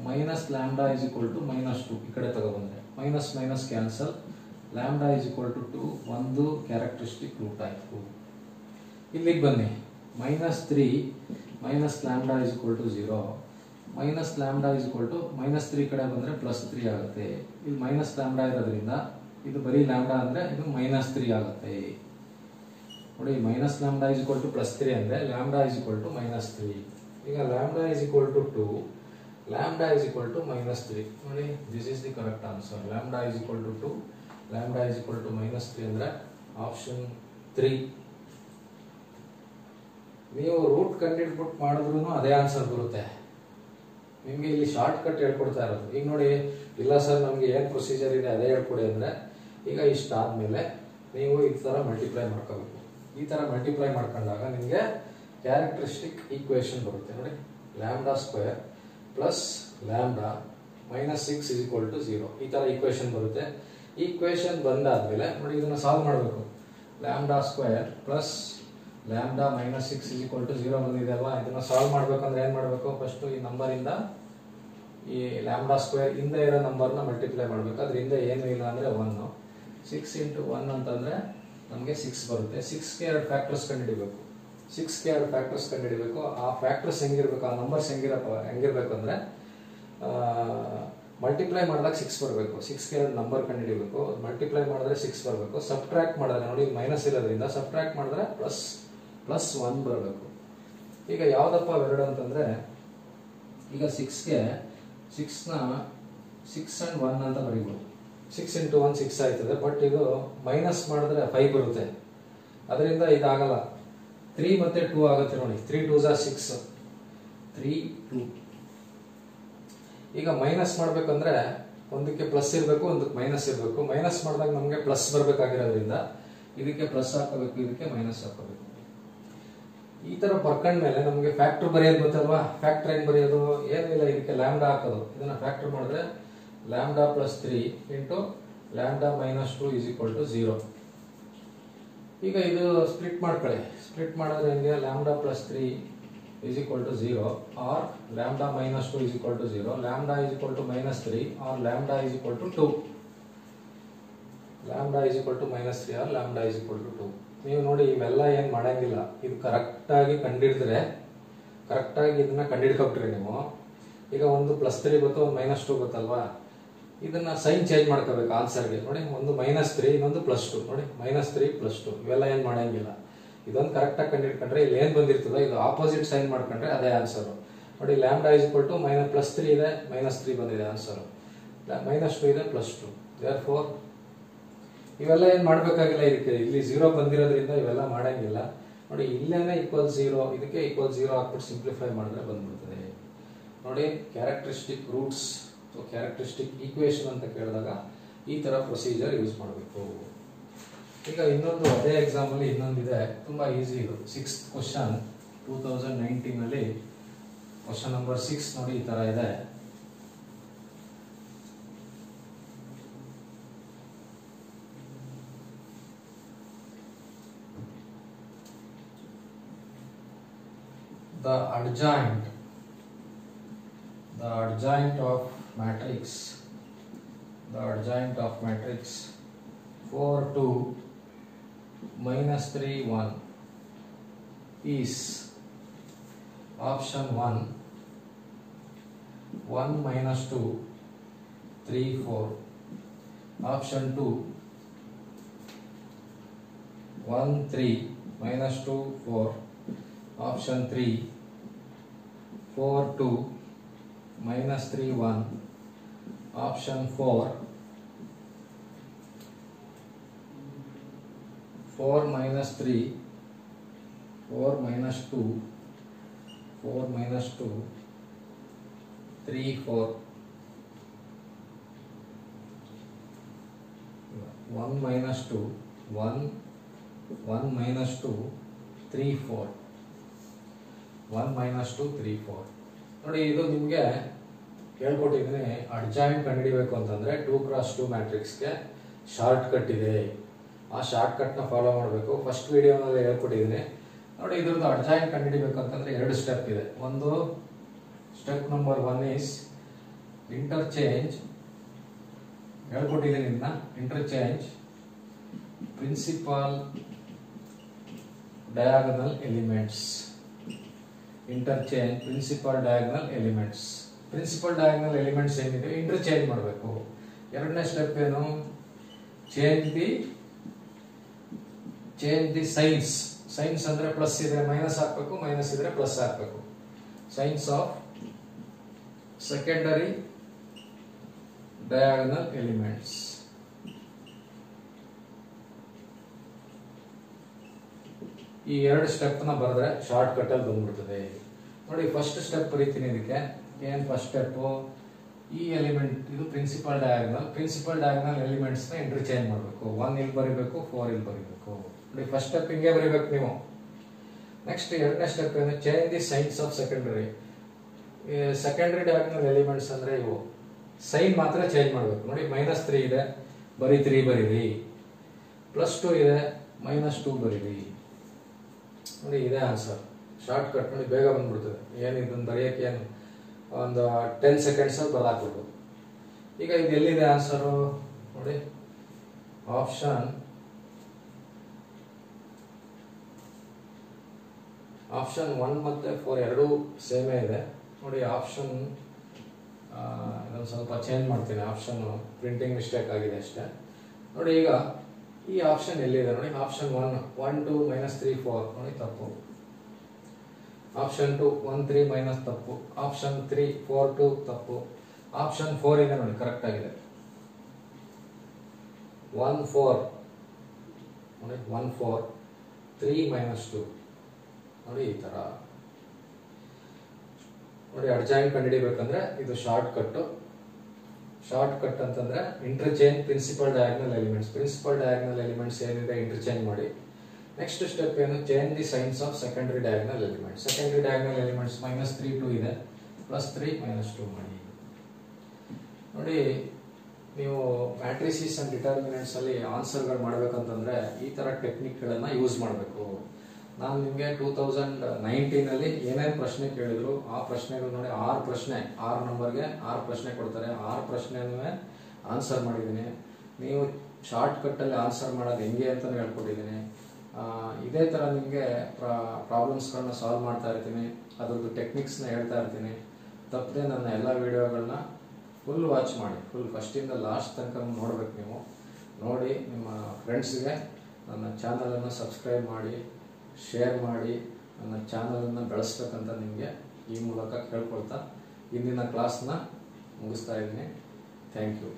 minus lambda is equal to -2 ಈ ಕಡೆ ತಗೊಬಂದ್ರೆ minus minus cancel, lambda is equal to 2, ಒಂದು ಕ್ಯಾರೆಕ್ಟರಿಸ್ಟಿಕ್ ರೂಟ್ ಆಯ್ತು. ಇಲ್ಲಿಗೆ ಬನ್ನಿ, -3 minus lambda is equal to 0, minus lambda is equal to -3 ಕಡೆ ಬಂದ್ರೆ +3 ಆಗುತ್ತೆ. ಇಲ್ಲಿ ಮೈನಸ್ ಲ್ಯಾಂಬ್ಡಾ ಇರೋದ್ರಿಂದ ಇದು ಬರೀ ಲ್ಯಾಂಬ್ಡಾ ಅಂದ್ರೆ ಇದು -3 ಆಗುತ್ತೆ. ನೋಡಿ minus lambda is equal to +3 ಅಂದ್ರೆ ಲ್ಯಾಂಬ್ಡಾ ಇಸ್ ಈಕ್ವಲ್ ಟು -3. ಈಗ lambda is equal to 2, lambda is equal to -3. ನೋಡಿ this is the correct answer. Lambda is equal to 2, lambda is equal to -3 ಅಂದ್ರೆ ಆಪ್ಷನ್ 3. ನೀವು ರೂಟ್ ಕಂಡುಹಿಡ್ಬಿಟ್ಟು ಮಾಡಿದ್ರು ಅದೇ ಆನ್ಸರ್ ಬರುತ್ತೆ. ನಿಮ್ಗೆ ಇಲ್ಲಿ ಶಾರ್ಟ್ ಕಟ್ ಹೇಳ್ಕೊಡ್ತಾ ಇರೋದು. ಈಗ ನೋಡಿ, ಇಲ್ಲ ಸರ್ ನಮ್ಗೆ ಏನ್ ಪ್ರೊಸೀಜರ್ ಇದೆ ಅದೇ ಹೇಳ್ಕೊಡಿ ಅಂದ್ರೆ, ಈಗ ಇಷ್ಟ ಆದ್ಮೇಲೆ ನೀವು ಈ ತರ ಮಲ್ಟಿಪ್ಲೈ ಮಾಡ್ಕೋಬೇಕು. ಈ ತರ ಮಲ್ಟಿಪ್ಲೈ ಮಾಡ್ಕೊಂಡಾಗ ನಿಮ್ಗೆ ಕ್ಯಾರೆಕ್ಟರಿಸ್ಟಿಕ್ ಈಕ್ವೇಶನ್ ಬರುತ್ತೆ. ನೋಡಿ ಲ್ಯಾಂಬ್ಡಾ ಸ್ಕ್ವೇರ್ ಪ್ಲಸ್ ಲ್ಯಾಂಬ್ಡಾ -6 = 0 ಈ ತರ ಈಕ್ವೇಶನ್ ಬರುತ್ತೆ. ಈ ಈಕ್ವೇಶನ್ ಬಂದಾದ್ಮೇಲೆ ನೋಡಿ ಇದನ್ನ ಸಾಲ್ವ್ ಮಾಡಬೇಕು. λ² ಪ್ಲಸ್ λ -6 = 0 ಬಂದಿದೆ ಅಲ್ವಾ. ಇದನ್ನ ಸಾಲ್ವ್ ಮಾಡ್ಬೇಕಂದ್ರೆ ಏನ್ ಮಾಡಬೇಕು, ಫಸ್ಟ್ ಈ ನಂಬರ್ ಇಂದ ಈ λ² ಇಂದ ಇರೋ ನಂಬರ್ನ ಮಲ್ಟಿಪ್ಲೈ ಮಾಡಬೇಕು. ಅದರಿಂದ ಏನು ಇಲ್ಲ ಅಂದ್ರೆ 1. 6 × 1 ಅಂತಂದ್ರೆ ನಮಗೆ 6 ಬರುತ್ತೆ. 6ಗೆ 2 ಫ್ಯಾಕ್ಟರ್ಸ್ ಕಂಡುಹಿಡಿಬೇಕು. 6ಗೆ 2 ಫ್ಯಾಕ್ಟರ್ಸ್ ಕಂಡುಹಿಡಿಬೇಕು. ಆ ಫ್ಯಾಕ್ಟರ್ಸ್ ಹೆಂಗಿರ್ಬೇಕು, ಆ ನಂಬರ್ಸ್ ಹೆಂಗಿರ್ಬೇಕು ಅಂದ್ರೆ ಮಲ್ಟಿಪ್ಲೈ ಮಾಡಿದಾಗ 6 ಬರಬೇಕು. 6ಗೆ 2 ನಂಬರ್ ಕಂಡುಹಿಡಿಬೇಕು. ಮಲ್ಟಿಪ್ಲೈ ಮಾಡಿದ್ರೆ 6 ಬರಬೇಕು. ಸಬ್ಟ್ರಾಕ್ಟ್ ಮಾಡಿದ್ರೆ ನೋಡಿ ಮೈನಸ್ ಇರೋದ್ರಿಂದ ಸಬ್ಟ್ರಾಕ್ಟ್ ಮಾಡಿದ್ರೆ ಪ್ಲಸ್ 1 ಬರಬೇಕು. ಈಗ ಯಾವ್ದಪ್ಪ ಎರಡು ಅಂತಂದ್ರೆ ಈಗ 6ಗೆ 6ನ 6 and 1 ಅಂತ ಬರೀಬಹುದು. 6 × 1 6 ಆಯ್ತದೆ. ಬಟ್ ಇದು ಮೈನಸ್ ಮಾಡಿದ್ರೆ 5 ಬರುತ್ತೆ. ಅದರಿಂದ ಇದಾಗಲ್ಲ. 3 ಮತ್ತೆ 2 ಆಗುತ್ತೆ ನೋಡಿ. 3 2s are 6. 3 2. ಈಗ ಮೈನಸ್ ಮಾಡ್ಬೇಕಂದ್ರೆ ಒಂದಕ್ಕೆ ಪ್ಲಸ್ ಇರಬೇಕು, ಒಂದಕ್ಕೆ ಮೈನಸ್ ಇರಬೇಕು. ಮೈನಸ್ ಮಾಡಿದಾಗ ನಮಗೆ ಪ್ಲಸ್ ಬರಬೇಕಾಗಿರೋದ್ರಿಂದ ಇದಕ್ಕೆ ಪ್ಲಸ್ ಹಾಕಬೇಕು, ಇದಕ್ಕೆ ಮೈನಸ್ ಹಾಕಬೇಕು. ಈ ತರ ಬರ್ಕೊಂಡ್ಮೇಲೆ ನಮಗೆ ಫ್ಯಾಕ್ಟರ್ ಬರೆಯೋದು ಗೊತ್ತಲ್ವಾ. ಫ್ಯಾಕ್ಟರ್ ಹೆಂಗ್ ಬರೆಯೋದು, ಏನಿಲ್ಲ, ಇದಕ್ಕೆ ಲ್ಯಾಂಬ್ಡಾ ಹಾಕೋದು. ಇದನ್ನ ಫ್ಯಾಕ್ಟರ್ ಮಾಡಿದ್ರೆ λ + 3 × λ - 2 = 0. ಈಗ ಇದು ಸ್ಪ್ಲಿಟ್ ಮಾಡ್ಕೊಳ್ಳಿ. ಸ್ಪ್ಲಿಟ್ ಮಾಡಿದ್ರೆ ಹೆಂಗೆ, λ + 3 = 0 ಆರ್ λ - 2 = 0. λ - -3 or λ = 2. λ -3 or λ = 2. ನೀವು ನೋಡಿ ಇವೆಲ್ಲ ಏನ್ ಮಾಡಂಗಿಲ್ಲ. ಇದು ಕರೆಕ್ಟ್ ಆಗಿ ಕಂಡಿಡಿದ್ರೆ, ಕರೆಕ್ಟ್ ಆಗಿ ಇದನ್ನ ಕಂಡಿಡ್ಕೊಬಿಟ್ರಿ ನೀವು. ಈಗ ಒಂದು +3 ಗೊತ್ತು, ಒಂದು -2 ಗೊತ್ತಲ್ವಾ. ಇದನ್ನ ಸೈನ್ ಚೇಂಜ್ ಮಾಡ್ಕೋಬೇಕು ಆನ್ಸರ್ಗೆ. ನೋಡಿ ಒಂದು -3, ಇನ್ನೊಂದು +2. ನೋಡಿ -3 +2 ಇವೆಲ್ಲ ಏನ್ ಮಾಡಂಗಿಲ್ಲ. ಇದೊಂದು ಕರೆಕ್ಟ್ ಆಗಿ ಕಂಡಿಡ್ಕೊಂಡ್ರೆ ಇಲ್ಲಿ ಏನ್ ಬಂದಿರ್ತದೋ ಇದು ಆಪೋಸಿಟ್ ಸೈನ್ ಮಾಡ್ಕೊಂಡ್ರೆ ಅದೇ ಆನ್ಸರ್. ನೋಡಿ λ = +3 ಇದೆ, -3 ಬಂದಿದೆ ಆನ್ಸರ್. -2 ಇದೆ, +2. therefore ಇವೆಲ್ಲ ಏನ್ ಮಾಡ್ಬೇಕಾಗಿಲ್ಲ. ಇದಕ್ಕೆ ಇಲ್ಲಿ 0 ಬಂದಿರೋದ್ರಿಂದ ಇವೆಲ್ಲ ಮಾಡಂಗಿಲ್ಲ. ನೋಡಿ ಇಲ್ಲೇನೆ =0, ಇದಕ್ಕೆ =0 ಹಾಕ್ಬಿಟ್ಟು ಸಿಂಪ್ಲಿಫೈ ಮಾಡಿದ್ರೆ ಬಂದ್ಬಿಡ್ತದೆ. ನೋಡಿ ಕ್ಯಾರೆಕ್ಟರಿಸ್ಟಿಕ್ ರೂಟ್ಸ್, ಕ್ಯಾರೆಕ್ಟರಿಸ್ಟಿಕ್ ಈಕ್ವೇಶನ್ ಅಂತ ಕೇಳಿದಾಗ ಈ ತರ ಪ್ರೊಸೀಜರ್ ಯೂಸ್ ಮಾಡಬೇಕು. ಈಗ ಇನ್ನೊಂದು ಅದೇ ಎಕ್ಸಾಮ್ ಅಲ್ಲಿ ಇನ್ನೊಂದಿದೆ, ತುಂಬಾ ಈಸಿ ಇದು. 6th ಕ್ವಶನ್ 2019 ಅಲ್ಲಿ ಕ್ವಶನ್ ನಂಬರ್ 6 ನೋಡಿ ಈ ತರ ಇದೆ. The adjoint of matrix 4 2 -3 1 is option 1 1 -2 3 4, option 2 1 3 -2 4, option 3 4 2 -3 1, option 4 4 -3 4 -2 4 -2 3 4, 1 -2 1 1 -2 3 4, 1 -2 3 4. ನೋಡಿ ಇದು ನಿಮಗೆ ಹೇಳ್ಕೊಟ್ಟಿದ್ದೀನಿ. ಅಡ್ಜಾಯಿಂಟ್ ಕಂಡುಹಿಡಿಬೇಕು ಅಂತಂದ್ರೆ 2x2 ಮ್ಯಾಟ್ರಿಕ್ಸ್ಗೆ ಶಾರ್ಟ್ ಕಟ್ ಇದೆ. ಆ ಶಾರ್ಟ್ ಕಟ್ ನ ಫಾಲೋ ಮಾಡಬೇಕು. ಫಸ್ಟ್ ವಿಡಿಯೋನಲ್ಲಿ ಹೇಳ್ಕೊಟ್ಟಿದ್ದೀನಿ ನೋಡಿ. ಇದ್ರದ್ದು ಅಡ್ಜಾಯಿಂಟ್ ಕಂಡುಹಿಡಿಬೇಕು ಅಂತಂದ್ರೆ 2 ಸ್ಟೆಪ್ ಇದೆ. ಒಂದು ಸ್ಟೆಪ್ ನಂಬರ್ 1 ಇಸ್ ಇಂಟರ್ಚೇಂಜ್. ಹೇಳ್ಕೊಟ್ಟಿದ್ದೀನಿ ಇದನ್ನ. Interchange principal diagonal elements. Interchange principal diagonal elements. Principal diagonal elements ಏನಿದೆ ಇಂಟರ್ಚೇಂಜ್ ಮಾಡಬೇಕು. ಎರಡನೇ ಸ್ಟೆಪ್ ಏನು, ಚೇಂಜ್ ದಿ ಸೈನ್ಸ್. ಸೈನ್ಸ್ ಅಂದ್ರೆ ಪ್ಲಸ್ ಇದ್ರೆ ಮೈನಸ್ ಹಾಕಬೇಕು, ಮೈನಸ್ ಇದ್ರೆ ಪ್ಲಸ್ ಹಾಕಬೇಕು. Signs of secondary diagonal elements. ಈ 2 ಸ್ಟೆಪ್ ನ ಬರೆದ್ರೆ ಶಾರ್ಟ್ ಕಟ್ ಅಲ್ಲಿ ಬಂದ್ಬಿಡ್ತದೆ. ನೋಡಿ ಫಸ್ಟ್ ಸ್ಟೆಪ್ ಬರೀತೀನಿ. ಇದಕ್ಕೆ ಏನ್ ಫಸ್ಟ್ ಸ್ಟೆಪ್, ಈ ಎಲಿಮೆಂಟ್ ಇದು ಪ್ರಿನ್ಸಿಪಲ್ ಡಯಾಗನಲ್ ಎಲಿಮೆಂಟ್ಸ್ ನ ಇಂಟರ್ಚೇಂಜ್ ಮಾಡಬೇಕು. 1 ಇಲ್ಲಿ ಬರೀಬೇಕು, 4 ಇಲ್ಲಿ ಬರೀಬೇಕು. ನೋಡಿ ಫಸ್ಟ್ ಸ್ಟೆಪ್ ಹಿಂಗೆ ಬರೀಬೇಕು ನೀವು. ನೆಕ್ಸ್ಟ್ ಎರಡನೇ ಸ್ಟೆಪ್ ಏನು, change the signs of secondary. Secondary diagonal elements ಅಂದ್ರೆ ಇವು ಸೈನ್ ಮಾತ್ರ ಚೇಂಜ್ ಮಾಡಬೇಕು. ನೋಡಿ -3 ಇದೆ, ಬರೀ 3 ಬರೀರಿ. +2 ಇದೆ, -2 ಬರೀರಿ. ನೋಡಿ ಇದೇ ಆನ್ಸರ್. ಶಾರ್ಟ್ ಕಟ್ ನೋಡಿ, ಬೇಗ ಬಂದ್ಬಿಡ್ತದೆ. ಏನು ಇದನ್ನು ಬರೆಯೋಕೆ ಏನು ಒಂದು 10 ಸೆಕೆಂಡ್ಸ್ ಬರಾಕ್ಬಿಡ್ಬೋದು. ಈಗ ಇದು ಎಲ್ಲಿದೆ ಆನ್ಸರು ನೋಡಿ, ಆಪ್ಷನ್ 1 ಮತ್ತೆ 4 ಎರಡೂ ಸೇಮೇ ಇದೆ. ನೋಡಿ ಆಪ್ಷನ್ ಇದನ್ನು ಸ್ವಲ್ಪ ಚೇಂಜ್ ಮಾಡ್ತೀನಿ. ಆಪ್ಷನ್ ಪ್ರಿಂಟಿಂಗ್ ಮಿಸ್ಟೇಕ್ ಆಗಿದೆ ಅಷ್ಟೇ. ನೋಡಿ ಈಗ ಈ ಆಪ್ಷನ್ ಎಲ್ಲಿದೆ ನೋಡಿ, ಆಪ್ಷನ್ 1 2 -3 4 ನೋಡಿ ತಪ್ಪು. ಆಪ್ಷನ್ 2 1 3 ಮೈನಸ್ ತಪ್ಪು. ಆಪ್ಷನ್ 3 4 2 ತಪ್ಪು. ಆಪ್ಷನ್ 4 ಇದೆ ನೋಡಿ, ಕರೆಕ್ಟ್ ಆಗಿದೆ. 1 4 ನೋಡಿ, 1 4 3 -2 ನೋಡಿ ಈ ತರ. ನೋಡಿ ಅಡ್ಜಾಯಿಂಟ್ ಕಂಡುಹಿಡಿಬೇಕಂದ್ರೆ ಇದು ಶಾರ್ಟ್ ಕಟ್. ಶಾರ್ಟ್ ಕಟ್ ಅಂತಂದ್ರೆ interchange principal diagonal elements. Principal diagonal elements ಏನಿದೆ ಇಂಟರ್ಚೇಂಜ್ ಮಾಡಿ. ನೆಕ್ಸ್ಟ್ ಸ್ಟೆಪ್ ಏನು, change the signs of secondary diagonal elements. Secondary diagonal elements -3 2 ಇದೆ, +3 -2 ಮಾಡಿ. ನೋಡಿ ನೀವು ಮ್ಯಾಟ್ರಿಸಿಸ್ ಅಂಡ್ ಡಿಟರ್ಮಿನೆಂಟ್ಸ್ ಅಲ್ಲಿ ಆನ್ಸರ್ಗಳು ಮಾಡ್ಬೇಕಂತಂದ್ರೆ ಈ ತರ ಟೆಕ್ನಿಕ್ ಗಳನ್ನ ಯೂಸ್ ಮಾಡಬೇಕು. ನಾನು ನಿಮಗೆ 2019 ಅಲ್ಲಿ ಏನೇನು ಪ್ರಶ್ನೆ ಕೇಳಿದ್ರು ಆ ಪ್ರಶ್ನೆಗಳು ನೋಡಿ, 6 ಪ್ರಶ್ನೆ, 6 ನಂಬರ್ಗೆ 6 ಪ್ರಶ್ನೆ ಕೊಡ್ತಾರೆ. 6 ಪ್ರಶ್ನೆನೂ ಆನ್ಸರ್ ಮಾಡಿದ್ದೀನಿ. ನೀವು ಶಾರ್ಟ್ ಕಟ್ ಅಲ್ಲಿ ಆನ್ಸರ್ ಮಾಡೋದು ಹೆಂಗೆ ಅಂತ ಹೇಳ್ಕೊಟ್ಟಿದ್ದೀನಿ. ಇದೇ ತರ ನಿಮಗೆ ಪ್ರಾಬ್ಲಮ್ಸ್ಗಳನ್ನ ಸಾಲ್ವ್ ಮಾಡ್ತಾ ಇರ್ತೀನಿ. ಅದ್ರದ್ದು ಟೆಕ್ನಿಕ್ಸ್ನ ಹೇಳ್ತಾ ಇರ್ತೀನಿ. ತಪ್ಪದೆ ನನ್ನ ಎಲ್ಲ ವಿಡಿಯೋಗಳನ್ನ ಫುಲ್ ವಾಚ್ ಮಾಡಿ. ಫುಲ್ ಫಸ್ಟಿಂದ ಲಾಸ್ಟ್ ತನಕ ನೋಡ್ಬೇಕು. ನೀವು ನೋಡಿ ನಿಮ್ಮ ಫ್ರೆಂಡ್ಸ್ಗೆ ನನ್ನ ಚಾನಲನ್ನು ಸಬ್ಸ್ಕ್ರೈಬ್ ಮಾಡಿ, ಶೇರ್ ಮಾಡಿ, ನನ್ನ ಚಾನಲನ್ನು ಬೆಳೆಸ್ಬೇಕಂತ ನಿಮಗೆ ಈ ಮೂಲಕ ಕೇಳ್ಕೊಳ್ತಾ ಇಂದಿನ ಕ್ಲಾಸ್ನ ಮುಗಿಸ್ತಾ ಇದ್ದೀನಿ. Thank you.